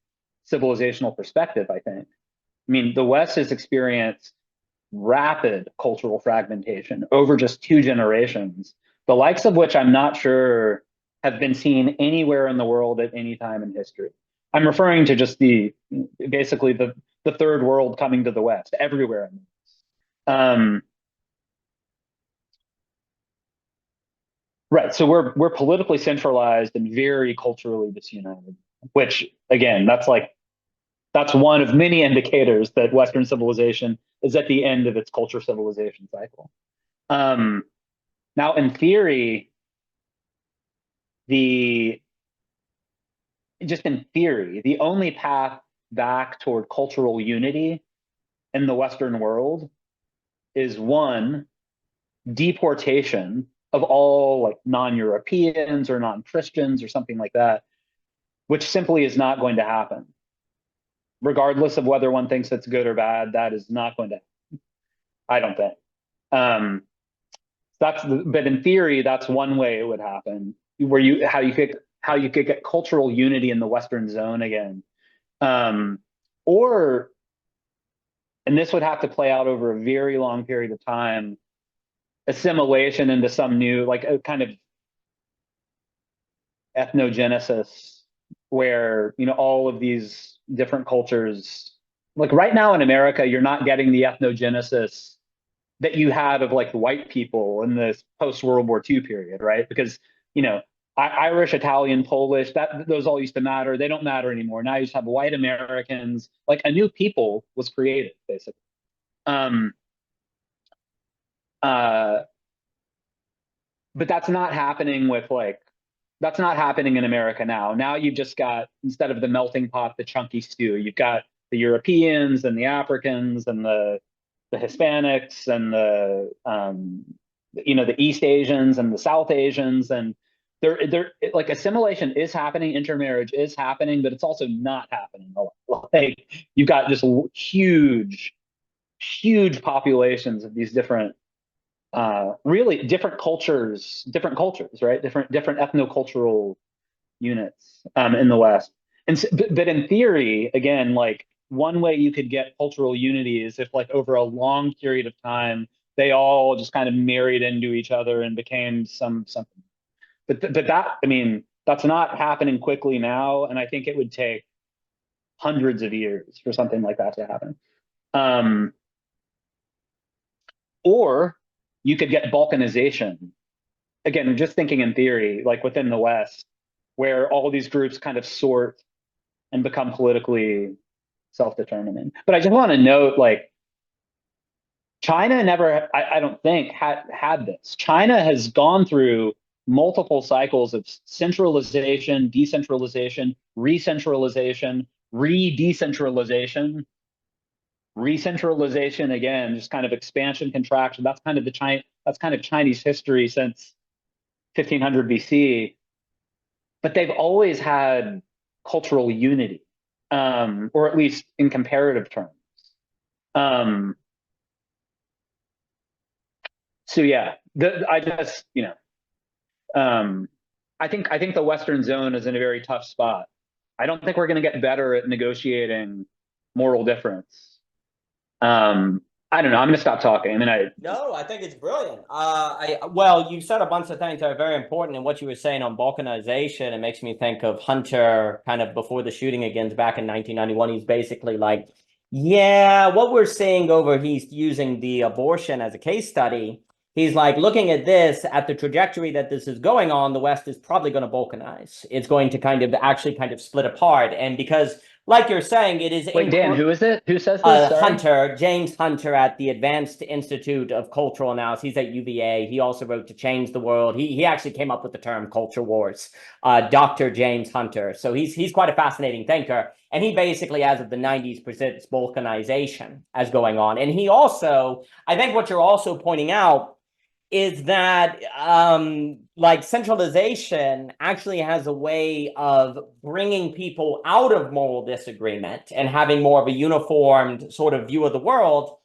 [SPEAKER 8] civilizational perspective, I think. I mean, the West has experienced rapid cultural fragmentation over just 2 generations, the likes of which I'm not sure have been seen anywhere in the world at any time in history. I'm referring to just basically the third world coming to the West, everywhere. Right, so we're politically centralized and very culturally disunited, which again, that's one of many indicators that Western civilization is at the end of its culture civilization cycle. Now, in theory, the only path back toward cultural unity in the Western world is 1, deportation of all like non-Europeans or non-Christians or something like that, which simply is not going to happen. Regardless of whether one thinks it's good or bad, that is not going to happen, I don't think. But in theory, that's one way it would happen, where how you could get cultural unity in the Western zone again. Or, and this would have to play out over a very long period of time, assimilation into some new, like a kind of ethnogenesis, where, you know, all of these different cultures, like right now in America, you're not getting the ethnogenesis that you had of like white people in this post-World War II period, right? Because, you know, Irish, Italian, Polish, those all used to matter. They don't matter anymore. Now you just have white Americans, like a new people was created, basically. But that's not happening that's not happening in America now. Now you've just got, instead of the melting pot, the chunky stew, you've got the Europeans and the Africans and the Hispanics and the East Asians and the South Asians, and they're like, assimilation is happening, intermarriage is happening, but it's also not happening a lot. Like, you've got just huge populations of these different, really different cultures, right? Different ethnocultural units in the West. But in theory, again, like, one way you could get cultural unity is if, like, over a long period of time, they all just kind of married into each other and became something. But that, I mean, that's not happening quickly now, and I think it would take hundreds of years for something like that to happen. Or you could get balkanization. Again, just thinking in theory, like within the West, where all these groups kind of sort and become politically self-determining. But I just want to note, like, China never, I don't think, had this. China has gone through multiple cycles of centralization, decentralization, re-centralization, re-decentralization, re-centralization again, just kind of expansion, contraction. That's kind of Chinese history since 1500 BC. But they've always had cultural unity, or at least in comparative terms. So yeah, I think the Western zone is in a very tough spot. I don't think we're going to get better at negotiating moral difference. I don't know. I'm going to stop talking. I mean,
[SPEAKER 2] No, I think it's brilliant. Well, you said a bunch of things that are very important, and what you were saying on balkanization, it makes me think of Hunter, kind of before the shooting again back in 1991. He's basically like, yeah, what we're seeing over, he's using the abortion as a case study. He's like, looking at this, at the trajectory that this is going on, the West is probably going to balkanize. It's going to kind of split apart. And because like you're saying, it is
[SPEAKER 8] Wait, Dan, who is it? Who says this? Sorry.
[SPEAKER 2] Hunter, James Hunter at the Advanced Institute of Cultural Analysis. He's at UVA. He also wrote To Change the World. He actually came up with the term culture wars. Dr. James Hunter. So he's quite a fascinating thinker. And he basically, as of the 90s, presents balkanization as going on. And he also, I think what you're also pointing out is that like centralization actually has a way of bringing people out of moral disagreement and having more of a uniformed sort of view of the world.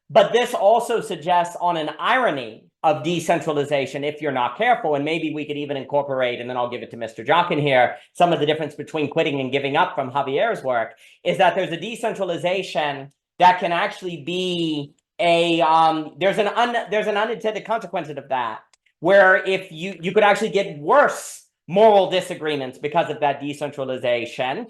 [SPEAKER 2] But this also suggests on an irony of decentralization if you're not careful. And maybe we could even incorporate, and then I'll give it to Mr. Jockin here, some of the difference between quitting and giving up from Javier's work, is that there's a decentralization that can actually be there's an unintended consequence of that, where if you could actually get worse moral disagreements because of that decentralization,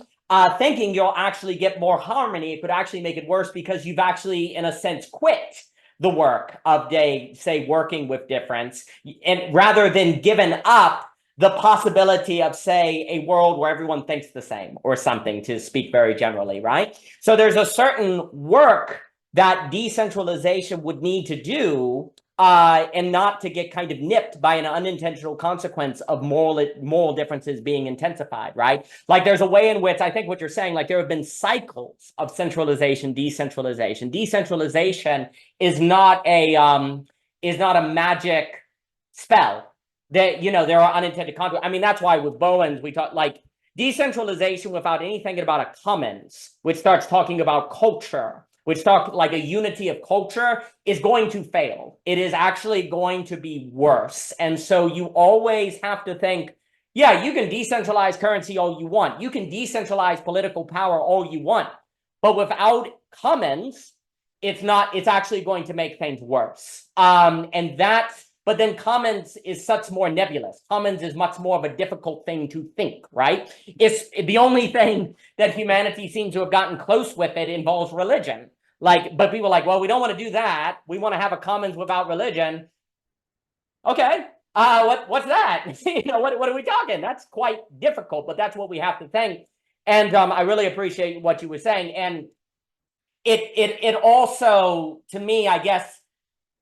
[SPEAKER 2] thinking you'll actually get more harmony. It could actually make it worse because you've actually, in a sense, quit the work of, say, working with difference, and rather than given up the possibility of, say, a world where everyone thinks the same or something, to speak very generally, right? So there's a certain work that decentralization would need to do, and not to get kind of nipped by an unintentional consequence of moral differences being intensified, right? Like there's a way in which I think what you're saying, like there have been cycles of centralization, decentralization. Decentralization is not a magic spell that, you know, there are unintended consequences. I mean, that's why with Bowen's, we talk like decentralization without any thinking about a commons, which starts talking about culture, which talk like a unity of culture, is going to fail. It is actually going to be worse. And so you always have to think, yeah, you can decentralize currency all you want. You can decentralize political power all you want. But without commons, it's actually going to make things worse. But then commons is such more nebulous. Commons is much more of a difficult thing to think, right? It's the only thing that humanity seems to have gotten close with it involves religion. Like, but people are like, well, we don't want to do that. We want to have a commons without religion. Okay, what's that? You know, what are we talking? That's quite difficult, but that's what we have to think. And I really appreciate what you were saying. And it also, to me, I guess,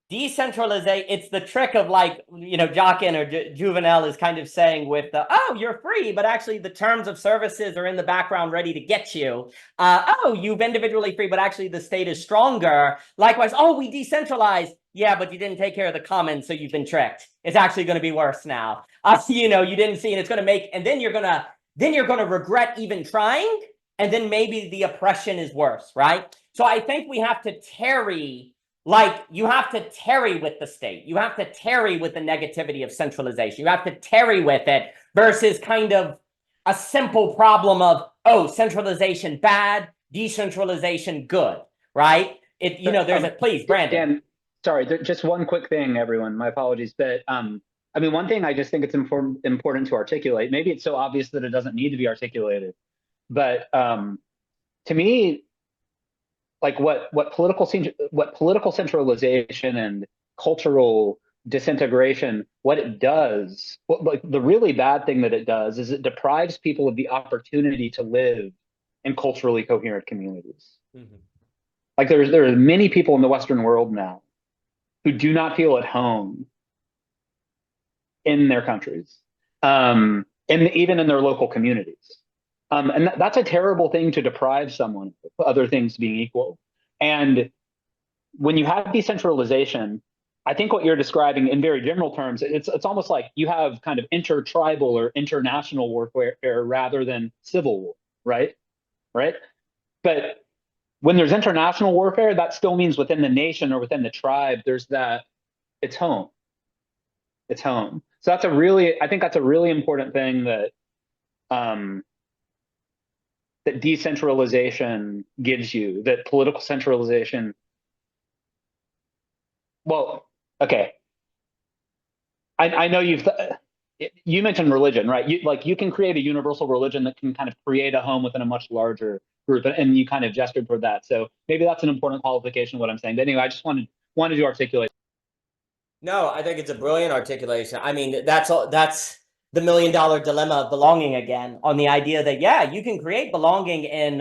[SPEAKER 2] decentralization, it's the trick of, like, you know, Jockin or Juvenal is kind of saying with the, oh, you're free, but actually the terms of services are in the background ready to get you. Oh, you've individually free, but actually the state is stronger. Likewise, oh, we decentralized. Yeah, but you didn't take care of the commons, so you've been tricked. It's actually going to be worse now. You know, you didn't see, and it's going to make, and then you're going to regret even trying, and then maybe the oppression is worse, right? So I think we have to tarry. Like, you have to tarry with the state. You have to tarry with the negativity of centralization. You have to tarry with it versus kind of a simple problem of, oh, centralization bad, decentralization good, right? You know, there's please, Brandon.
[SPEAKER 8] Dan, sorry, just one quick thing, everyone. My apologies. But I mean, one thing I just think it's important to articulate. Maybe it's so obvious that it doesn't need to be articulated. But to me, like what political centralization and cultural disintegration, what it does, like the really bad thing that it does is it deprives people of the opportunity to live in culturally coherent communities. Mm-hmm. Like there are many people in the Western world now who do not feel at home in their countries, and even in their local communities. And that's a terrible thing to deprive someone of, other things being equal. And when you have decentralization, I think what you're describing in very general terms, it's almost like you have kind of intertribal or international warfare rather than civil war, right? Right? But when there's international warfare, that still means within the nation or within the tribe, there's that, it's home. It's home. So I think that's a really important thing that that decentralization gives you, that political centralization. Well, okay. I know you mentioned religion, right? You can create a universal religion that can kind of create a home within a much larger group, and you kind of gestured for that. So maybe that's an important qualification of what I'm saying. But anyway, I just wanted to articulate.
[SPEAKER 2] No, I think it's a brilliant articulation. I mean, that's the $1 million dilemma of belonging again, on the idea that, yeah, you can create belonging in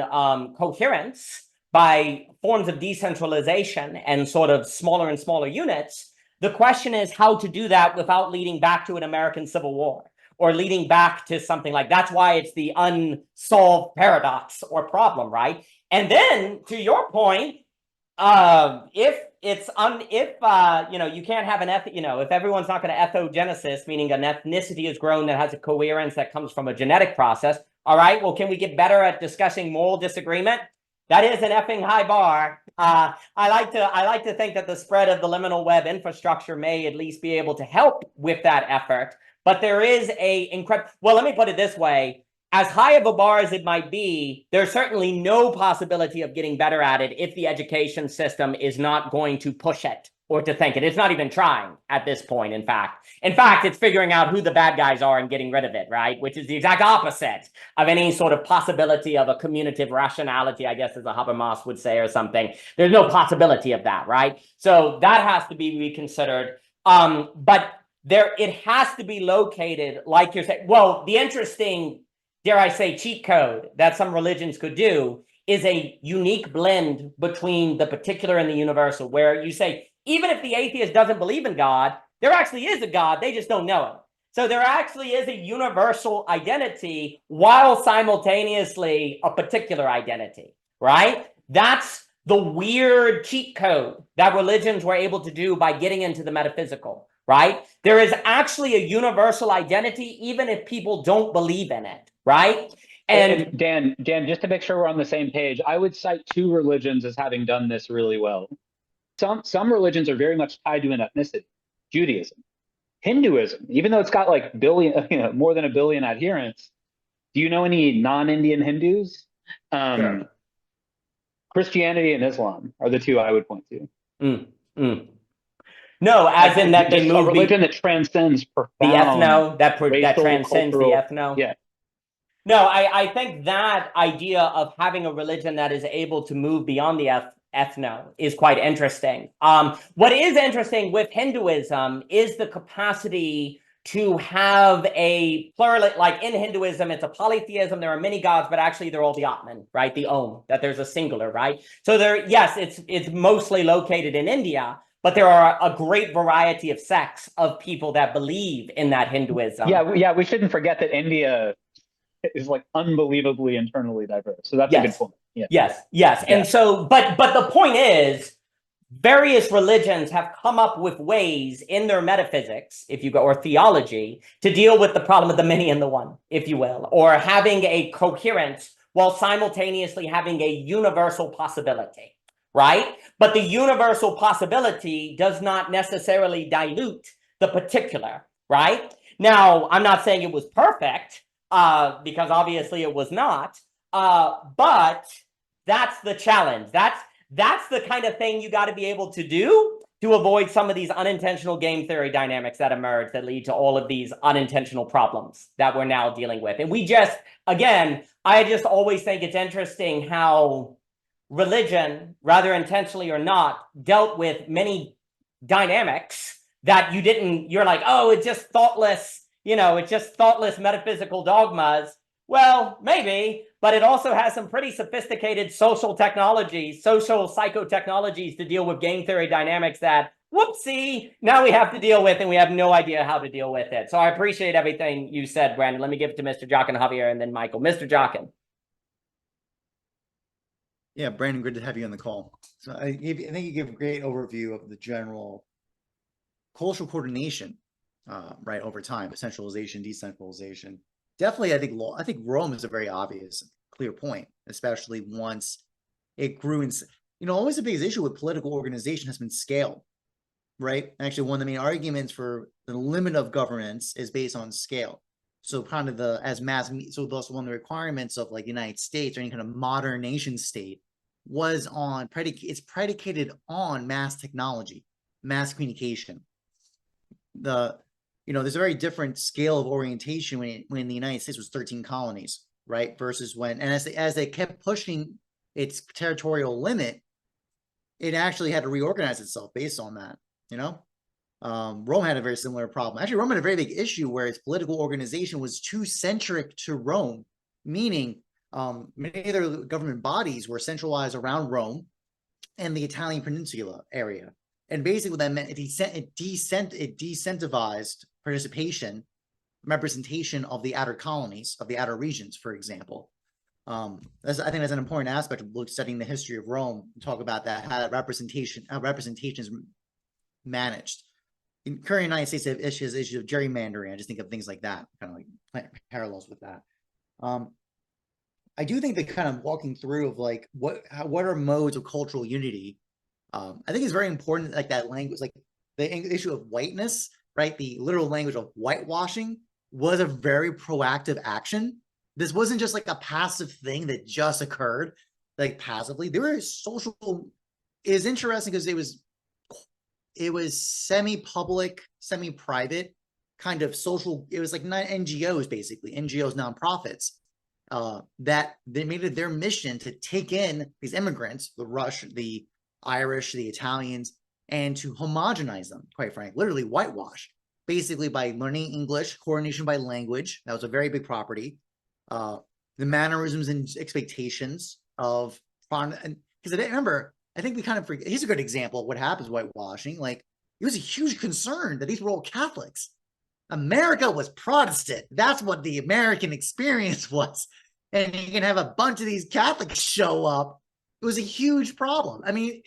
[SPEAKER 2] coherence by forms of decentralization and sort of smaller and smaller units. The question is how to do that without leading back to an American Civil War or leading back to something like that's why it's the unsolved paradox or problem, right? And then to your point, if you can't have if everyone's not going to ethogenesis, meaning an ethnicity is grown that has a coherence that comes from a genetic process, all right, well, can we get better at discussing moral disagreement? That is an effing high bar. I like to think that the spread of the liminal web infrastructure may at least be able to help with that effort. But there is well, let me put it this way. As high of a bar as it might be, there's certainly no possibility of getting better at it if the education system is not going to push it or to think it. It's not even trying at this point, in fact. In fact, it's figuring out who the bad guys are and getting rid of it, right? Which is the exact opposite of any sort of possibility of a commutative rationality, I guess, as a Habermas would say or something. There's no possibility of that, right? So that has to be reconsidered. But it has to be located, like you're saying. Well, the interesting, dare I say, cheat code that some religions could do is a unique blend between the particular and the universal, where you say, even if the atheist doesn't believe in God, there actually is a God, they just don't know him. So there actually is a universal identity while simultaneously a particular identity, right? That's the weird cheat code that religions were able to do by getting into the metaphysical, right? There is actually a universal identity, even if people don't believe in it, right?
[SPEAKER 8] And Dan, just to make sure we're on the same page, I would cite 2 religions as having done this really well. Some religions are very much tied to an ethnicity. Judaism, Hinduism, even though it's got like more than 1 billion adherents. Do you know any non-Indian Hindus?
[SPEAKER 2] Sure.
[SPEAKER 8] Christianity and Islam are the 2 I would point to.
[SPEAKER 2] No, as in that they move
[SPEAKER 8] a religion that transcends profound
[SPEAKER 2] the ethno, that
[SPEAKER 8] racial,
[SPEAKER 2] transcends
[SPEAKER 8] cultural,
[SPEAKER 2] the ethno.
[SPEAKER 8] Yeah.
[SPEAKER 2] No, I think that idea of having a religion that is able to move beyond the ethno is quite interesting. What is interesting with Hinduism is the capacity to have a plural, like in Hinduism, it's a polytheism. There are many gods, but actually they're all the Atman, right? The Om, that there's a singular, right? So yes, it's mostly located in India, but there are a great variety of sects of people that believe in that Hinduism.
[SPEAKER 8] Yeah, we shouldn't forget that India is like unbelievably internally diverse. So that's a good point. Yeah.
[SPEAKER 2] Yes. Yeah. And so, but the point is, various religions have come up with ways in their metaphysics, if you go, or theology, to deal with the problem of the many and the one, if you will, or having a coherence while simultaneously having a universal possibility, right? But the universal possibility does not necessarily dilute the particular, right? Now, I'm not saying it was perfect, because obviously it was not, but that's the challenge. That's the kind of thing you got to be able to do to avoid some of these unintentional game theory dynamics that emerge that lead to all of these unintentional problems that we're now dealing with. And I just always think it's interesting how religion, rather intentionally or not, dealt with many dynamics that you're like, oh, it's just thoughtless, it's just thoughtless metaphysical dogmas. Well, maybe, but it also has some pretty sophisticated social psychotechnologies to deal with game theory dynamics that, whoopsie, now we have to deal with, and we have no idea how to deal with it. So I appreciate everything you said, Brandon. Let me give it to Mr. Jockin, Javier, and then Michael. Mr. Jockin.
[SPEAKER 4] Yeah, Brandon, good to have you on the call. So I think you gave a great overview of the general cultural coordination, right, over time, centralization, decentralization. Definitely, I think Rome is a very obvious, clear point, especially once it grew in, always the biggest issue with political organization has been scale, right? Actually, one of the main arguments for the limit of governance is based on scale. So kind of so thus one of the requirements of like the United States or any kind of modern nation state was it's predicated on mass technology, mass communication. There's a very different scale of orientation when the United States was 13 colonies, right? Versus as they kept pushing its territorial limit, it actually had to reorganize itself based on that, Rome had a very similar problem. Actually, Rome had a very big issue where its political organization was too centric to Rome, meaning many of their government bodies were centralized around Rome and the Italian peninsula area. And basically what that meant, it decentralized participation, representation of the outer colonies, of the outer regions, for example. I think that's an important aspect of studying the history of Rome, talk about that, how representation is managed. In current United States have issues of gerrymandering. I just think of things like that, kind of like parallels with that. I do think that kind of walking through of like what are modes of cultural unity. I think it's very important, like that language, like the issue of whiteness, right? The literal language of whitewashing was a very proactive action. This wasn't just like a passive thing that just occurred, like passively. There were social. It is interesting because it was semi-public, semi-private kind of social. It was like not NGOs, basically NGOs, nonprofits, that they made it their mission to take in these immigrants, the Rush, the Irish, the Italians, and to homogenize them, quite frankly, literally whitewash, basically by learning English, coordination by language. That was a very big property. The mannerisms and expectations of, because I remember, I think we kind of forget, here's a good example of what happens whitewashing. Like, it was a huge concern that these were all Catholics. America was Protestant. That's what the American experience was. And you can have a bunch of these Catholics show up. It was a huge problem. I mean,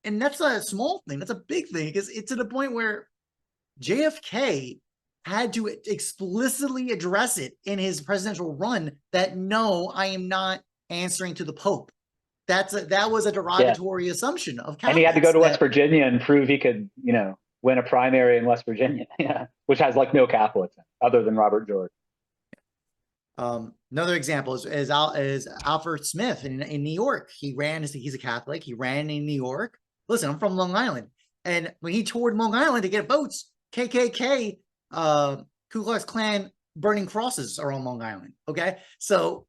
[SPEAKER 4] and that's not a small thing. That's a big thing, because it's to the point where JFK had to explicitly address it in his presidential run that, no, I am not answering to the Pope. That was a derogatory assumption of Catholics.
[SPEAKER 8] And he had to go to West Virginia and prove he could, win a primary in West Virginia, which has like no Catholics other than Robert George.
[SPEAKER 4] Another example is Alfred Smith in New York. He's a Catholic. He ran in New York. Listen, I'm from Long Island. And when he toured Long Island to get votes, KKK, Ku Klux Klan burning crosses are on Long Island. Okay. So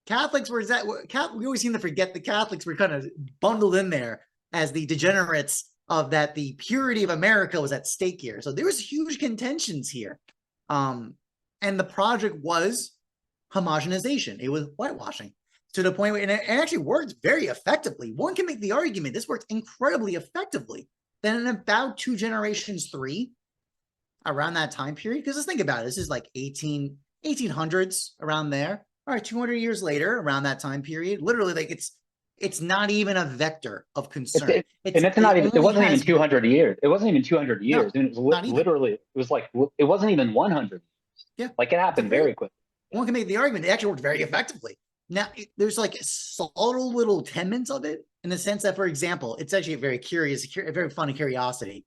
[SPEAKER 4] Catholics we always seem to forget the Catholics were kind of bundled in there as the degenerates of that. The purity of America was at stake here. So there was huge contentions here. And the project was homogenization. It was whitewashing to the point where, and it actually worked very effectively. One can make the argument this worked incredibly effectively. Then in about 2 generations, 3, around that time period, because let's think about it. This is like 1800s, around there. All right, 200 years later, around that time period, literally, like it's not even a vector of concern.
[SPEAKER 8] It wasn't even 200 years. It wasn't even 200 years. No, it was literally, it wasn't even 100 years.
[SPEAKER 4] Yeah.
[SPEAKER 8] Like, it happened very quickly.
[SPEAKER 4] One can make the argument it actually worked very effectively. Now, there's like subtle little tenements of it, in the sense that, for example, it's actually a very funny curiosity.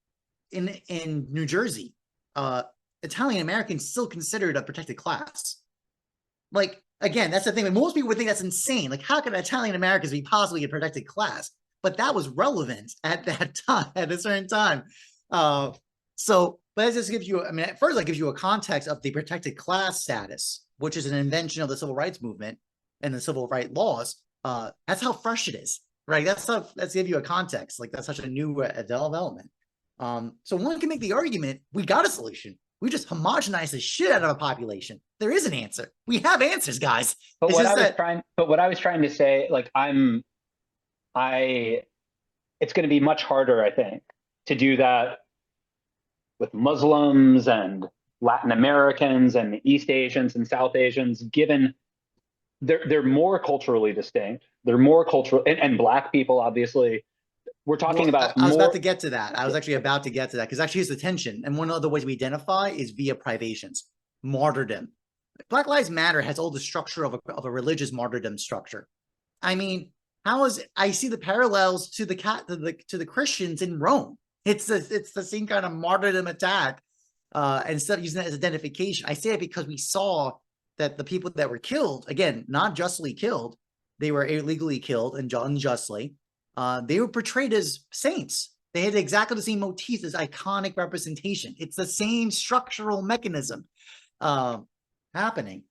[SPEAKER 4] In New Jersey, Italian Americans still considered a protected class. Like, again, that's the thing. Most people would think that's insane. Like, how can Italian Americans be possibly a protected class? But that was relevant at that time, at a certain time. But that just gives you, first, that gives you a context of the protected class status, which is an invention of the civil rights movement and the civil rights laws. That's how fresh it is, right? Let's give you a context. Like, that's such a new development. So one can make the argument, we got a solution. We just homogenize the shit out of a population. There is an answer. We have answers, guys.
[SPEAKER 8] But what I was trying to say, like, it's going to be much harder, I think, to do that with Muslims and Latin Americans and East Asians and South Asians, given they're more culturally distinct. They're more cultural, and Black people, obviously. We're talking about.
[SPEAKER 4] I was about to get to that. I was actually about to get to that, because actually here's the tension. And one of the ways we identify is via privations, martyrdom. Black Lives Matter has all the structure of a religious martyrdom structure. I mean, I see the parallels to the Christians in Rome. It's the same kind of martyrdom attack. Instead of using that as identification, I say it because we saw that the people that were killed, again, not justly killed, they were illegally killed and unjustly. They were portrayed as saints. They had exactly the same motifs, as iconic representation. It's the same structural mechanism happening.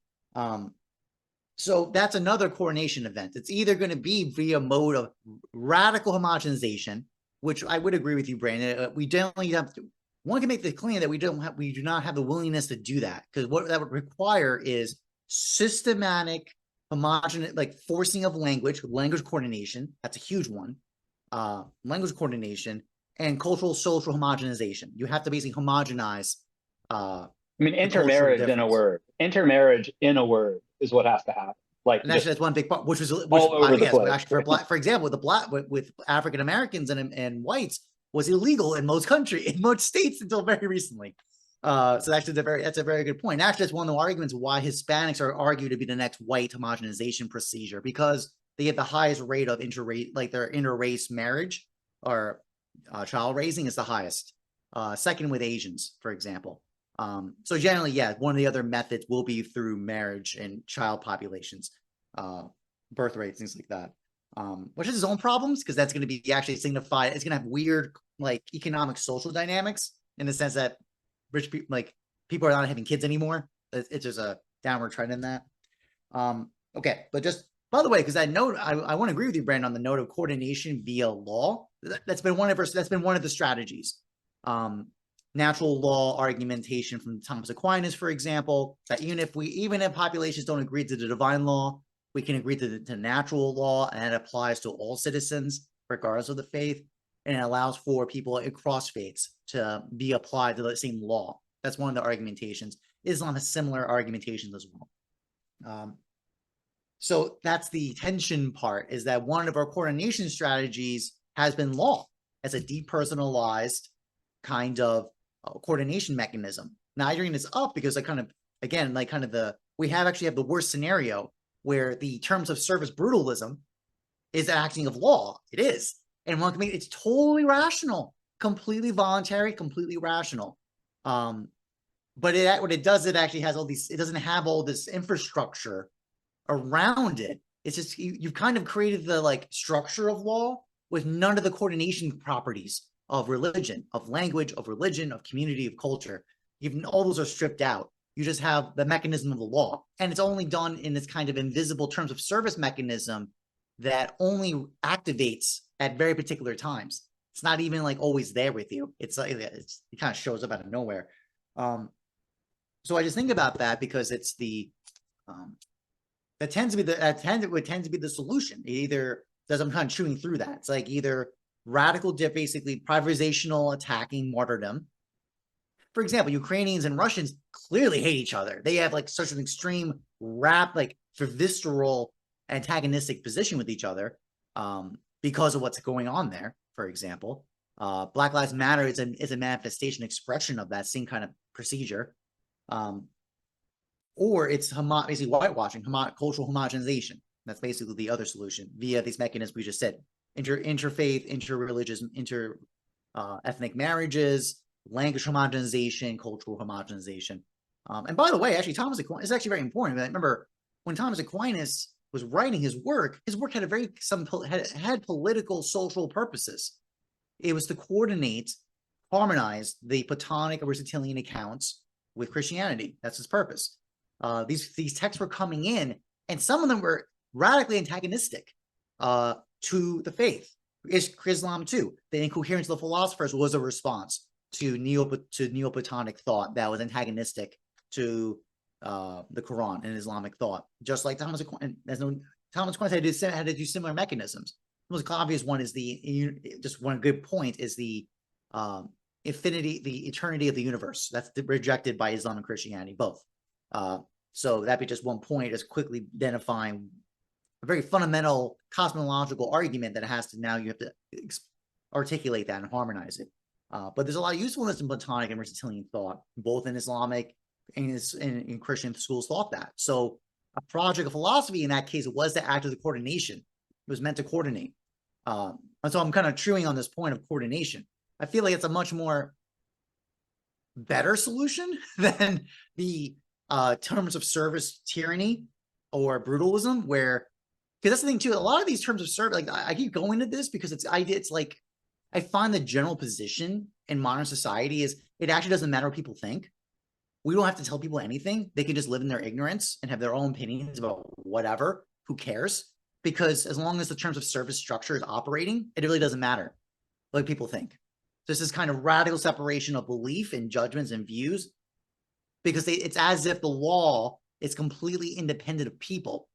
[SPEAKER 4] So that's another coronation event. It's either going to be via mode of radical homogenization, which I would agree with you, Brandon. We definitely have to. one can make the claim that we do not have the willingness to do that, because what that would require is systematic, homogeneous, like forcing of language coordination. That's a huge one. Language coordination and cultural social homogenization. You have to basically homogenize.
[SPEAKER 8] I mean,
[SPEAKER 4] the cultural
[SPEAKER 8] intermarriage in a
[SPEAKER 4] difference.
[SPEAKER 8] word. Intermarriage in a word is what has to happen. Like,
[SPEAKER 4] And actually, that's one big part, which
[SPEAKER 8] all over the place.
[SPEAKER 4] actually for example, with African Americans and whites was illegal in most states until very recently. So actually, that's a very good point. Actually, that's one of the arguments why Hispanics are argued to be the next white homogenization procedure, because they get the highest rate of interrace, like their interrace marriage or child raising is the highest. Second with Asians, for example. So generally, yeah, one of the other methods will be through marriage and child populations, birth rates, things like that. Which has its own problems, because that's going to be actually signified. It's going to have weird, like, economic social dynamics, in the sense that rich people, like, people are not having kids anymore. It's just a downward trend in that. Okay, but just by the way, because I want to agree with you, Brandon, on the note of coordination via law. That's been one of the strategies. Natural law argumentation from Thomas Aquinas, for example, that even if populations don't agree to the divine law, we can agree to natural law, and it applies to all citizens, regardless of the faith, and it allows for people across faiths to be applied to the same law. That's one of the argumentations. Islam has similar argumentations as well. So that's the tension part, is that one of our coordination strategies has been law as a depersonalized kind of coordination mechanism. Now I bring this up because we actually have the worst scenario where the terms of service brutalism is acting of law. It is. And one can make it's totally rational, completely voluntary, completely rational. But what it does, it actually has all these, it doesn't have all this infrastructure around it. It's just, you've kind of created the like structure of law with none of the coordination properties of religion, of language, of religion, of community, of culture. Even all those are stripped out. You just have the mechanism of the law, and it's only done in this kind of invisible terms of service mechanism that only activates at very particular times. It's not even like always there with you. It kind of shows up out of nowhere. So I just think about that, because it's that tends to be the solution. It either does, I'm kind of chewing through that. It's like either radical, basically privatization, attacking martyrdom. For example, Ukrainians and Russians clearly hate each other. They have like such an extreme visceral antagonistic position with each other because of what's going on there. For example, Black Lives Matter is a manifestation, expression of that same kind of procedure. Or it's basically whitewashing, cultural homogenization. That's basically the other solution via these mechanisms we just said: interfaith, interreligious, ethnic marriages, language homogenization, cultural homogenization. And by the way, actually, Thomas Aquinas is actually very important. I remember when Thomas Aquinas was writing his work had political, social purposes. It was to coordinate, harmonize the Platonic Aristotelian accounts with Christianity. That's his purpose. These texts were coming in, and some of them were radically antagonistic to the faith. Islam too. The incoherence of the philosophers was a response to Neoplatonic thought that was antagonistic to the Quran and Islamic thought. Just like Thomas Aquinas, had to do similar mechanisms. The most obvious one is just one good point is the infinity, the eternity of the universe. That's rejected by Islam and Christianity both. So that'd be just one point, is quickly identifying a very fundamental cosmological argument that you have to articulate that and harmonize it. But there's a lot of usefulness in Platonic and Aristotelian thought, both in Islamic and in Christian schools thought that. So a project of philosophy in that case was to act as a coordination. It was meant to coordinate. And so I'm kind of chewing on this point of coordination. I feel like it's a much more better solution than the terms of service tyranny or brutalism, because that's the thing too. A lot of these terms of service, like I keep going to this because it's like I find the general position in modern society is it actually doesn't matter what people think. We don't have to tell people anything. They can just live in their ignorance and have their own opinions about whatever. Who cares? Because as long as the terms of service structure is operating, it really doesn't matter what people think. This is kind of radical separation of belief and judgments and views, because it's as if the law is completely independent of people,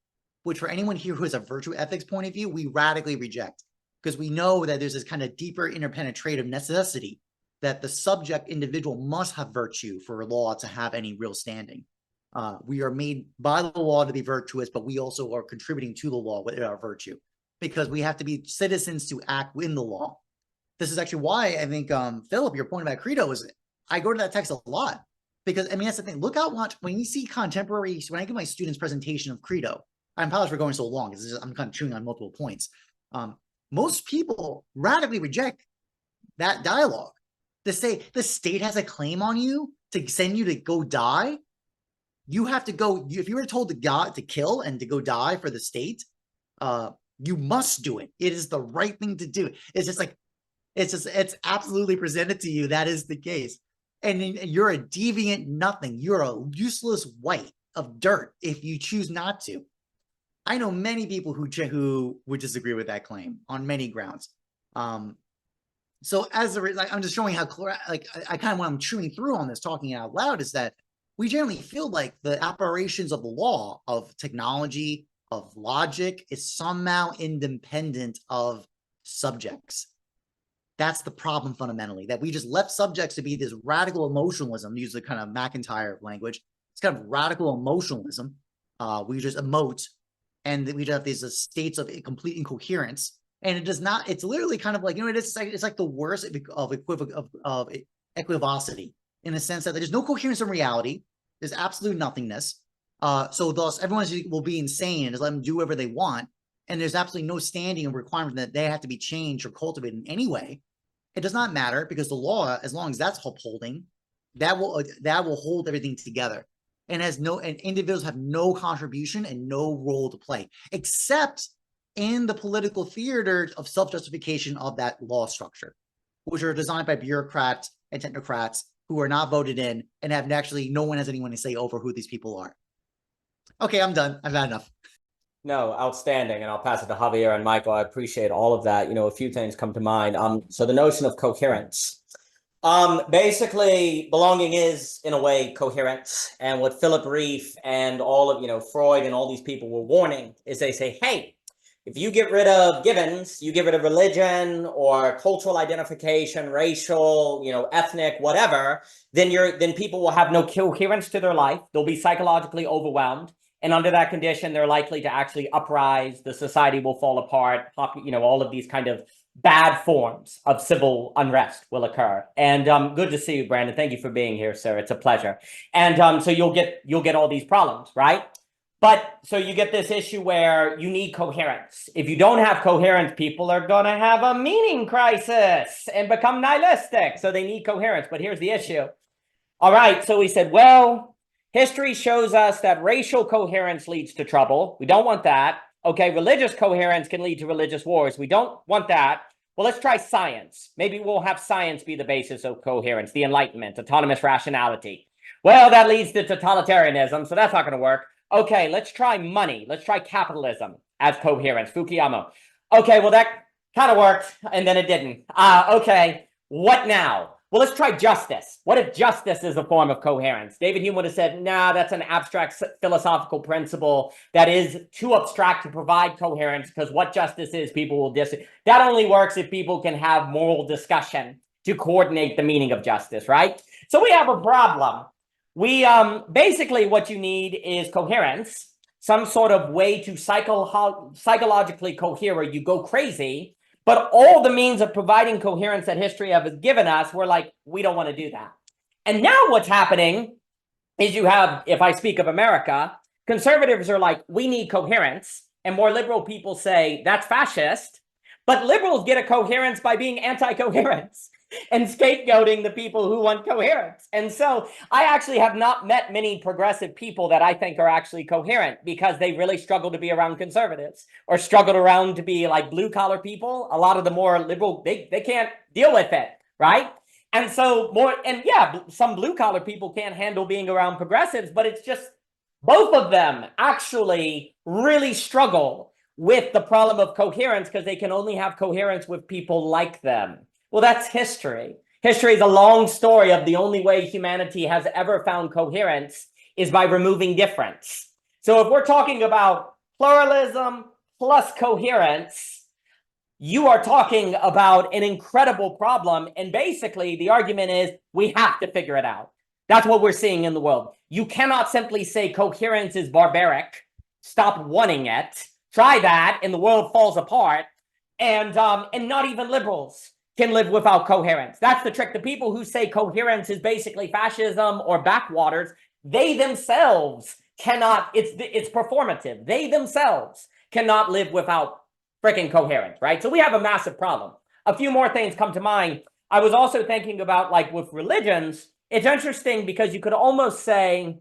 [SPEAKER 4] which for anyone here who has a virtue ethics point of view, we radically reject, because we know that there's this kind of deeper interpenetrative necessity that the subject individual must have virtue for law to have any real standing. We are made by the law to be virtuous, but we also are contributing to the law with our virtue, because we have to be citizens to act in the law. This is actually why I think, Philip, your point about credo is, I go to that text a lot, because I mean, that's the thing. Look out, watch when you see contemporary, when I give my students presentation of credo, I apologize for going so long, because I'm kind of chewing on multiple points. Most people radically reject that dialogue. To say the state has a claim on you to send you to go die, you have to go. If you were told to kill and to go die for the state, you must do it. It is the right thing to do. It's just like, it's absolutely presented to you that is the case, and you're a deviant nothing. You're a useless white of dirt if you choose not to. I know many people who would disagree with that claim on many grounds. So as a like, I'm just showing how I kind of, when I'm chewing through on this, talking out loud, is that we generally feel like the operations of the law, of technology, of logic is somehow independent of subjects. That's the problem fundamentally, that we just left subjects to be this radical emotionalism, use the kind of McIntyre language. It's kind of radical emotionalism. We just emote, and we just have these states of complete incoherence. And it does not, it's literally kind of like, it's like the worst of equivocity, in the sense that there's no coherence in reality. There's absolute nothingness. So thus everyone will be insane and just let them do whatever they want. And there's absolutely no standing and requirement that they have to be changed or cultivated in any way. It does not matter, because the law, as long as that's upholding, that will hold everything together. And individuals have no contribution and no role to play, except in the political theater of self-justification of that law structure, which are designed by bureaucrats and technocrats who are not voted in and have actually, no one has anyone to say over who these people are. Okay, I'm done. I've had enough.
[SPEAKER 2] No, outstanding. And I'll pass it to Javier and Michael. I appreciate all of that. A few things come to mind. So the notion of coherence. Basically, belonging is, in a way, coherence. And what Philip Rieff and all of, Freud and all these people were warning is they say, hey, if you get rid of givens, you get rid of religion or cultural identification, racial, ethnic, whatever, then people will have no coherence to their life. They'll be psychologically overwhelmed. And under that condition, they're likely to actually uprise. The society will fall apart. All of these kind of bad forms of civil unrest will occur. And good to see you, Brandon. Thank you for being here, sir. It's a pleasure. And so you'll get all these problems, right? But so you get this issue where you need coherence. If you don't have coherence, people are going to have a meaning crisis and become nihilistic. So they need coherence. But here's the issue. All right. So we said, well, history shows us that racial coherence leads to trouble. We don't want that. Okay. Religious coherence can lead to religious wars. We don't want that. Well, let's try science. Maybe we'll have science be the basis of coherence, the Enlightenment, autonomous rationality. Well, that leads to totalitarianism. So that's not going to work. Okay, let's try money. Let's try capitalism as coherence. Fukuyama. Okay, well, that kind of worked, and then it didn't. Okay, what now? Well, let's try justice. What if justice is a form of coherence? David Hume would have said, nah, that's an abstract philosophical principle that is too abstract to provide coherence, because what justice is, people will disagree. That only works if people can have moral discussion to coordinate the meaning of justice, right? So we have a problem. We basically what you need is coherence, some sort of way to psychologically cohere where you go crazy. But all the means of providing coherence that history has given us, we're like, we don't want to do that. And now what's happening is you have, if I speak of America, conservatives are like, we need coherence. And more liberal people say, that's fascist. But liberals get a coherence by being anti-coherence and scapegoating the people who want coherence. And so I actually have not met many progressive people that I think are actually coherent, because they really struggle to be around conservatives or struggled around to be like blue collar people. A lot of the more liberal, they can't deal with it, right? And so some blue collar people can't handle being around progressives, but it's just both of them actually really struggle with the problem of coherence, because they can only have coherence with people like them. Well, that's history. History is a long story of the only way humanity has ever found coherence is by removing difference. So if we're talking about pluralism plus coherence, you are talking about an incredible problem. And basically, the argument is we have to figure it out. That's what we're seeing in the world. You cannot simply say coherence is barbaric. Stop wanting it. Try that, and the world falls apart. And not even liberals can live without coherence. That's the trick. The people who say coherence is basically fascism or backwaters, they themselves cannot. It's performative. They themselves cannot live without freaking coherence, right? So we have a massive problem. A few more things come to mind. I was also thinking about, like, with religions, it's interesting because you could almost say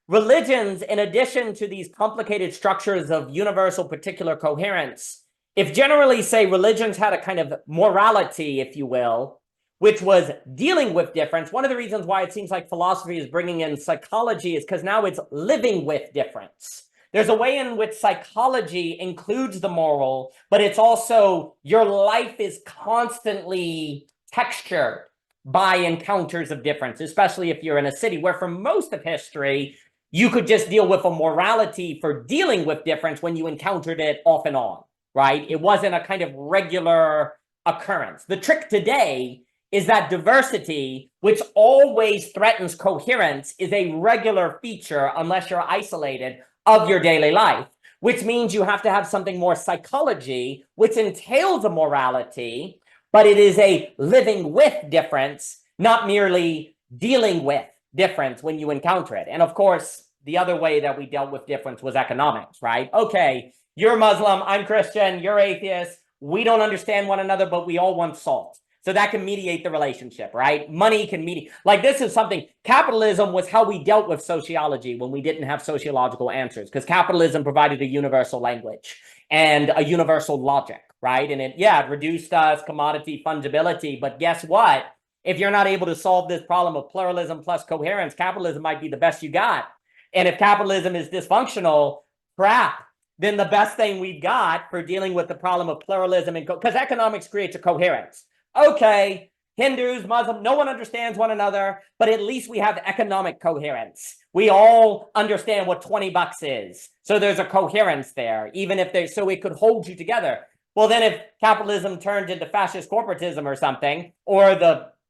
[SPEAKER 2] religions, in addition to these complicated structures of universal particular coherence, if generally, say, religions had a kind of morality, if you will, which was dealing with difference, one of the reasons why it seems like philosophy is bringing in psychology is because now it's living with difference. There's a way in which psychology includes the moral, but it's also your life is constantly textured by encounters of difference, especially if you're in a city where for most of history, you could just deal with a morality for dealing with difference when you encountered it off and on, right? It wasn't a kind of regular occurrence. The trick today is that diversity, which always threatens coherence, is a regular feature, unless you're isolated, of your daily life, which means you have to have something more psychology, which entails a morality, but it is a living with difference, not merely dealing with difference when you encounter it. And of course, the other way that we dealt with difference was economics, right? Okay, you're Muslim, I'm Christian, you're atheist, we don't understand one another, but we all want salt. So that can mediate the relationship, right? Money can mediate. Like, this is something, capitalism was how we dealt with sociology when we didn't have sociological answers, because capitalism provided a universal language and a universal logic, right? And it reduced commodity fungibility. But guess what? If you're not able to solve this problem of pluralism plus coherence, capitalism might be the best you got. And if capitalism is dysfunctional, crap, then the best thing we've got for dealing with the problem of pluralism, and because economics creates a coherence. Okay, Hindus, Muslims, no one understands one another, but at least we have economic coherence. We all understand what 20 bucks is. So there's a coherence there, even if there's, so it could hold you together. Well, then if capitalism turned into fascist corporatism or something, or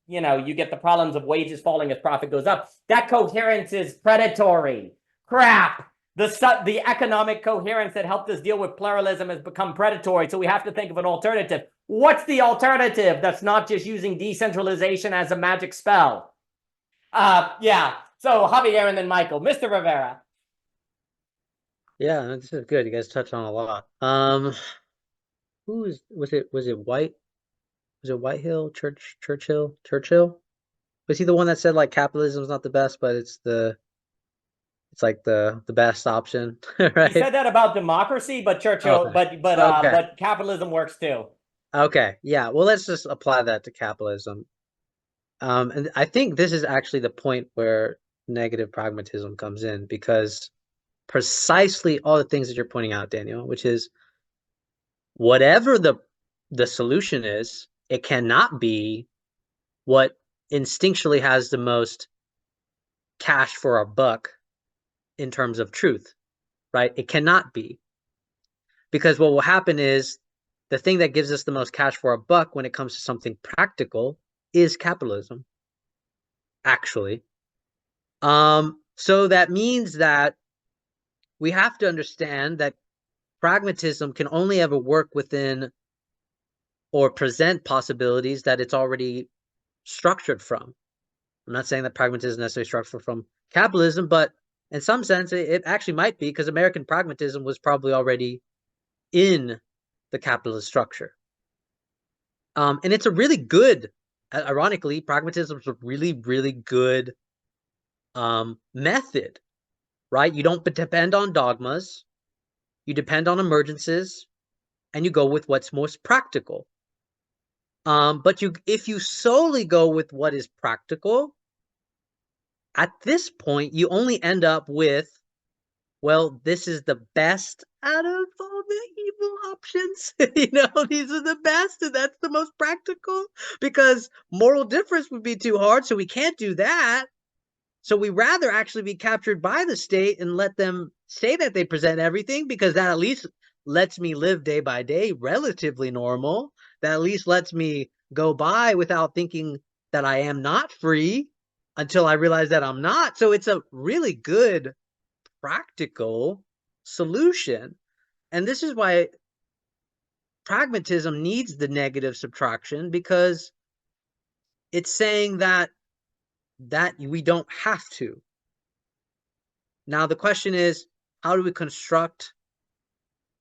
[SPEAKER 2] you get the problems of wages falling as profit goes up, that coherence is predatory. Crap. The economic coherence that helped us deal with pluralism has become predatory, so we have to think of an alternative. What's the alternative that's not just using decentralization as a magic spell? So Javier and then Michael. Mr. Rivera.
[SPEAKER 7] Yeah, this is good. You guys touched on a lot. Was it Whitehill? Churchill? Was he the one that said, like, capitalism is not the best, but it's like the best option, right?
[SPEAKER 2] He said that about democracy, but Churchill,
[SPEAKER 7] Okay.
[SPEAKER 2] but capitalism works too.
[SPEAKER 7] Okay, yeah. Well, let's just apply that to capitalism. And I think this is actually the point where negative pragmatism comes in, because precisely all the things that you're pointing out, Daniel, which is whatever the solution is, it cannot be what instinctually has the most cash for our buck in terms of truth, right? It cannot be. Because what will happen is the thing that gives us the most cash for our buck when it comes to something practical is capitalism, actually. So that means that we have to understand that pragmatism can only ever work within or present possibilities that it's already structured from. I'm not saying that pragmatism is necessarily structured from capitalism, but in some sense, it actually might be, because American pragmatism was probably already in the capitalist structure. And it's a really good, ironically, pragmatism is a really, really good method, right? You don't depend on dogmas, you depend on emergences, and you go with what's most practical. But if you solely go with what is practical, at this point, you only end up with, well, this is the best out of all the evil options. These are the best, and that's the most practical, because moral difference would be too hard, so we can't do that. So we rather actually be captured by the state and let them say that they present everything, because that at least lets me live day by day relatively normal. That at least lets me go by without thinking that I am not free until I realize that I'm not. So it's a really good practical solution. And this is why pragmatism needs the negative subtraction, because it's saying that we don't have to. Now the question is, how do we construct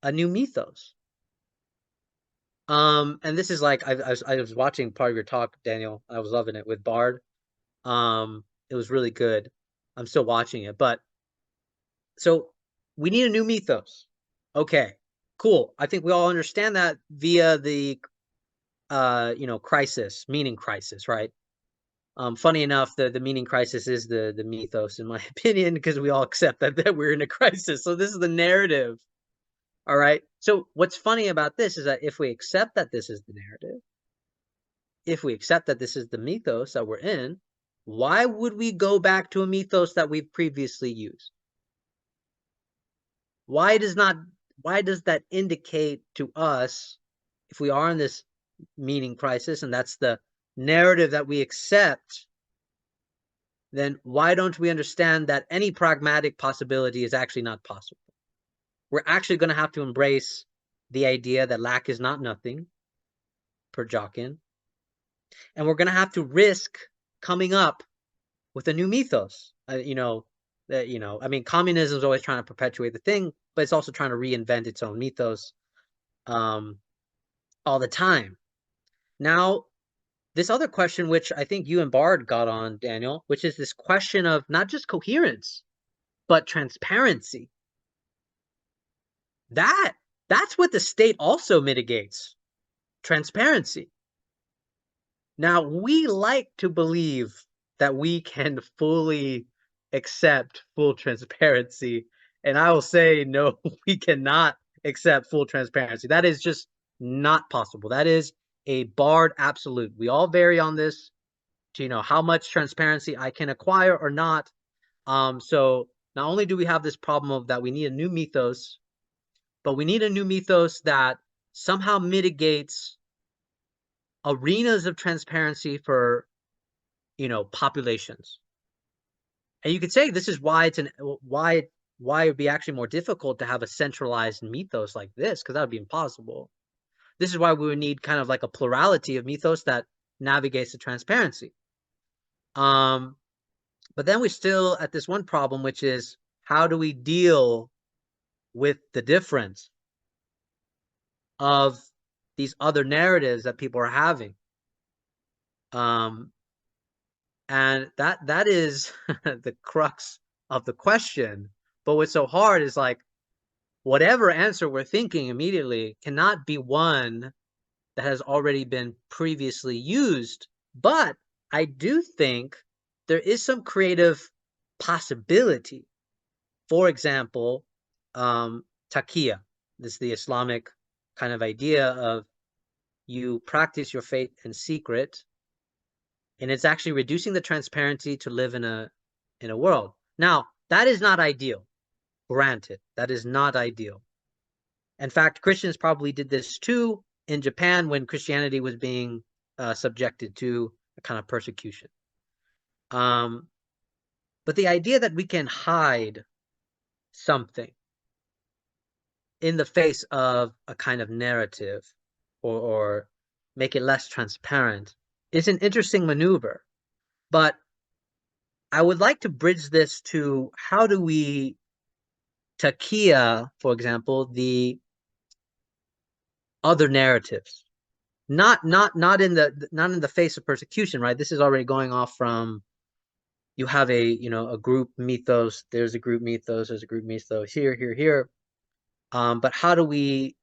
[SPEAKER 7] a new mythos? And this is like, I was watching part of your talk, Daniel. I was loving it with Bard. It was really good. I'm still watching it, but so we need a new mythos. Okay, cool. I think we all understand that via the crisis, meaning crisis, right? Funny enough, the meaning crisis is the mythos, in my opinion, because we all accept that we're in a crisis. So this is the narrative. All right. So what's funny about this is that if we accept that this is the narrative, if we accept that this is the mythos that we're in, why would we go back to a mythos that we've previously used? Why does that indicate to us, if we are in this meaning crisis and that's the narrative that we accept, then why don't we understand that any pragmatic possibility is actually not possible? We're actually going to have to embrace the idea that lack is not nothing, per Jockin, and we're going to have to risk coming up with a new mythos. I mean, communism is always trying to perpetuate the thing, but it's also trying to reinvent its own mythos all the time. Now, this other question, which I think you and Bard got on, Daniel, which is this question of not just coherence, but transparency. That's what the state also mitigates, transparency. Now, we like to believe that we can fully accept full transparency, and I will say, no, we cannot accept full transparency. That is just not possible. That is a Bard absolute. We all vary on this to how much transparency I can acquire or not. So not only do we have this problem of that we need a new mythos, but we need a new mythos that somehow mitigates arenas of transparency for populations. And you could say this is why why it would be actually more difficult to have a centralized mythos like this, because that would be impossible. This is why we would need kind of like a plurality of mythos that navigates the transparency. But then we're still at this one problem, which is, how do we deal with the difference of these other narratives that people are having? And that is the crux of the question. But what's so hard is, like, whatever answer we're thinking immediately cannot be one that has already been previously used. But I do think there is some creative possibility. For example, taqiyya. This is the Islamic kind of idea of you practice your faith in secret, and it's actually reducing the transparency to live in a world. Now, that is not ideal. Granted, that is not ideal. In fact, Christians probably did this too in Japan when Christianity was being subjected to a kind of persecution. But the idea that we can hide something in the face of a kind of narrative, or make it less transparent, is an interesting maneuver. But I would like to bridge this to, how do we taqiyya, for example, the other narratives, not in the face of persecution, right? This is already going off from, you have a group mythos, there's a group mythos, there's a group mythos here. But how do we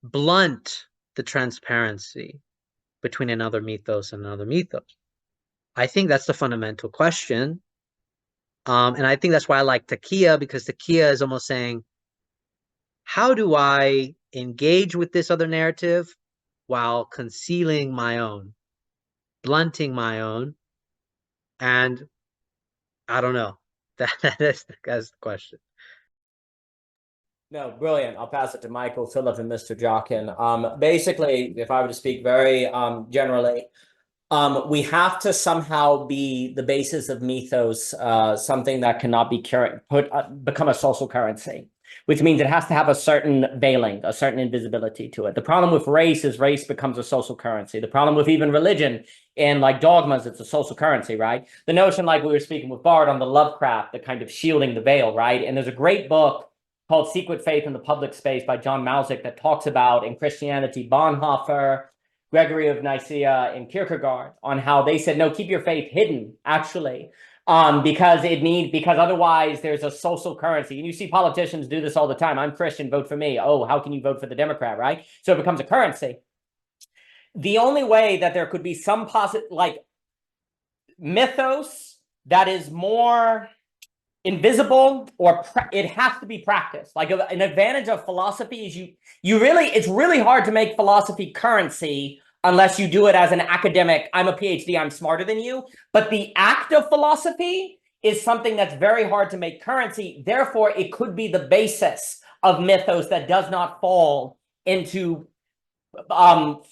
[SPEAKER 7] blunt the transparency between another mythos and another mythos? I think that's the fundamental question. And I think that's why I like taqiyya, because taqiyya is almost saying, how do I engage with this other narrative while concealing my own, blunting my own? And I don't know. That's the question.
[SPEAKER 2] No, brilliant. I'll pass it to Michael, Philip, and Mr. Jockin. Basically, if I were to speak very generally, we have to somehow be the basis of mythos, something that cannot be become a social currency, which means it has to have a certain veiling, a certain invisibility to it. The problem with race is race becomes a social currency. The problem with even religion and like dogmas, it's a social currency, right? The notion, like we were speaking with Bard on the Lovecraft, the kind of shielding the veil, right? And there's a great book called Secret Faith in the Public Space by John Mausick that talks about in Christianity, Bonhoeffer, Gregory of Nicaea, and Kierkegaard on how they said, no, keep your faith hidden, actually, because otherwise there's a social currency. And you see politicians do this all the time. I'm Christian, vote for me. Oh, how can you vote for the Democrat, right? So it becomes a currency. The only way that there could be some mythos that is more invisible, or it has to be practiced. Like an advantage of philosophy is it's really hard to make philosophy currency unless you do it as an academic. I'm a PhD, I'm smarter than you. But the act of philosophy is something that's very hard to make currency. Therefore, it could be the basis of mythos that does not fall into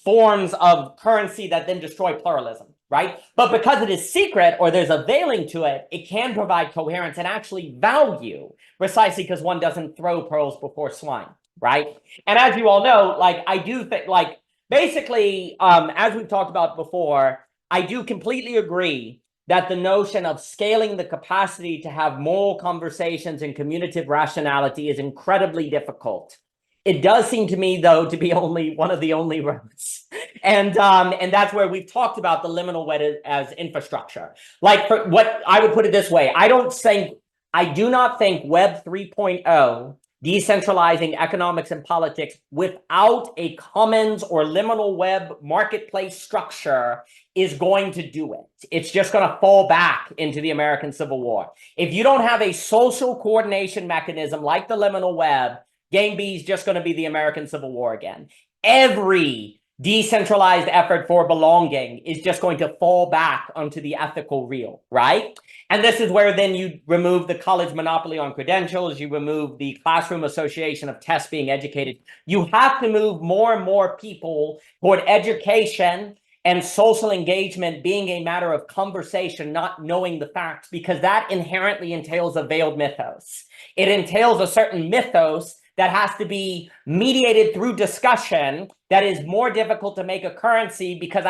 [SPEAKER 2] forms of currency that then destroy pluralism, right? But because it is secret, or there's a veiling to it, it can provide coherence and actually value, precisely because one doesn't throw pearls before swine, right? And as you all know, like, I do think, like, basically, as we've talked about before, I do completely agree that the notion of scaling the capacity to have moral conversations and communicative rationality is incredibly difficult. It does seem to me, though, to be only one of the only roads. And that's where we've talked about the liminal web as infrastructure. Like, for what I would put it this way, I do not think Web 3.0, decentralizing economics and politics without a commons or liminal web marketplace structure is going to do it. It's just going to fall back into the American Civil War. If you don't have a social coordination mechanism like the liminal web, Game B is just going to be the American Civil War again. Every decentralized effort for belonging is just going to fall back onto the ethical real, right? And this is where then you remove the college monopoly on credentials, you remove the classroom association of tests being educated. You have to move more and more people toward education and social engagement being a matter of conversation, not knowing the facts, because that inherently entails a veiled mythos. It entails a certain mythos that has to be mediated through discussion that is more difficult to make a currency because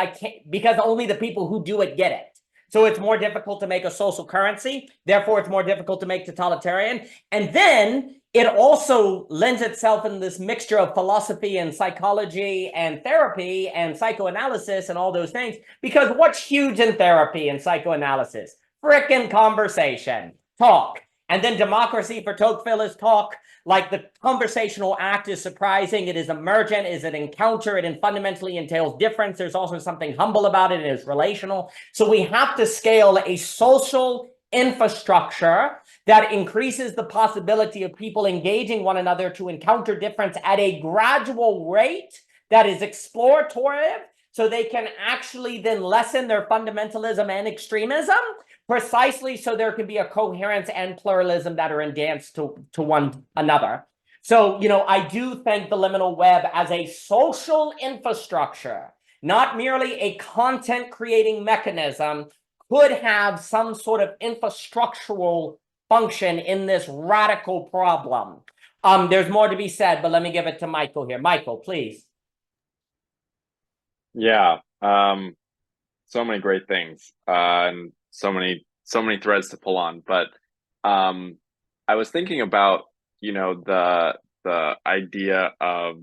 [SPEAKER 2] only the people who do it get it. So it's more difficult to make a social currency. Therefore, it's more difficult to make totalitarian. And then it also lends itself in this mixture of philosophy and psychology and therapy and psychoanalysis and all those things. Because what's huge in therapy and psychoanalysis? Frickin' conversation, talk. And then democracy for Tocqueville is talk. Like, the conversational act is surprising. It is emergent. It is an encounter. It fundamentally entails difference. There's also something humble about it. It is relational. So we have to scale a social infrastructure that increases the possibility of people engaging one another to encounter difference at a gradual rate that is explorative, so they can actually then lessen their fundamentalism and extremism, precisely so there can be a coherence and pluralism that are in dance to one another. So, I do think the liminal web as a social infrastructure, not merely a content creating mechanism, could have some sort of infrastructural function in this radical problem. There's more to be said, but let me give it to Michael here. Michael, please.
[SPEAKER 6] Yeah, so many great things, and so many threads to pull on. But I was thinking about, the idea of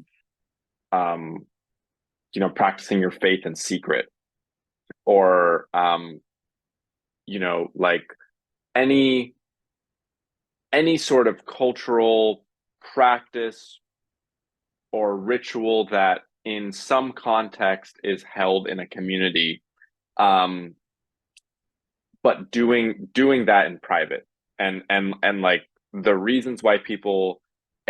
[SPEAKER 6] practicing your faith in secret, or like any sort of cultural practice or ritual that in some context is held in a community, but doing that in private, and like the reasons why people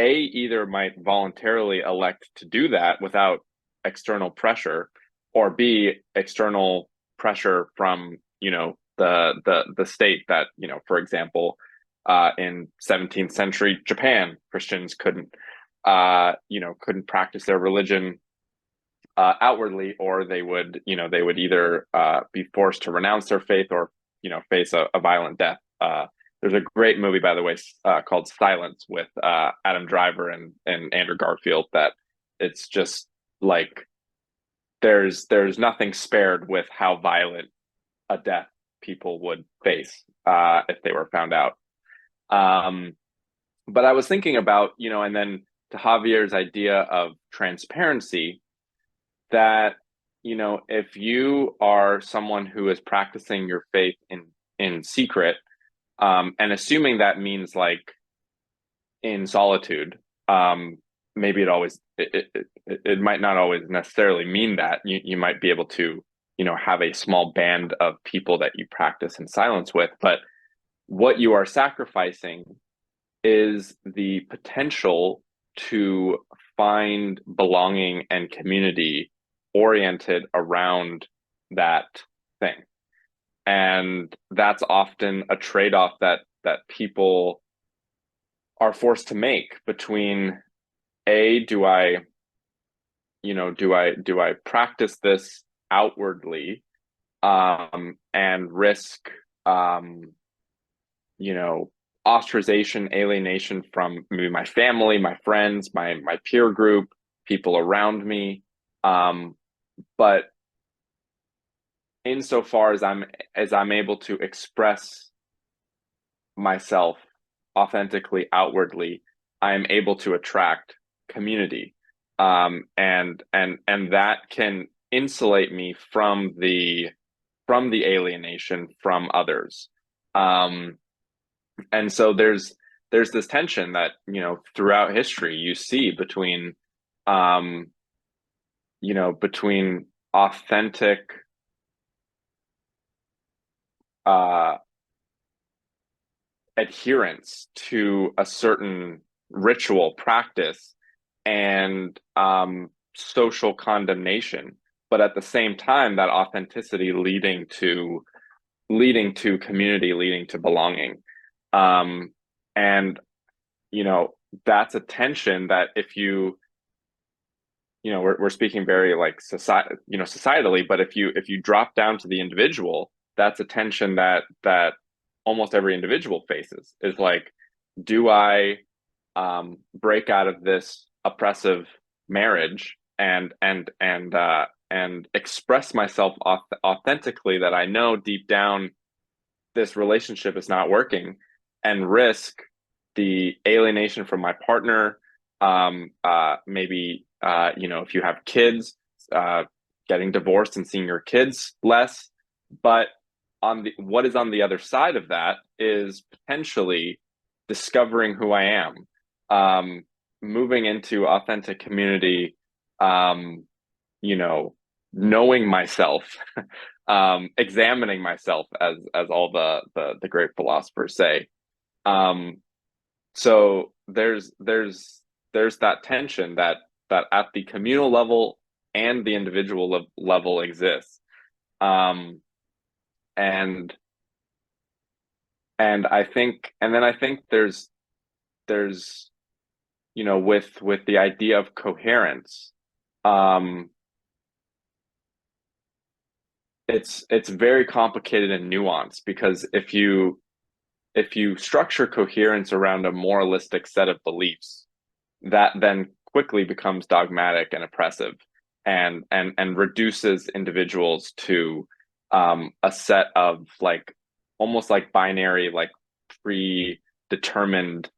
[SPEAKER 6] either might voluntarily elect to do that without external pressure, or B, external pressure from, you know, the state that, you know, for example, in 17th century Japan, Christians couldn't, you know, couldn't practice their religion outwardly, or they would, you know, they would either be forced to renounce their faith, or, you know, face a violent death. There's a great movie, by the way, called Silence, with Adam Driver and Andrew Garfield, that it's just like there's nothing spared with how violent a death people would face if they were found out. But I was thinking about, you know, and then to Javier's idea of transparency, that, you know, if you are someone who is practicing your faith in secret, and assuming that means like in solitude, maybe it might not always necessarily mean that. You might be able to, you know, have a small band of people that you practice in silence with, but what you are sacrificing is the potential to find belonging and community oriented around that thing. And that's often a trade-off that people are forced to make between, do I practice this outwardly, and risk, you know, ostracization, alienation from maybe my family, my friends, my peer group, people around me, but insofar as I'm able to express myself authentically outwardly, I am able to attract community, and that can insulate me from the alienation from others. And so there's this tension that, you know, throughout history you see between, you know, between authentic adherence to a certain ritual practice and social condemnation, but at the same time that authenticity leading to community, leading to belonging. And, you know, that's a tension that if you know, we're speaking very like society, you know, societally, but if you drop down to the individual, that's a tension that almost every individual faces, is like, do I break out of this oppressive marriage and express myself authentically, that I know deep down this relationship is not working, and risk the alienation from my partner, maybe, you know, if you have kids, getting divorced and seeing your kids less. But what is on the other side of that is potentially discovering who I am, moving into authentic community, you know, knowing myself, examining myself, as all the great philosophers say. So there's that tension that at the communal level and the individual level exists. And I think, there's, you know, with the idea of coherence, it's very complicated and nuanced, because if you structure coherence around a moralistic set of beliefs, that then quickly becomes dogmatic and oppressive, and reduces individuals to a set of like almost like binary, like predetermined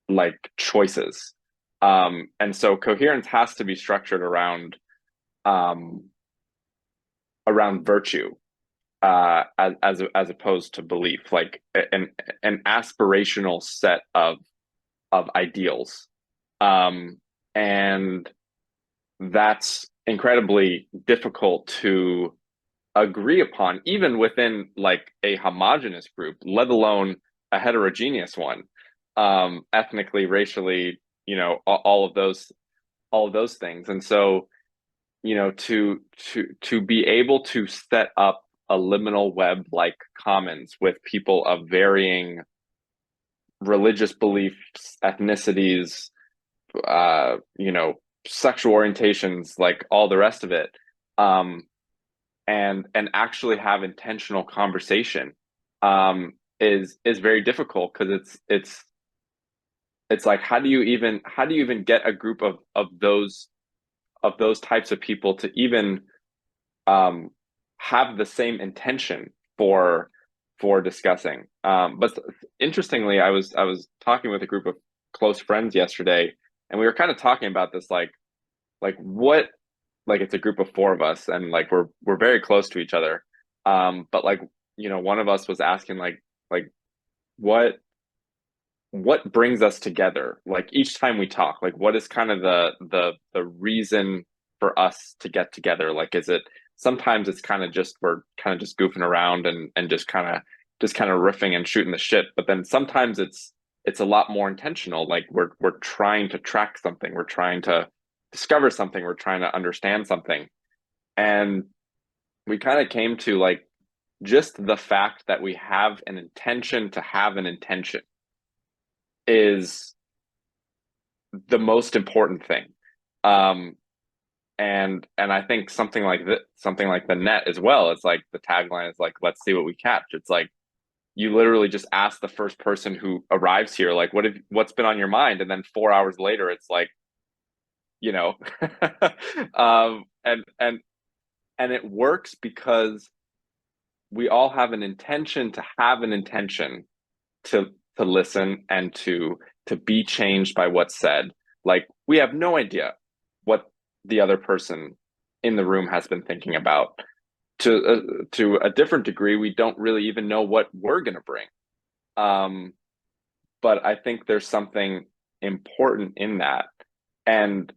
[SPEAKER 6] like choices. And so coherence has to be structured around virtue, as opposed to belief, like an aspirational set of ideals, and that's incredibly difficult to agree upon, even within like a homogenous group, let alone a heterogeneous one, ethnically, racially, you know, all of those things. And so, you know, to be able to set up a liminal web like commons with people of varying religious beliefs, ethnicities, you know, sexual orientations, like all the rest of it, and actually have intentional conversation, is very difficult, because it's like, how do you even get a group of those types of people to even have the same intention for discussing. But interestingly, I was talking with a group of close friends yesterday, and we were kind of talking about this, like what, like, it's a group of four of us, and like we're very close to each other. But like, you know, one of us was asking like what brings us together, like each time we talk, like what is kind of the reason for us to get together? Like, is it, sometimes it's kind of just, we're kind of just goofing around and just kind of riffing and shooting the shit, but then sometimes it's a lot more intentional, like we're trying to track something, we're trying to discover something, we're trying to understand something. And we kind of came to like, just the fact that we have an intention to have an intention is the most important thing. And I think something like the net as well, it's like the tagline is like, let's see what we catch. It's like, you literally just ask the first person who arrives here, like, what's been on your mind? And then 4 hours later, it's like, you know, and it works because we all have an intention to have an intention to listen and to be changed by what's said. Like, we have no idea what the other person in the room has been thinking about. To a different degree, we don't really even know what we're going to bring. But I think there's something important in that. And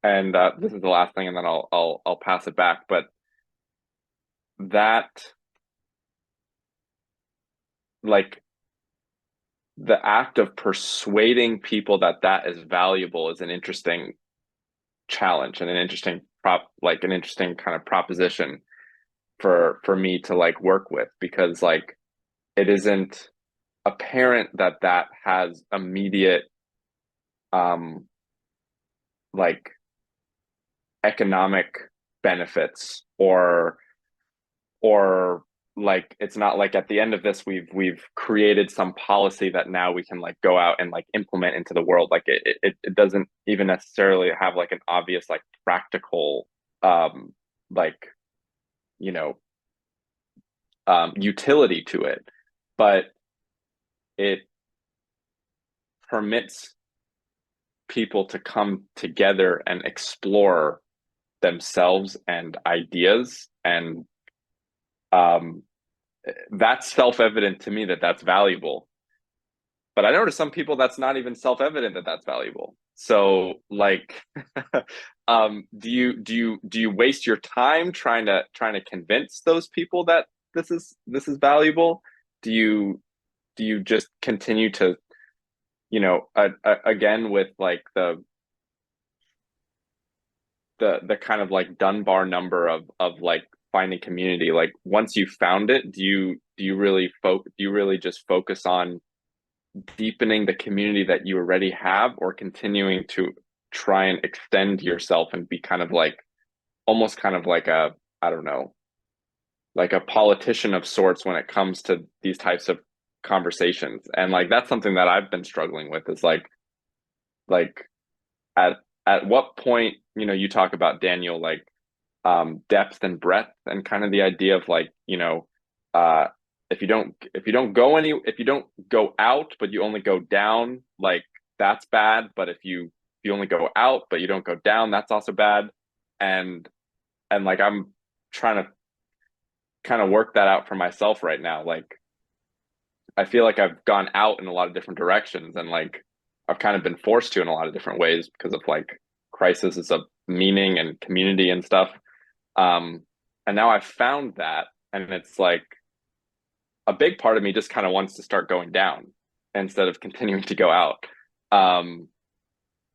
[SPEAKER 6] this is the last thing, and then I'll pass it back. But that, like, the act of persuading people that is valuable is an interesting challenge and an interesting kind of proposition for me to like work with, because like, it isn't apparent that has immediate like economic benefits, or like, it's not like at the end of this we've created some policy that now we can like go out and like implement into the world. Like, it doesn't even necessarily have like an obvious like practical like, you know, utility to it, but it permits people to come together and explore themselves and ideas. And that's self-evident to me, that that's valuable. But I know to some people that's not even self-evident that that's valuable. So like, do you waste your time trying to convince those people that this is valuable? Do you just continue to, you know, again, with like the kind of like Dunbar number of like finding community, like once you found it, do you really just focus on deepening the community that you already have, or continuing to try and extend yourself and be kind of like, almost kind of like a, I don't know, like a politician of sorts when it comes to these types of conversations? And like, that's something that I've been struggling with, is like at what point, you know, you talk about, Daniel, like depth and breadth, and kind of the idea of like, you know, if you don't go out but you only go down, like that's bad. But if you only go out but you don't go down, that's also bad. And like, I'm trying to kind of work that out for myself right now. Like, I feel like I've gone out in a lot of different directions, and like, I've kind of been forced to in a lot of different ways because of like crises of meaning and community and stuff. And now I've found that, and it's like, a big part of me just kind of wants to start going down instead of continuing to go out.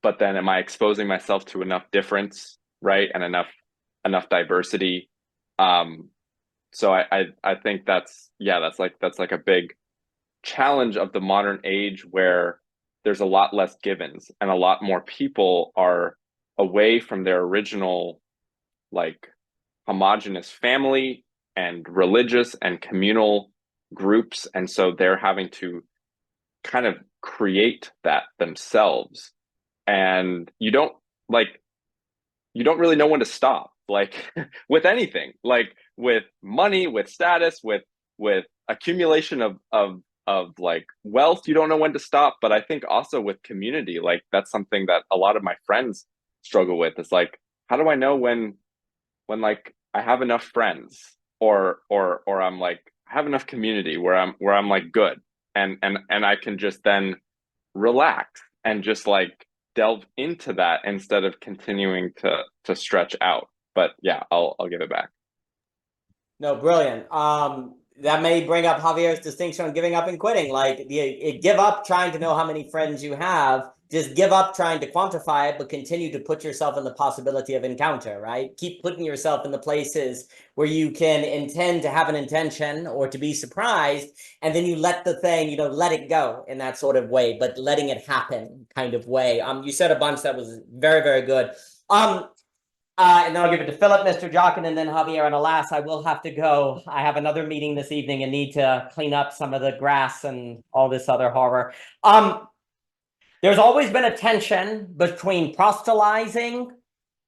[SPEAKER 6] but then am I exposing myself to enough difference, right? And enough diversity? So I think that's like a big challenge of the modern age, where there's a lot less givens and a lot more people are away from their original like homogenous family and religious and communal groups, and so they're having to kind of create that themselves, and you don't really know when to stop, like with anything, like with money, with status, with accumulation of like wealth. You don't know when to stop. But I think also with community, like that's something that a lot of my friends struggle with. It's like, how do I know when like I have enough friends, or I'm like, I have enough community where I'm like good, and I can just then relax and just like delve into that instead of continuing to stretch out. But yeah, I'll give it back.
[SPEAKER 2] No, brilliant. That may bring up Javier's distinction on giving up and quitting. Like, give up trying to know how many friends you have. Just give up trying to quantify it, but continue to put yourself in the possibility of encounter, right? Keep putting yourself in the places where you can intend to have an intention or to be surprised, and then you let the thing, let it go in that sort of way, but letting it happen kind of way. You said a bunch that was very, very good. And then I'll give it to Philip, Mr. Jockin, and then Javier. And alas, I will have to go. I have another meeting this evening and need to clean up some of the grass and all this other horror. There's always been a tension between proselytizing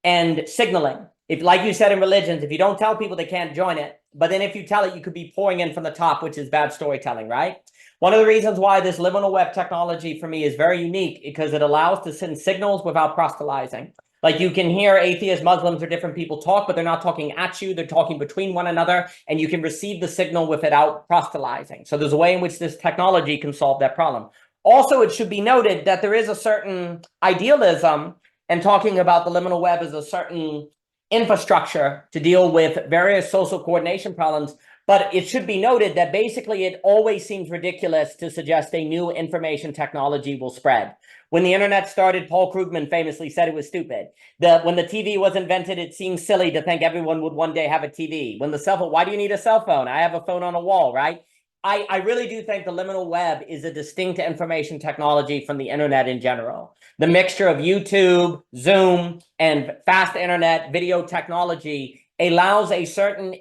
[SPEAKER 2] and signaling. If, like you said in religions, if you don't tell people, they can't join it. But then if you tell it, you could be pouring in from the top, which is bad storytelling, right? One of the reasons why this liminal web technology for me is very unique, because it allows to send signals without proselytizing. Like, you can hear atheists, Muslims, or different people talk, but they're not talking at you. They're talking between one another, and you can receive the signal without proselytizing. So there's a way in which this technology can solve that problem. Also, it should be noted that there is a certain idealism and talking about the liminal web as a certain infrastructure to deal with various social coordination problems. But it should be noted that basically it always seems ridiculous to suggest a new information technology will spread. When the internet started, Paul Krugman famously said it was stupid. When the TV was invented, it seemed silly to think everyone would one day have a TV. When the cell phone, why do you need a cell phone? I have a phone on a wall, right? I really do think the liminal web is a distinct information technology from the internet in general. The mixture of YouTube, Zoom, and fast internet video technology allows a certain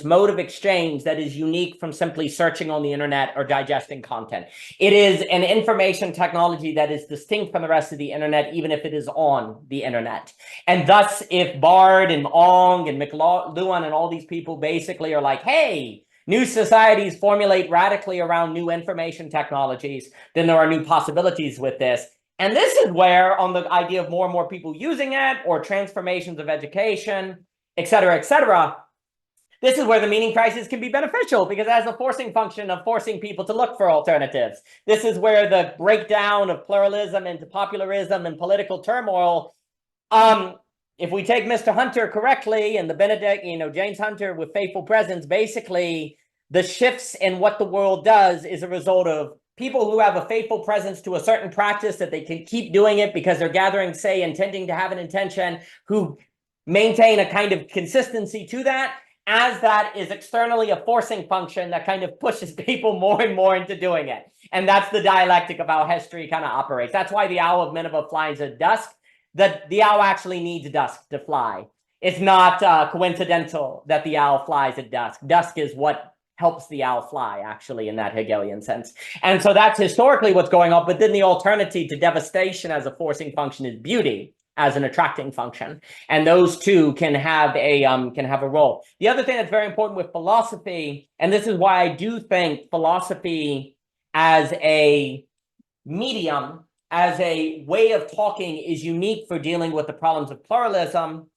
[SPEAKER 2] mode of exchange that is unique from simply searching on the internet or digesting content. It is an information technology that is distinct from the rest of the internet, even if it is on the internet. And thus, if Bard and Ong and McLuhan and all these people basically are like, hey, new societies formulate radically around new information technologies, then there are new possibilities with this. And this is where, on the idea of more and more people using it, or transformations of education, et cetera, this is where the meaning crisis can be beneficial, because as a forcing function of forcing people to look for alternatives. This is where the breakdown of pluralism into popularism and political turmoil, if we take Mr. Hunter correctly, and the Benedict, James Hunter with Faithful Presence, basically the shifts in what the world does is a result of people who have a faithful presence to a certain practice that they can keep doing it because they're gathering, say, intending to have an intention, who maintain a kind of consistency to that, as that is externally a forcing function that kind of pushes people more and more into doing it. And that's the dialectic of how history kind of operates. That's why the owl of Nineveh flies at dusk. The owl actually needs dusk to fly. It's not coincidental that the owl flies at dusk. Dusk is what helps the owl fly, actually, in that Hegelian sense. And so that's historically what's going on. But then the alternative to devastation as a forcing function is beauty as an attracting function. And those two can have a role. The other thing that's very important with philosophy, and this is why I do think philosophy as a medium, as a way of talking, is unique for dealing with the problems of pluralism,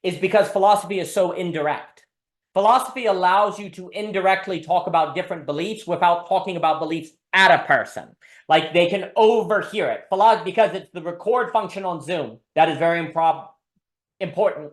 [SPEAKER 2] is because philosophy is so indirect. Philosophy allows you to indirectly talk about different beliefs without talking about beliefs at a person. Like, they can overhear it. Because it's the record function on Zoom that is very important,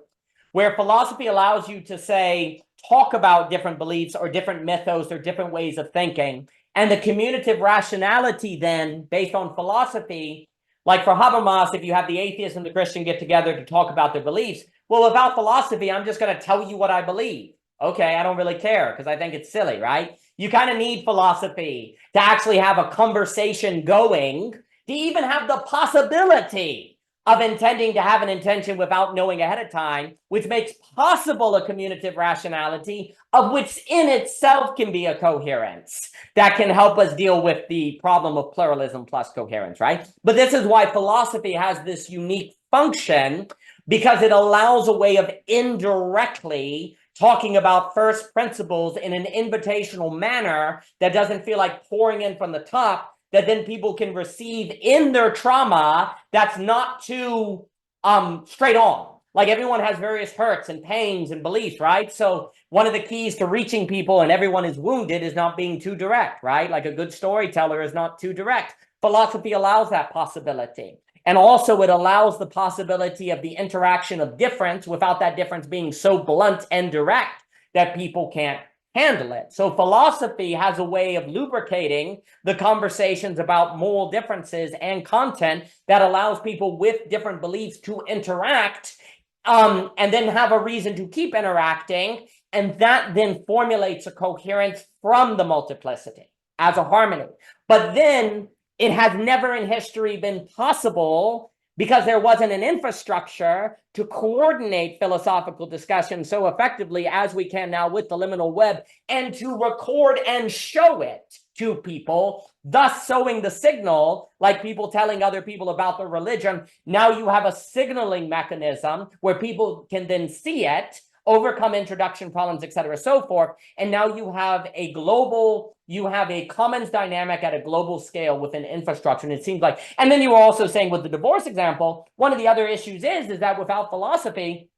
[SPEAKER 2] where philosophy allows you to say, talk about different beliefs or different mythos or different ways of thinking. And the commutative rationality then, based on philosophy, Like for Habermas, if you have the atheist and the Christian get together to talk about their beliefs, well, without philosophy, I'm just going to tell you what I believe. Okay, I don't really care because I think it's silly, right? You kind of need philosophy to actually have a conversation going, to even have the possibility of intending to have an intention without knowing ahead of time, which makes possible a commutative rationality, of which in itself can be a coherence that can help us deal with the problem of pluralism plus coherence, right? But this is why philosophy has this unique function, because it allows a way of indirectly talking about first principles in an invitational manner that doesn't feel like pouring in from the top, that then people can receive in their trauma that's not too straight on. Like everyone has various hurts and pains and beliefs, right? So one of the keys to reaching people and everyone is wounded is not being too direct, right? Like a good storyteller is not too direct. Philosophy allows that possibility. And also it allows the possibility of the interaction of difference without that difference being so blunt and direct that people can't handle it. So philosophy has a way of lubricating the conversations about moral differences and content that allows people with different beliefs to interact, and then have a reason to keep interacting. And that then formulates a coherence from the multiplicity as a harmony. But then it has never in history been possible, because there wasn't an infrastructure to coordinate philosophical discussion so effectively as we can now with the liminal web, and to record and show it to people, thus sowing the signal, like people telling other people about their religion. Now you have a signaling mechanism where people can then see it, overcome introduction problems, et cetera, so forth. And now you have a global, you have a commons dynamic at a global scale with an infrastructure. And it seems like, and then you were also saying with the divorce example, one of the other issues is that without philosophy,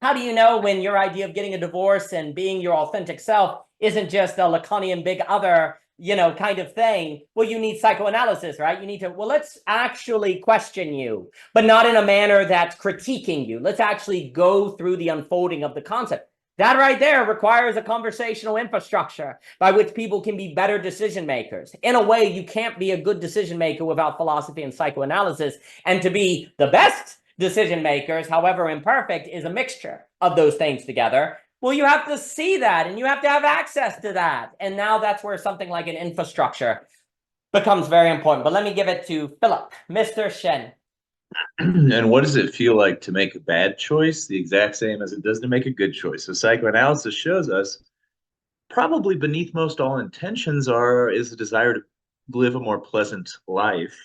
[SPEAKER 2] how do you know when your idea of getting a divorce and being your authentic self isn't just a Lacanian big other, you know, kind of thing? Well, you need psychoanalysis, right? You need to, well, let's actually question you, but not in a manner that's critiquing you. Let's actually go through the unfolding of the concept. That right there requires a conversational infrastructure by which people can be better decision makers. In a way, you can't be a good decision maker without philosophy and psychoanalysis. And to be the best decision makers, however imperfect, is a mixture of those things together. Well, you have to see that and you have to have access to that. And now that's where something like an infrastructure becomes very important. But let me give it to Philip, Mr. Shen.
[SPEAKER 3] And what does it feel like to make a bad choice? The exact same as it does to make a good choice. So psychoanalysis shows us probably beneath most all intentions is a desire to live a more pleasant life.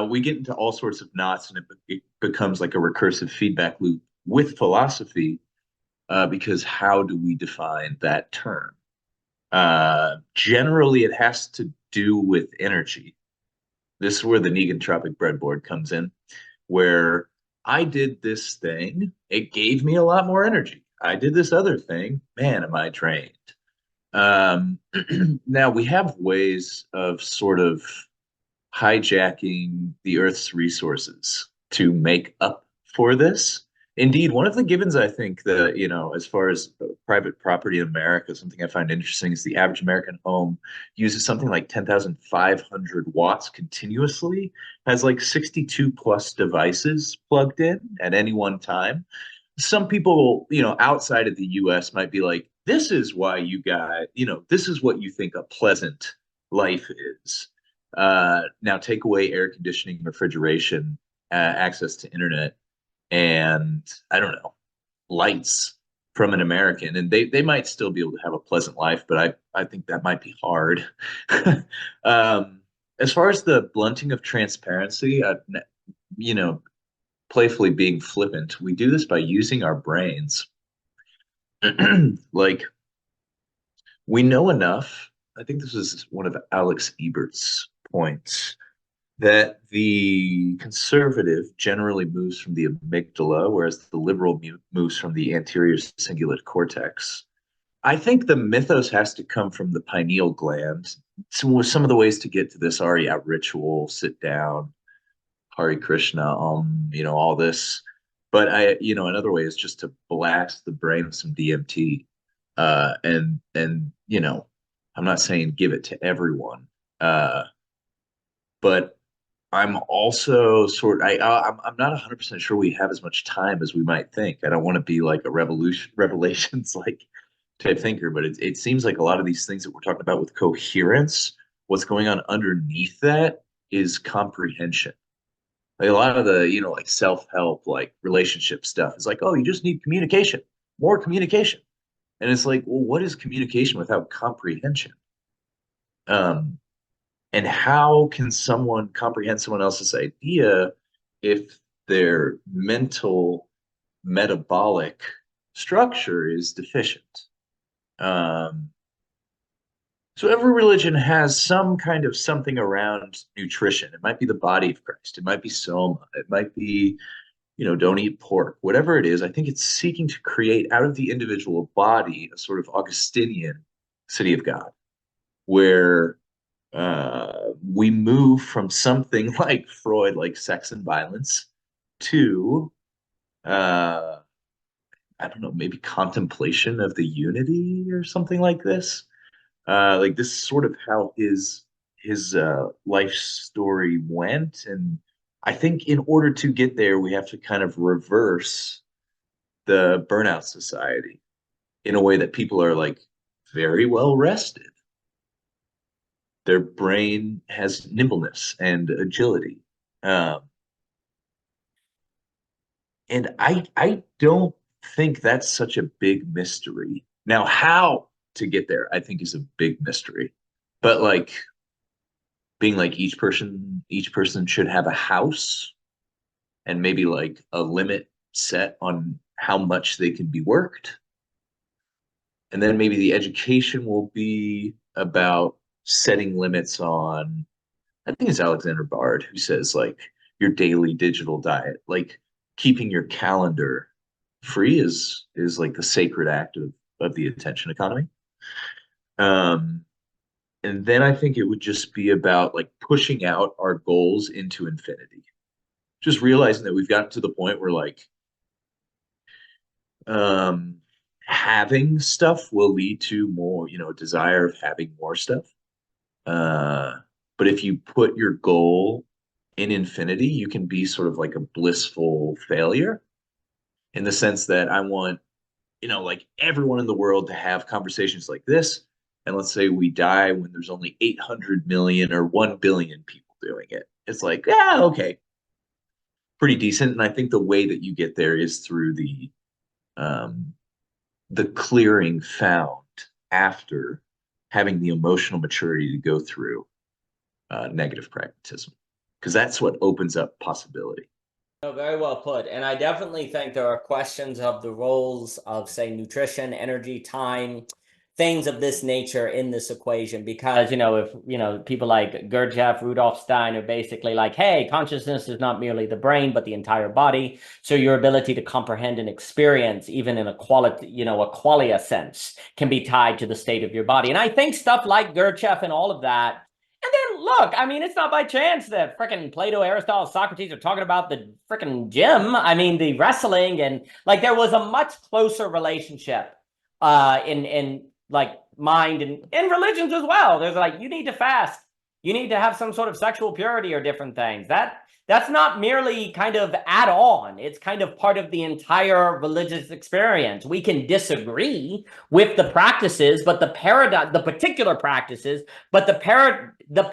[SPEAKER 3] We get into all sorts of knots, and it becomes like a recursive feedback loop with philosophy, because how do we define that term? Generally, it has to do with energy. This is where the negentropic breadboard comes in, where I did this thing, it gave me a lot more energy. I did this other thing, man, am I drained. Now, we have ways of sort of hijacking the Earth's resources to make up for this. Indeed, one of the givens, I think, that, you know, as far as private property in America, something I find interesting is the average American home uses something like 10,500 watts continuously, has like 62 plus devices plugged in at any one time. Some people, you know, outside of the US might be like, this is why you got, you know, this is what you think a pleasant life is. Now take away air conditioning, refrigeration, access to internet, and I don't know, lights from an American, and they might still be able to have a pleasant life, but I think that might be hard. As far as the blunting of transparency, you know, playfully being flippant, we do this by using our brains. Like, we know enough. I think this is one of Alex Ebert's points, that the conservative generally moves from the amygdala, whereas the liberal moves from the anterior cingulate cortex. I think the mythos has to come from the pineal gland. So some of the ways to get to this are, yeah, ritual, sit down, Hare Krishna, you know, all this. But you know, another way is just to blast the brain with some DMT. And you know, I'm not saying give it to everyone, but I'm also I'm not 100% sure we have as much time as we might think. I don't want to be like a revelations like type thinker, but it seems like a lot of these things that we're talking about with coherence, what's going on underneath that is comprehension. Like a lot of the, like self-help, like relationship stuff is like, oh, you just need communication, more communication. And it's like, well, what is communication without comprehension? And how can someone comprehend someone else's idea if their mental metabolic structure is deficient? So every religion has some kind of something around nutrition. It might be the body of Christ. It might be soma. It might be, don't eat pork. Whatever it is, I think it's seeking to create out of the individual body a sort of Augustinian city of God, where we move from something like Freud, like sex and violence, to I don't know, maybe contemplation of the unity or something like this. Like this is sort of how his life story went, and I think in order to get there, we have to kind of reverse the burnout society in a way that people are like very well rested. Their brain has nimbleness and agility. And I don't think that's such a big mystery. Now, how to get there, I think, is a big mystery. But like being like each person should have a house and maybe like a limit set on how much they can be worked. And then maybe the education will be about setting limits on, I think it's Alexander Bard who says like your daily digital diet, like keeping your calendar free is like the sacred act of the attention economy. And then I think it would just be about like pushing out our goals into infinity. Just realizing that we've gotten to the point where like having stuff will lead to more, desire of having more stuff. But if you put your goal in infinity, you can be sort of like a blissful failure in the sense that I want, like everyone in the world to have conversations like this. And let's say we die when there's only 800 million or 1 billion people doing it. It's like, yeah, okay, pretty decent. And I think the way that you get there is through the clearing found after having the emotional maturity to go through negative pragmatism, because that's what opens up possibility.
[SPEAKER 2] No, very well put. And I definitely think there are questions of the roles of, say, nutrition, energy, time, things of this nature in this equation. Because, if, people like Gurdjieff, Rudolf Stein are basically like, hey, consciousness is not merely the brain, but the entire body. So your ability to comprehend and experience, even in a qualia sense, can be tied to the state of your body. And I think stuff like Gurdjieff and all of that. And then look, I mean, it's not by chance that frickin' Plato, Aristotle, Socrates are talking about the frickin' gym. I mean, the wrestling, and like there was a much closer relationship in like mind and in religions as well. There's like, you need to fast, you need to have some sort of sexual purity or different things. That's not merely kind of add on. It's kind of part of the entire religious experience. We can disagree with the practices, but the particular practices, but the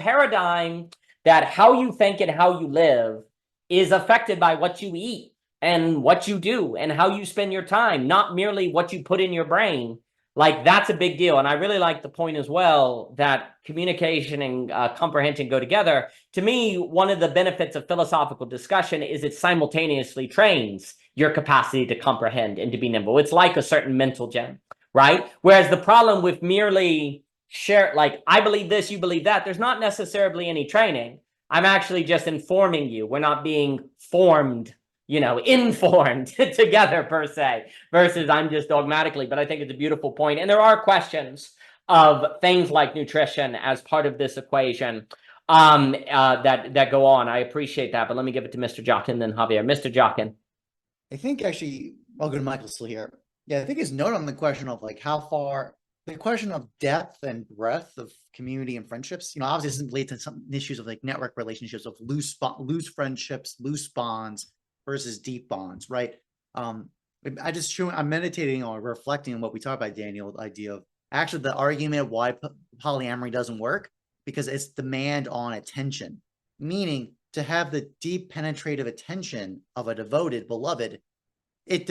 [SPEAKER 2] paradigm that how you think and how you live is affected by what you eat and what you do and how you spend your time, not merely what you put in your brain. Like, that's a big deal. And I really like the point as well that communication and comprehension go together. To me, one of the benefits of philosophical discussion is it simultaneously trains your capacity to comprehend and to be nimble. It's like a certain mental gem, right? Whereas the problem with merely share, like, I believe this, you believe that, there's not necessarily any training. I'm actually just informing you. We're not being formed, informed together per se, versus I'm just dogmatically, but I think it's a beautiful point. And there are questions of things like nutrition as part of this equation that go on. I appreciate that, but let me give it to Mr. Jockin, then Javier. Mr. Jockin.
[SPEAKER 4] I think actually, I'll go to Michael still here. Yeah, I think his note on the question of like how far the question of depth and breadth of community and friendships, obviously this is related to some issues of like network relationships, of loose friendships, loose bonds versus deep bonds, right? I'm meditating or reflecting on what we talked about, Daniel, the idea of actually the argument of why polyamory doesn't work, because it's demand on attention, meaning to have the deep penetrative attention of a devoted beloved, it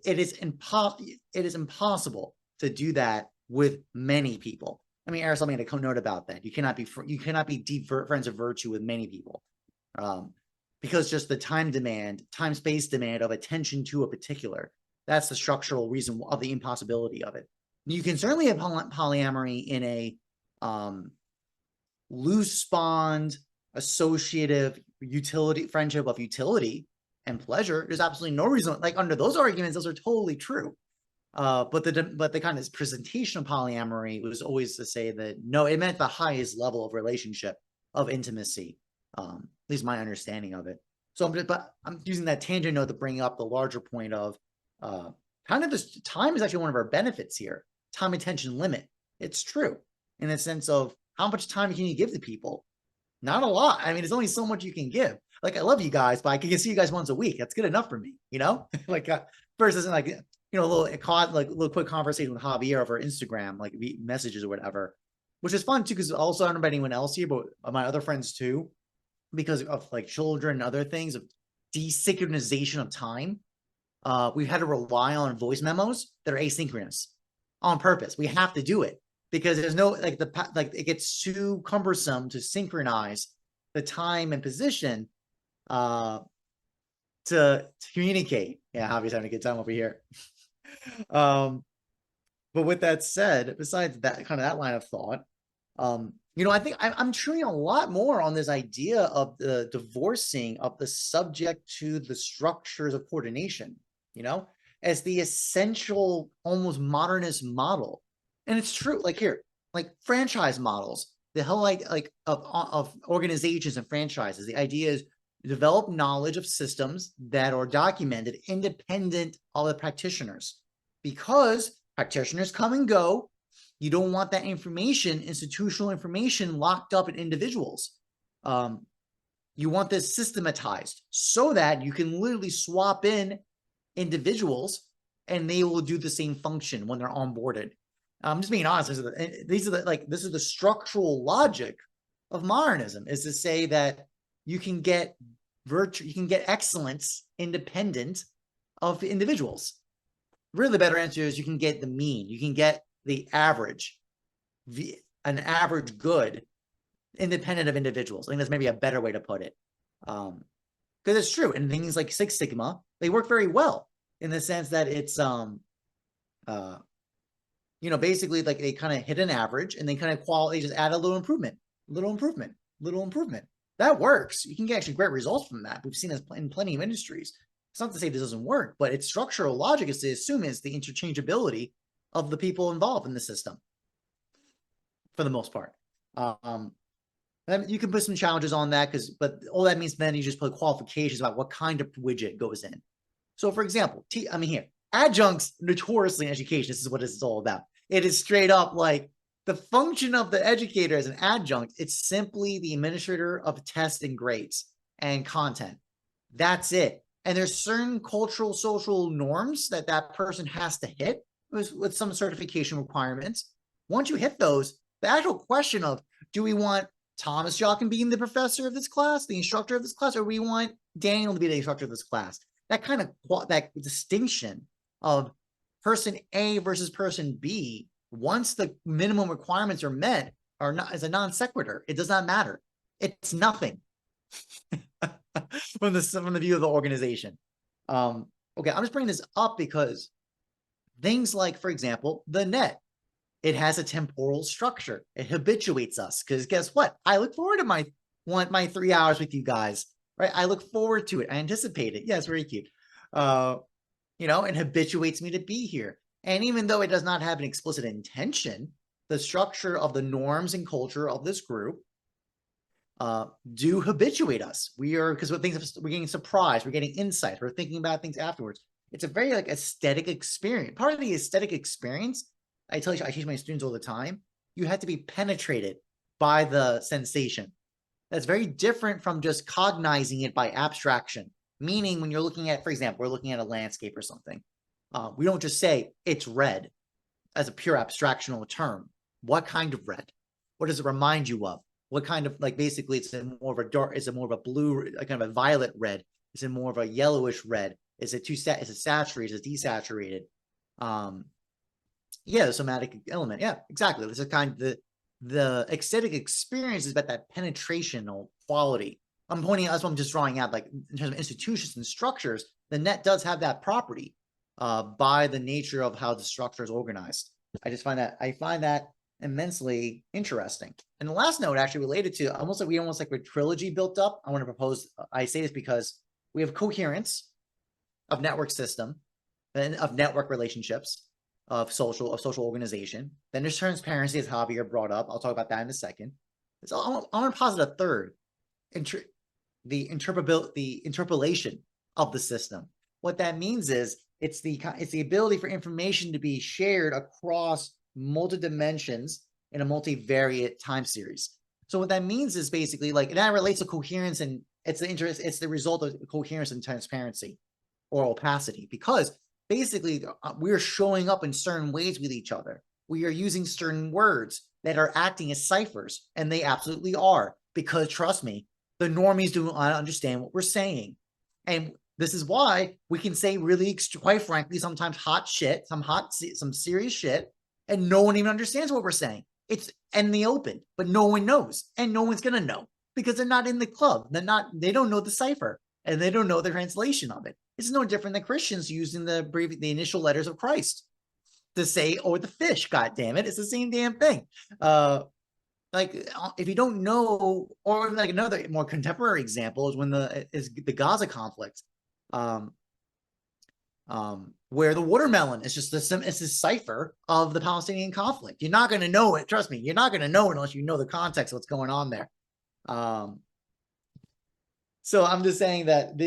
[SPEAKER 4] is impossible to do that with many people. I mean, Aristotle made a note about that. You cannot be deep friends of virtue with many people, because just the time-space demand of attention to a particular, that's the structural reason of the impossibility of it. You can certainly have polyamory in a loose bond, associative utility, friendship of utility and pleasure. There's absolutely no reason, like under those arguments, those are totally true. But the kind of presentation of polyamory was always to say that no, it meant the highest level of relationship, of intimacy. At least my understanding of it. So I'm using that tangent note to bring up the larger point of kind of this time is actually one of our benefits here. Time attention limit. It's true in the sense of how much time can you give to people? Not a lot. I mean, there's only so much you can give. Like, I love you guys, but I can see you guys once a week. That's good enough for me, like versus like, a little quick conversation with Javier over Instagram, like messages or whatever, which is fun too, because also I don't know about anyone else here, but my other friends too, because of like children and other things of desynchronization of time. We've had to rely on voice memos that are asynchronous on purpose. We have to do it because there's no it gets too cumbersome to synchronize the time and position to communicate. Yeah, obviously having a good time over here. But with that said, besides that kind of that line of thought, I think I'm chewing a lot more on this idea of the divorcing of the subject to the structures of coordination, as the essential, almost modernist model. And it's true, like here, like franchise models, the whole of organizations and franchises. The idea is develop knowledge of systems that are documented independent of the practitioners, because practitioners come and go. You don't want that information, institutional information, locked up in individuals. You want this systematized so that you can literally swap in individuals and they will do the same function when they're onboarded. I'm just being honest. This is the structural logic of modernism, is to say that you can get excellence independent of individuals. Really, the better answer is you can get the mean. You can get the average, an average good, independent of individuals. I think that's maybe a better way to put it. Because it's true. And things like Six Sigma, they work very well in the sense that it's, basically like they kind of hit an average and they kind of they just add a little improvement. That works. You can get actually great results from that. We've seen this in plenty of industries. It's not to say this doesn't work, but its structural logic is to assume is the interchangeability of the people involved in the system for the most part. You can put some challenges on that but all that means then you just put qualifications about what kind of widget goes in. So for example, here, adjuncts notoriously in education, this is what it's all about. It is straight up like the function of the educator as an adjunct. It's simply the administrator of tests and grades and content. That's it. And there's certain cultural, social norms that person has to hit with some certification requirements. Once you hit those, the actual question of, do we want Thomas Jockin being the professor of this class, the instructor of this class, or we want Daniel to be the instructor of this class? That kind of that distinction of person A versus person B, once the minimum requirements are met, are not as a non sequitur. It does not matter. It's nothing from the view of the organization. Okay, I'm just bringing this up because things like, for example, the net, it has a temporal structure. It habituates us because guess what? I look forward to my 3 hours with you guys, right? I look forward to it. I anticipate it. Yeah, it's very cute. It habituates me to be here. And even though it does not have an explicit intention, the structure of the norms and culture of this group do habituate us. We're getting surprised, we're getting insights, we're thinking about things afterwards. It's a very aesthetic experience. Part of the aesthetic experience I teach my students all the time, you have to be penetrated by the sensation. That's very different from just cognizing it by abstraction. Meaning when you're looking at, for example, we're looking at a landscape or something. We don't just say it's red as a pure abstractional term. What kind of red? What does it remind you of? What kind of, like, basically it's more of a dark, is it more of a blue, kind of a violet red? Is it more of a yellowish red? Is it is it saturated? Is it desaturated? Yeah, the somatic element. Yeah, exactly. This is kind of the aesthetic experience is about that penetrational quality. I'm pointing out, that's what I'm just drawing out, like in terms of institutions and structures, the net does have that property by the nature of how the structure is organized. I find that immensely interesting. And the last note actually related to almost like a trilogy built up. I want to propose, I say this because we have coherence of network system and of network relationships, of social organization. Then there's transparency, as Javier brought up. I'll talk about that in a second. So I want to posit a third, the interpolation of the system. What that means is it's the ability for information to be shared across multi-dimensions in a multivariate time series. So what that means is basically, like, and that relates to coherence, and it's the result of coherence and transparency or opacity, because basically we're showing up in certain ways with each other. We are using certain words that are acting as ciphers, and they absolutely are, because trust me, the normies do not understand what we're saying. And this is why we can say really, quite frankly, sometimes hot shit, some serious shit, and no one even understands what we're saying. It's in the open, but no one knows, and no one's gonna know because they're not in the club. They don't know the cipher, and they don't know the translation of it. It's no different than Christians using the initial letters of Christ to say, "or the fish." God damn it, it's the same damn thing. Like, if you don't know, or like another more contemporary example is when the Gaza conflict, where the watermelon is just it's a cipher of the Palestinian conflict. You're not going to know it. Trust me, you're not going to know it unless you know the context of what's going on there. So I'm just saying that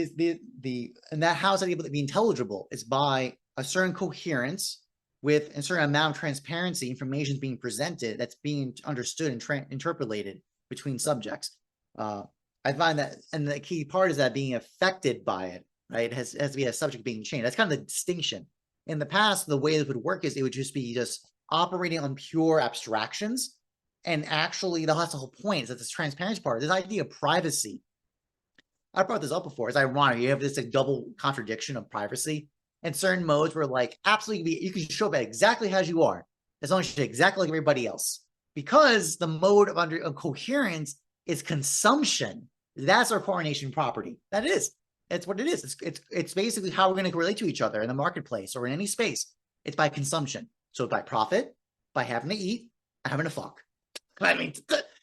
[SPEAKER 4] and that how is it able to be intelligible is by a certain coherence with a certain amount of transparency, information is being presented that's being understood and interpolated between subjects. I find that, and the key part is that being affected by it, right? It has to be a subject being changed. That's kind of the distinction. In the past, the way this would work is it would just be operating on pure abstractions. And actually, that's the whole point, is that this transparency part, this idea of privacy. I brought this up before. It's ironic. You have this like double contradiction of privacy. And certain modes where, like, absolutely, you can show up exactly as you are, as long as you're exactly like everybody else. Because the mode of coherence is consumption. That's our coronation property. That is. It's what it is. It's basically how we're going to relate to each other in the marketplace or in any space. It's by consumption. So by profit, by having to eat, having to fuck. I mean,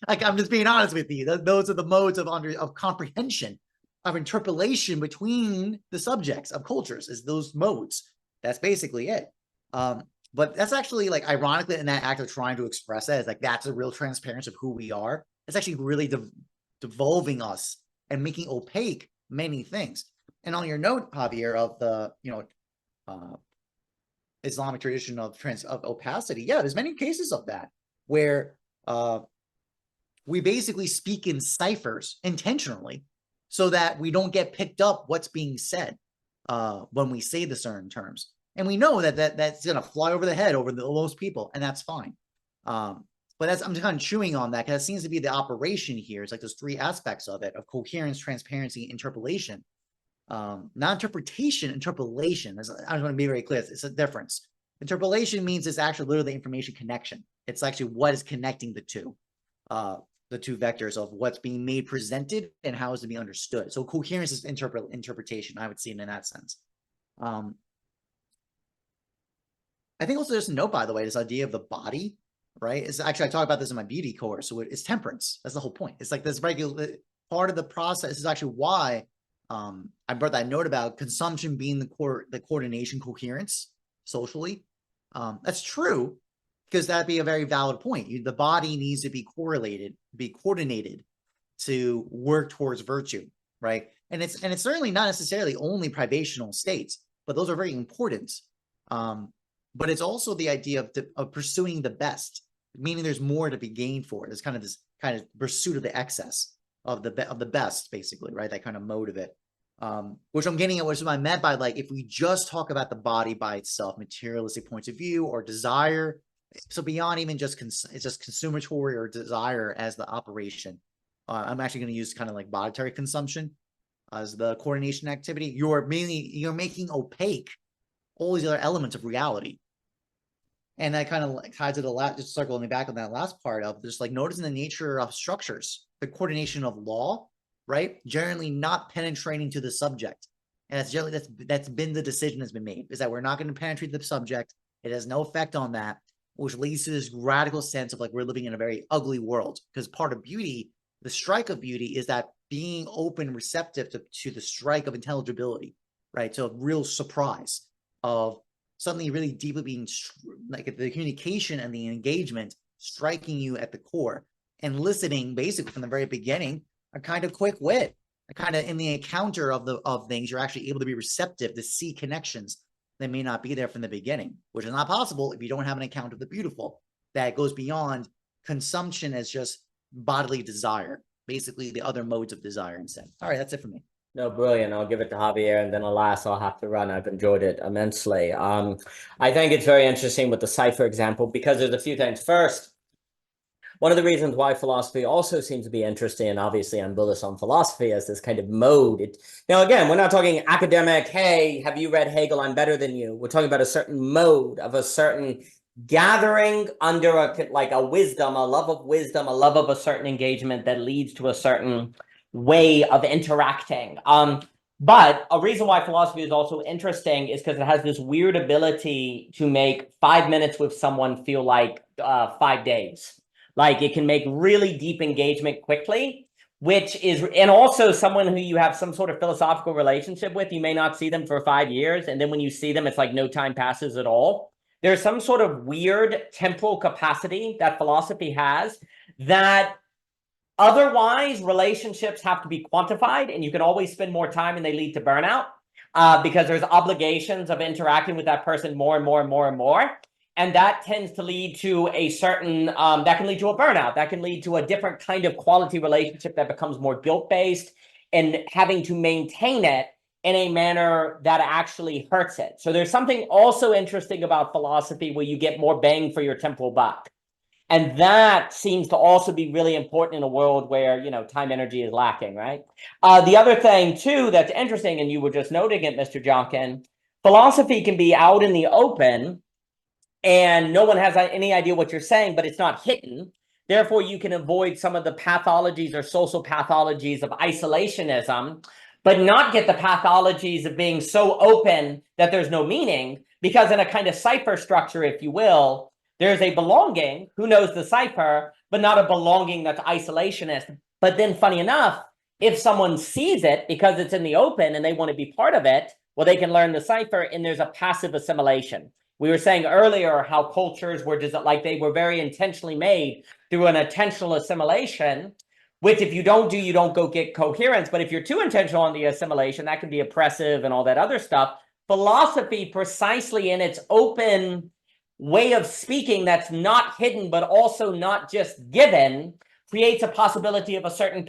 [SPEAKER 4] like, I'm just being honest with you. Those are the modes of comprehension, of interpolation between the subjects of cultures, is those modes. That's basically it. But that's actually, like, ironically, in that act of trying to express that, is like, that's a real transparency of who we are. It's actually really devolving us and making opaque many things. And on your note, Javier, of the Islamic tradition of opacity, yeah, there's many cases of that where we basically speak in ciphers intentionally so that we don't get picked up what's being said when we say the certain terms. And we know that's going to fly over the head over most people, and that's fine. But I'm just kind of chewing on that, because it seems to be the operation here. It's like there's three aspects of it, of coherence, transparency, interpolation. Not interpretation, interpolation. I just want to be very clear. It's a difference. Interpolation means it's actually literally the information connection. It's actually what is connecting the two vectors of what's being made presented and how is it being understood. So coherence is interpretation. I would see it in that sense. I think also there's a note, by the way, this idea of the body, right? It's actually, I talk about this in my beauty course. So it's temperance. That's the whole point. It's like this regular part of the process. This is actually why I brought that note about consumption being the coordination coherence socially. That's true, because that'd be a very valid point. The body needs to be coordinated to work towards virtue, right? And it's certainly not necessarily only privational states, but those are very important. but it's also the idea of pursuing the best, meaning there's more to be gained for it. There's kind of this kind of pursuit of the excess of the best, basically, right? That kind of mode of it. Which I'm getting at, which is what I meant by, like, if we just talk about the body by itself, materialistic points of view or desire, so beyond even just it's just consumatory or desire as the operation. I'm actually going to use kind of like monetary consumption as the coordination activity. You're making opaque all these other elements of reality. And that kind of like ties to the last, just circling back on that last part of just like noticing the nature of structures, the coordination of law, right? Generally not penetrating to the subject. And that's generally, that's been the decision that's been made, is that we're not going to penetrate the subject. It has no effect on that, which leads to this radical sense of like, we're living in a very ugly world. Because part of beauty, the strike of beauty, is that being open, receptive to the strike of intelligibility, right? So a real surprise of something really deeply being like the communication and the engagement striking you at the core, and listening basically from the very beginning, a kind of quick wit, a kind of in the encounter of things, you're actually able to be receptive to see connections that may not be there from the beginning, which is not possible if you don't have an account of the beautiful that goes beyond consumption as just bodily desire, basically the other modes of desire instead. All right, that's it for me.
[SPEAKER 2] No, brilliant. I'll give it to Javier, and then alas, I'll have to run. I've enjoyed it immensely. I think it's very interesting with the cipher example, because there's a few things. First, one of the reasons why philosophy also seems to be interesting, and obviously I'm bullish on philosophy as this kind of mode. Now, again, we're not talking academic, hey, have you read Hegel? I'm better than you. We're talking about a certain mode of a certain gathering under a wisdom, a love of wisdom, a love of a certain engagement that leads to a certain way of interacting. But a reason why philosophy is also interesting is because it has this weird ability to make 5 minutes with someone feel like 5 days. Like it can make really deep engagement quickly, which is, and also someone who you have some sort of philosophical relationship with, you may not see them for 5 years. And then when you see them, it's like no time passes at all. There's some sort of weird temporal capacity that philosophy has that otherwise relationships have to be quantified, and you can always spend more time and they lead to burnout because there's obligations of interacting with that person more and more and more and more. And that tends to lead to a certain, that can lead to a burnout. That can lead to a different kind of quality relationship that becomes more guilt-based, and having to maintain it in a manner that actually hurts it. So there's something also interesting about philosophy where you get more bang for your temporal buck. And that seems to also be really important in a world where, you know, time energy is lacking, right? The other thing, too, that's interesting, and you were just noting it, Mr. Jockin, philosophy can be out in the open, and no one has any idea what you're saying, but it's not hidden. Therefore, you can avoid some of the pathologies or social pathologies of isolationism, but not get the pathologies of being so open that there's no meaning, because in a kind of cipher structure, if you will, there's a belonging, who knows the cipher, but not a belonging that's isolationist. But then, funny enough, if someone sees it because it's in the open and they want to be part of it, well, they can learn the cipher, and there's a passive assimilation. We were saying earlier how cultures were just like they were very intentionally made through an intentional assimilation, which if you don't do, you don't go get coherence. But if you're too intentional on the assimilation, that can be oppressive and all that other stuff. Philosophy, precisely in its open way of speaking that's not hidden, but also not just given, creates a possibility of a certain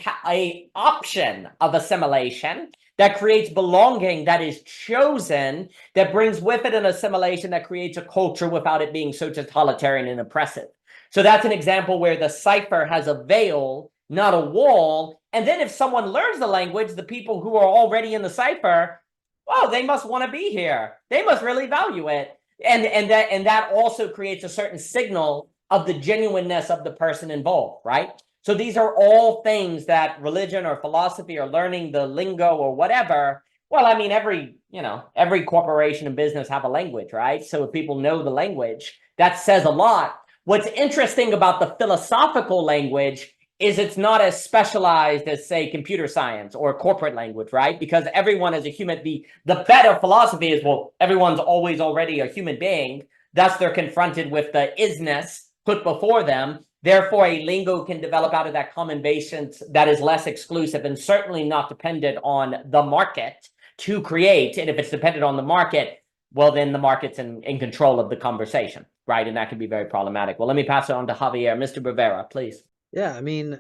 [SPEAKER 2] option of assimilation that creates belonging that is chosen, that brings with it an assimilation that creates a culture without it being so totalitarian and oppressive. So that's an example where the cipher has a veil, not a wall. And then if someone learns the language, the people who are already in the cipher, well, they must want to be here. They must really value it. And that also creates a certain signal of the genuineness of the person involved, right? So these are all things that religion or philosophy or learning the lingo or whatever. Well, I mean, every corporation and business have a language, right? So if people know the language, that says a lot. What's interesting about the philosophical language is it's not as specialized as, say, computer science or corporate language, right? Because everyone is a human. The better philosophy is, well, everyone's always already a human being. Thus, they're confronted with the isness put before them. Therefore, a lingo can develop out of that common basis that is less exclusive and certainly not dependent on the market to create. And if it's dependent on the market, well, then the market's in control of the conversation, right? And that can be very problematic. Well, let me pass it on to Javier. Mr. Rivera, please.
[SPEAKER 7] Yeah, I mean,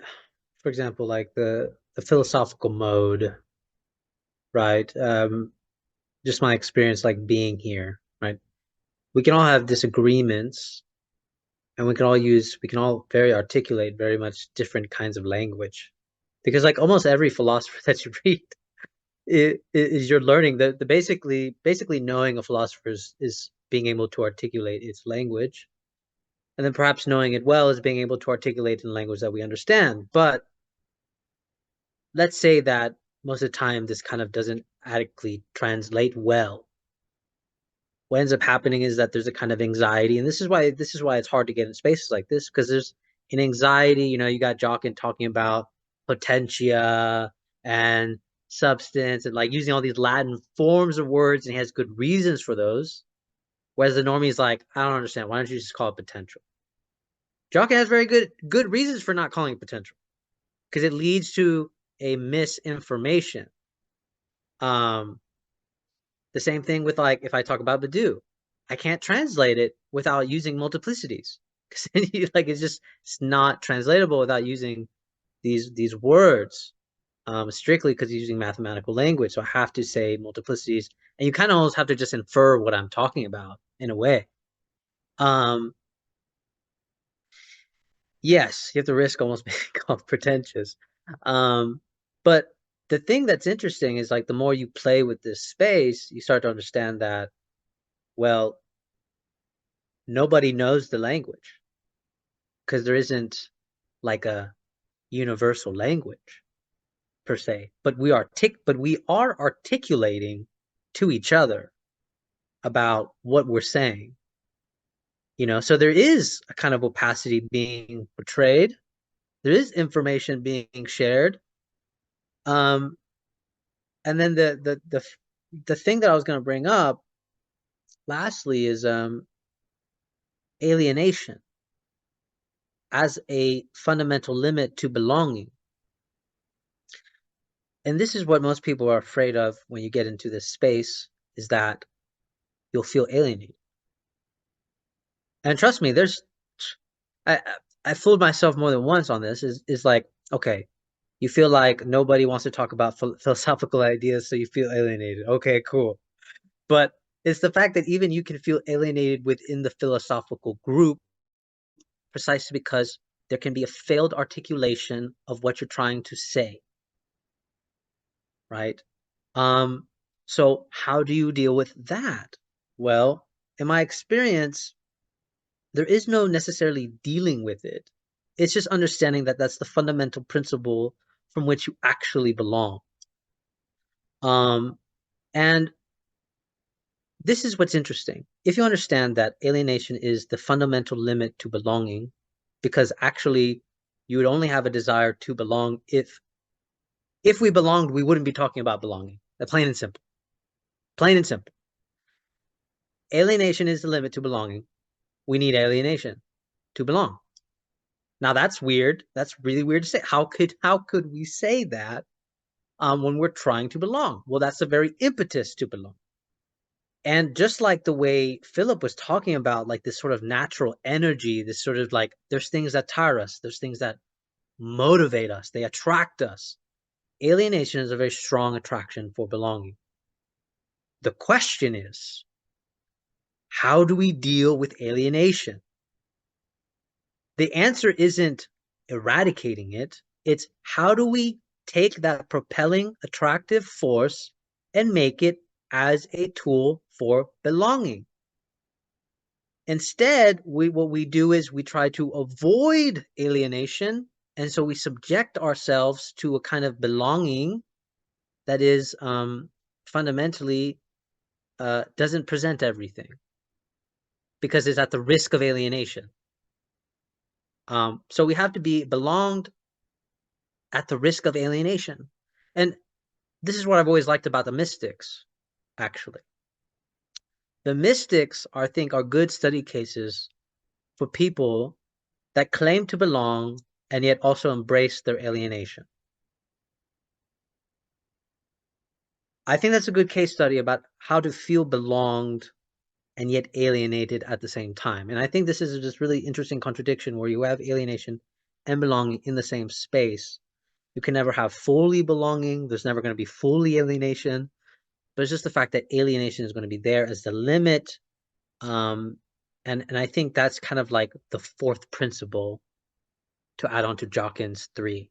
[SPEAKER 7] for example, like the philosophical mode, right? Just my experience, like being here, right? We can all have disagreements, and we can all very articulate very much different kinds of language, because like almost every philosopher that you read is you're learning the basically knowing a philosopher is being able to articulate its language, and then perhaps knowing it well is being able to articulate in language that we understand. But let's say that most of the time this kind of doesn't adequately translate well. What ends up happening is that there's a kind of anxiety, and this is why it's hard to get in spaces like this, because there's an anxiety. You know, you got Jockin talking about potentia and substance and like using all these Latin forms of words, and he has good reasons for those. Whereas the normie is like, I don't understand. Why don't you just call it potential? Jockin has very good reasons for not calling it potential, because it leads to a misinformation. The same thing with like if I talk about Badu, I can't translate it without using multiplicities, because like it's not translatable without using these words, strictly because you're using mathematical language. So I have to say multiplicities, and you kind of almost have to just infer what I'm talking about in a way. Yes, you have to risk almost being called pretentious. But the thing that's interesting is like the more you play with this space, you start to understand that, well, nobody knows the language, because there isn't like a universal language per se, but we are articulating to each other about what we're saying. You know, so there is a kind of opacity being portrayed. There is information being shared. And then the thing that I was going to bring up lastly is alienation as a fundamental limit to belonging. And this is what most people are afraid of when you get into this space, is that you'll feel alienated. And trust me, I fooled myself more than once on this. Is like, okay, you feel like nobody wants to talk about philosophical ideas, so you feel alienated. Okay, cool. But it's the fact that even you can feel alienated within the philosophical group, precisely because there can be a failed articulation of what you're trying to say, right? So how do you deal with that? Well, in my experience, there is no necessarily dealing with it. It's just understanding that that's the fundamental principle from which you actually belong. And this is what's interesting. If you understand that alienation is the fundamental limit to belonging, because actually you would only have a desire to belong if we belonged, we wouldn't be talking about belonging. Plain and simple. Plain and simple. Alienation is the limit to belonging. We need alienation to belong. Now that's weird. That's really weird to say. How could we say that when we're trying to belong? Well, that's the very impetus to belong. And just like the way Philip was talking about, like this sort of natural energy, this sort of like, there's things that tire us, there's things that motivate us, they attract us. Alienation is a very strong attraction for belonging. The question is, how do we deal with alienation? The answer isn't eradicating it. It's how do we take that propelling, attractive force and make it as a tool for belonging? Instead, what we do is we try to avoid alienation, and so we subject ourselves to a kind of belonging that is fundamentally doesn't present everything, because it's at the risk of alienation. So we have to be belonged at the risk of alienation. And this is what I've always liked about the mystics, actually. The mystics, I think, are good study cases for people that claim to belong and yet also embrace their alienation. I think that's a good case study about how to feel belonged and yet alienated at the same time. And I think this is just really interesting contradiction where you have alienation and belonging in the same space. You can never have fully belonging. There's never going to be fully alienation. But it's just the fact that alienation is going to be there as the limit. And I think that's kind of like the fourth principle to add on to Jockin's 3,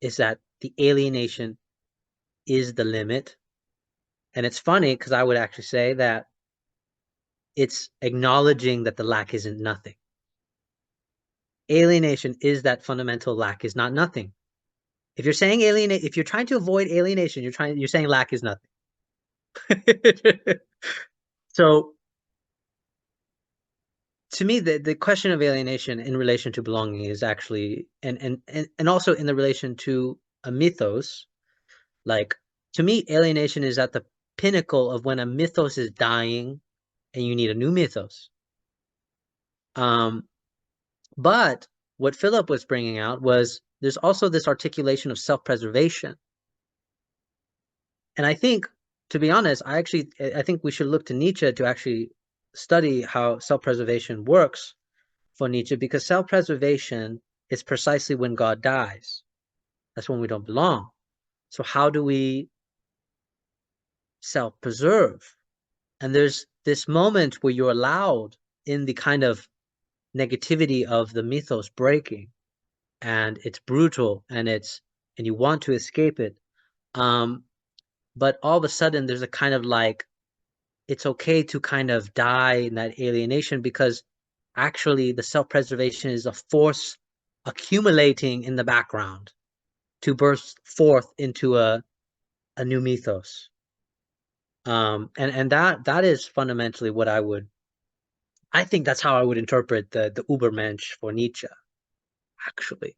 [SPEAKER 7] is that the alienation is the limit. And it's funny because I would actually say that it's acknowledging that the lack isn't nothing. Alienation is that fundamental lack is not nothing. If you're saying alienate, if you're trying to avoid alienation, you're saying lack is nothing. So to me, the question of alienation in relation to belonging is actually, and also in the relation to a mythos, like, to me, alienation is at the pinnacle of when a mythos is dying and you need a new mythos. But what Philip was bringing out was there's also this articulation of self-preservation. And I think, to be honest, I think we should look to Nietzsche to actually study how self-preservation works for Nietzsche, because self-preservation is precisely when God dies. That's when we don't belong. So how do we self-preserve? And there's this moment where you're allowed in the kind of negativity of the mythos breaking, and it's brutal, and you want to escape it. But all of a sudden there's a kind of like, it's okay to kind of die in that alienation, because actually the self-preservation is a force accumulating in the background to burst forth into a new mythos. And that is fundamentally what I think that's how I would interpret the Übermensch for Nietzsche, actually,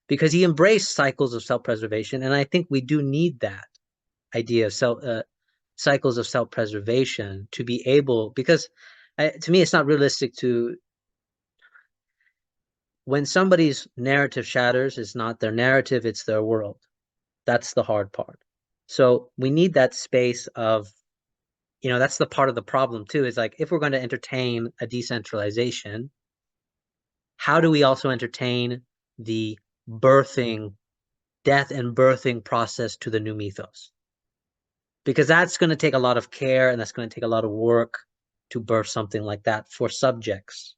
[SPEAKER 7] because he embraced cycles of self-preservation, and I think we do need that idea of cycles of self-preservation to be able, because to me, it's not realistic to, when somebody's narrative shatters, it's not their narrative, it's their world. That's the hard part. So we need that space of, that's the part of the problem too, is like, if we're going to entertain a decentralization, how do we also entertain the death and birthing process to the new mythos? Because that's going to take a lot of care, and that's going to take a lot of work to birth something like that for subjects.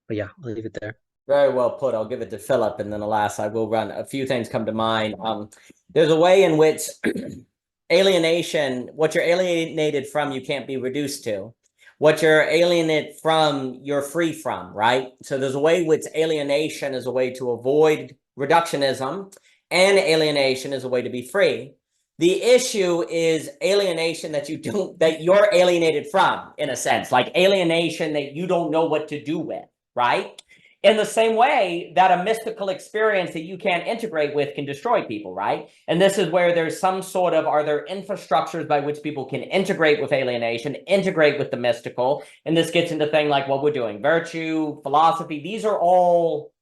[SPEAKER 7] But yeah, I'll leave it there.
[SPEAKER 2] Very well put. I'll give it to Philip, and then alas, I will run. A few things come to mind. There's a way in which alienation, what you're alienated from, you can't be reduced to. What you're alienated from, you're free from, right? So there's a way in which alienation is a way to avoid reductionism, and alienation is a way to be free. The issue is alienation that you're alienated from, in a sense, like alienation that you don't know what to do with, right? In the same way that a mystical experience that you can't integrate with can destroy people, right? And this is where there's some sort of, are there infrastructures by which people can integrate with alienation, integrate with the mystical? And this gets into things like what we're doing, virtue, philosophy. These are all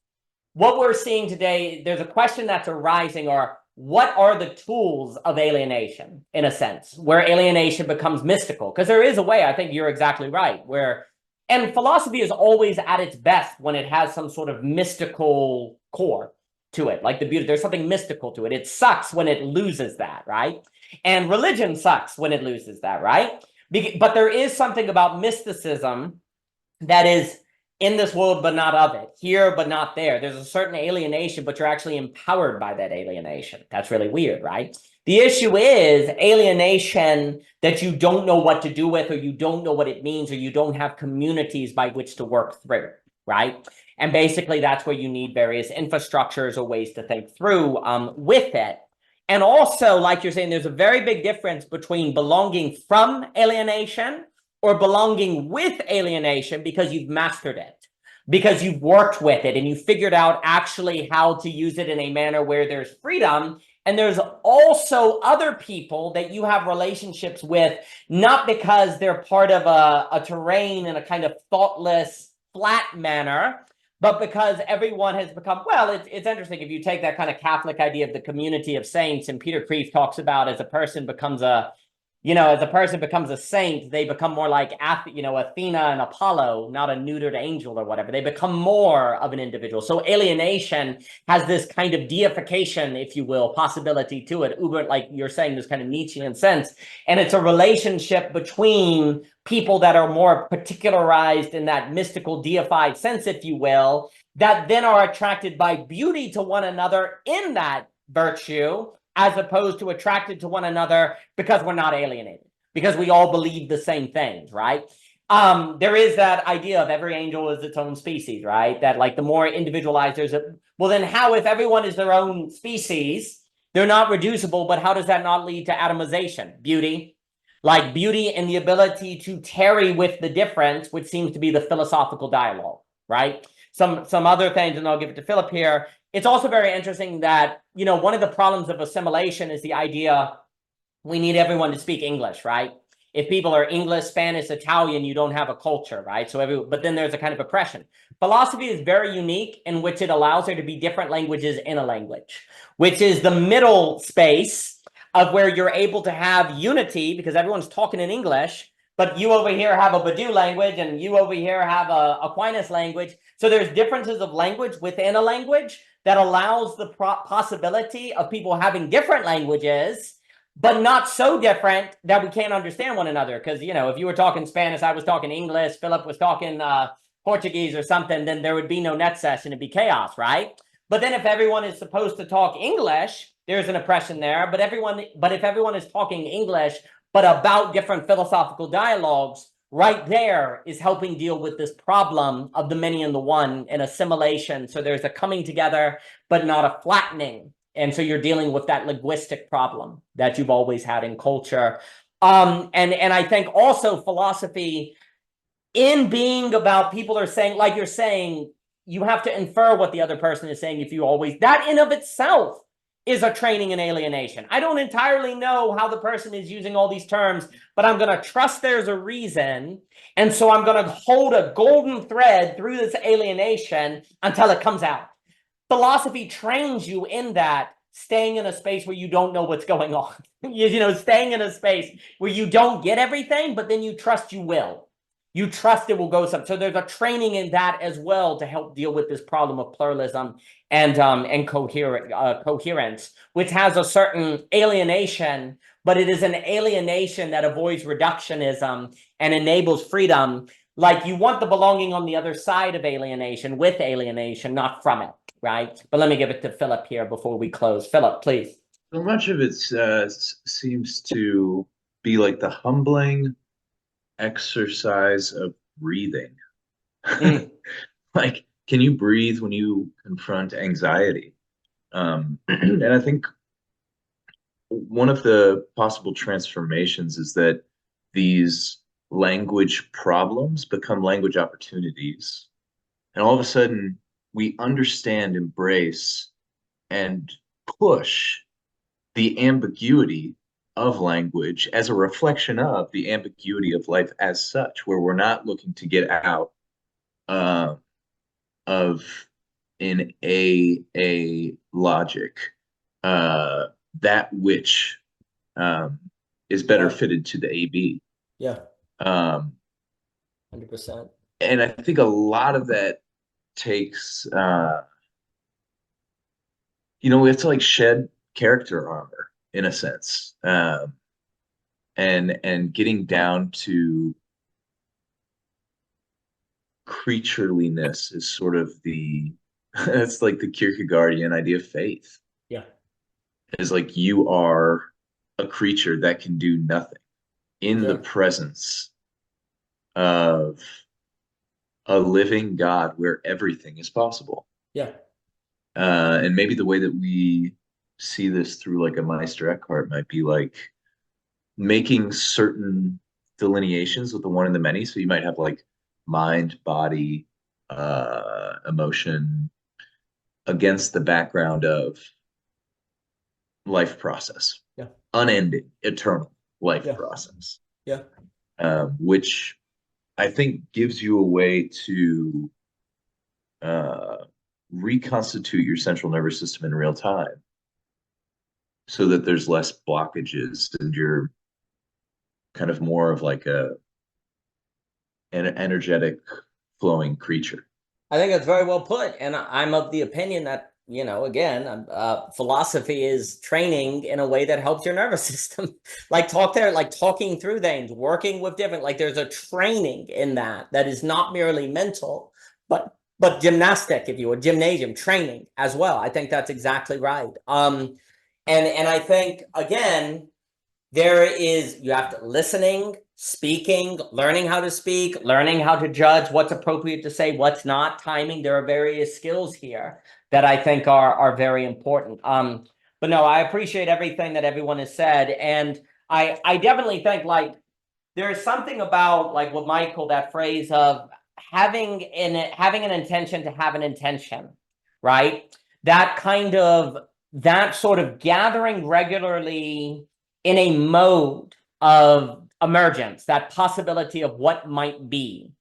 [SPEAKER 2] what we're seeing today. There's a question that's arising, or what are the tools of alienation, in a sense, where alienation becomes mystical? Because there is a way, I think you're exactly right, and philosophy is always at its best when it has some sort of mystical core to it, like the beauty. There's something mystical to it. It sucks when it loses that, right? And religion sucks when it loses that, right? But there is something about mysticism that is in this world, but not of it, here, but not there. There's a certain alienation, but you're actually empowered by that alienation. That's really weird, right? The issue is alienation that you don't know what to do with, or you don't know what it means, or you don't have communities by which to work through, right? And basically that's where you need various infrastructures or ways to think through with it. And also, like you're saying, there's a very big difference between belonging from alienation or belonging with alienation because you've mastered it, because you've worked with it and you figured out actually how to use it in a manner where there's freedom. And there's also other people that you have relationships with, not because they're part of a terrain in a kind of thoughtless, flat manner, but because everyone has become, well, it's interesting if you take that kind of Catholic idea of the community of saints, and Peter Kreeft talks about as a person becomes You know, as a person becomes a saint, they become more like, you know, Athena and Apollo, not a neutered angel or whatever. They become more of an individual. So alienation has this kind of deification, if you will, possibility to it. Uber, like you're saying, this kind of Nietzschean sense. And it's a relationship between people that are more particularized in that mystical deified sense, if you will, that then are attracted by beauty to one another in that virtue, as opposed to attracted to one another because we're not alienated, because we all believe the same things, right? There is that idea of every angel is its own species, right? That like the more individualized there's a, well, then how, if everyone is their own species, they're not reducible, but how does that not lead to atomization? Beauty, like beauty and the ability to tarry with the difference, which seems to be the philosophical dialogue, right? Some other things, and I'll give it to Philip here. It's also very interesting that, you know, one of the problems of assimilation is the idea we need everyone to speak English, right? If people are English, Spanish, Italian, you don't have a culture, right? So but then there's a kind of oppression. Philosophy is very unique in which it allows there to be different languages in a language, which is the middle space of where you're able to have unity because everyone's talking in English, but you over here have a Badu language and you over here have a Aquinas language. So there's differences of language within a language that allows the possibility of people having different languages, but not so different that we can't understand one another. Because, you know, if you were talking Spanish, I was talking English, Philip was talking Portuguese or something, then there would be no net session. It'd be chaos, right? But then if everyone is supposed to talk English, there's an oppression there. But if everyone is talking English, but about different philosophical dialogues, right there is helping deal with this problem of the many and the one and assimilation. So there's a coming together, but not a flattening. And so you're dealing with that linguistic problem that you've always had in culture. And I think also philosophy, in being about people are saying, like you're saying, you have to infer what the other person is saying. If you always, that in of itself is a training in alienation. I don't entirely know how the person is using all these terms, but I'm going to trust there's a reason. And so I'm going to hold a golden thread through this alienation until it comes out. Philosophy trains you in that, staying in a space where you don't know what's going on. You know, staying in a space where you don't get everything, but then you trust you will. You trust it will go some. So there's a training in that as well to help deal with this problem of pluralism and coherence, which has a certain alienation, but it is an alienation that avoids reductionism and enables freedom. Like you want the belonging on the other side of alienation, with alienation, not from it, right? But let me give it to Philip here before we close. Philip, please.
[SPEAKER 3] So much of it seems to be like the humbling exercise of breathing. Like, can you breathe when you confront anxiety? And I think one of the possible transformations is that these language problems become language opportunities. And all of a sudden, we understand, embrace, and push the ambiguity of language as a reflection of the ambiguity of life as such, where we're not looking to get out of in a logic that which is better fitted to the AB.
[SPEAKER 2] Yeah. 100%.
[SPEAKER 3] And I think a lot of that takes we have to like shed character armor in a sense, and getting down to creatureliness is sort of that's like the Kierkegaardian idea of faith.
[SPEAKER 2] Yeah,
[SPEAKER 3] is like you are a creature that can do nothing in the presence of a living God where everything is possible.
[SPEAKER 2] Yeah.
[SPEAKER 3] And maybe the way that we see this through like a Meister Eckhart might be like making certain delineations with the one and the many. So you might have like mind, body, emotion against the background of life process.
[SPEAKER 2] Yeah.
[SPEAKER 3] Unending, eternal life process.
[SPEAKER 2] Yeah.
[SPEAKER 3] Which I think gives you a way to reconstitute your central nervous system in real time so that there's less blockages and you're kind of more of like an energetic flowing creature.
[SPEAKER 2] I think that's very well put. And I'm of the opinion that, you know, again, philosophy is training in a way that helps your nervous system. Like talking through things, working with different, like there's a training in that is not merely mental, but gymnastic, if you will, gymnasium training as well. I think that's exactly right. And I think, again, you have to listening, speaking, learning how to speak, learning how to judge what's appropriate to say, what's not, timing. There are various skills here that I think are very important. But no, I appreciate everything that everyone has said. And I definitely think like there's something about like what Michael, that phrase of having an intention to have an intention, right? That sort of gathering regularly in a mode of emergence, that possibility of what might be.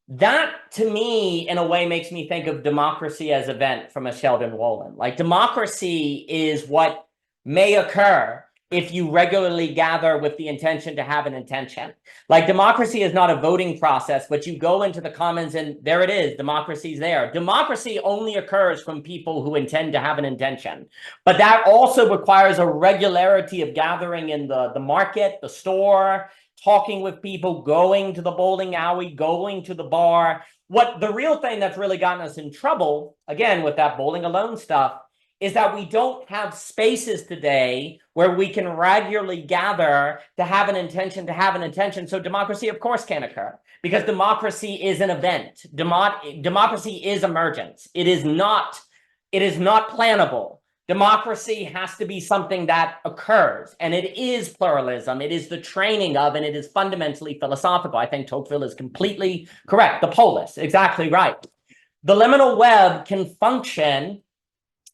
[SPEAKER 2] That, to me, in a way, makes me think of democracy as event from a Sheldon Wolin. Like, democracy is what may occur if you regularly gather with the intention to have an intention. Like, democracy is not a voting process, but you go into the commons and there it is, democracy's there. Democracy only occurs from people who intend to have an intention. But that also requires a regularity of gathering in the market, the store, talking with people, going to the bowling alley, going to the bar. What the real thing that's really gotten us in trouble, again, with that bowling alone stuff, is that we don't have spaces today where we can regularly gather to have an intention, So democracy, of course, can't occur because democracy is an event. Democracy is emergence. It is not plannable. Democracy has to be something that occurs, and it is pluralism. It is the training of, and it is fundamentally philosophical. I think Tocqueville is completely correct. The polis, exactly right. The liminal web can function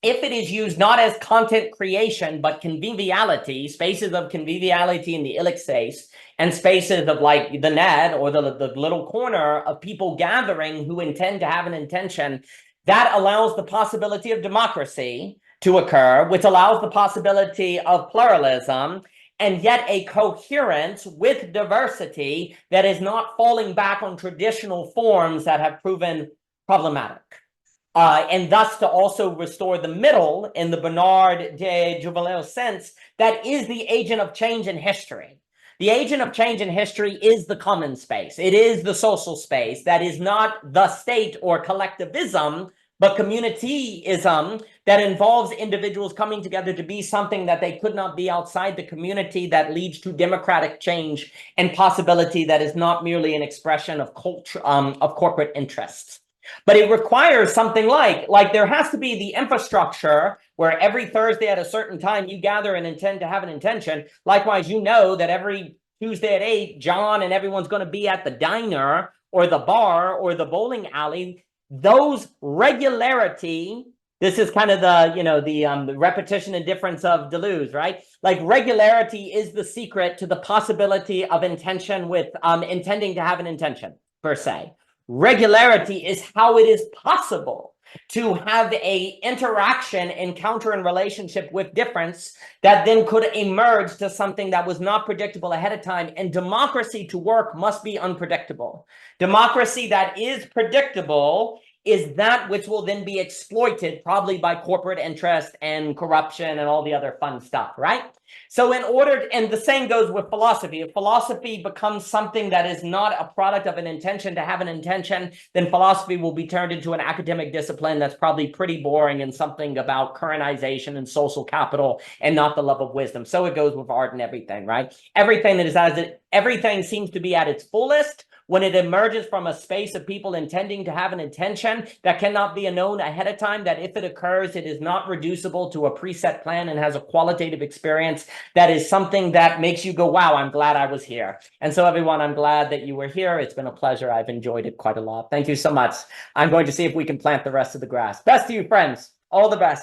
[SPEAKER 2] if it is used not as content creation, but conviviality, spaces of conviviality in the illic space, and spaces of like the net or the little corner of people gathering who intend to have an intention, that allows the possibility of democracy to occur, which allows the possibility of pluralism, and yet a coherence with diversity that is not falling back on traditional forms that have proven problematic. And thus to also restore the middle in the Bernard de Juvenel sense that is the agent of change in history. The agent of change in history is the common space. It is the social space that is not the state or collectivism, but communityism that involves individuals coming together to be something that they could not be outside the community, that leads to democratic change and possibility that is not merely an expression of culture, of corporate interests. But it requires something like there has to be the infrastructure where every Thursday at a certain time you gather and intend to have an intention. Likewise, you know that every Tuesday at 8, John and everyone's going to be at the diner or the bar or the bowling alley. Those regularity, this is kind of the repetition and difference of Deleuze, right? Like regularity is the secret to the possibility of intention with intending to have an intention per se. Regularity is how it is possible to have a interaction, encounter, and relationship with difference that then could emerge to something that was not predictable ahead of time. And democracy to work must be unpredictable. Democracy that is predictable is that which will then be exploited probably by corporate interest and corruption and all the other fun stuff, right? So and the same goes with philosophy. If philosophy becomes something that is not a product of an intention to have an intention, then philosophy will be turned into an academic discipline that's probably pretty boring and something about currentization and social capital and not the love of wisdom. So it goes with art and everything, right? Everything seems to be at its fullest when it emerges from a space of people intending to have an intention that cannot be known ahead of time, that if it occurs, it is not reducible to a preset plan and has a qualitative experience that is something that makes you go, wow, I'm glad I was here. And so everyone, I'm glad that you were here. It's been a pleasure. I've enjoyed it quite a lot. Thank you so much. I'm going to see if we can plant the rest of the grass. Best to you, friends. All the best.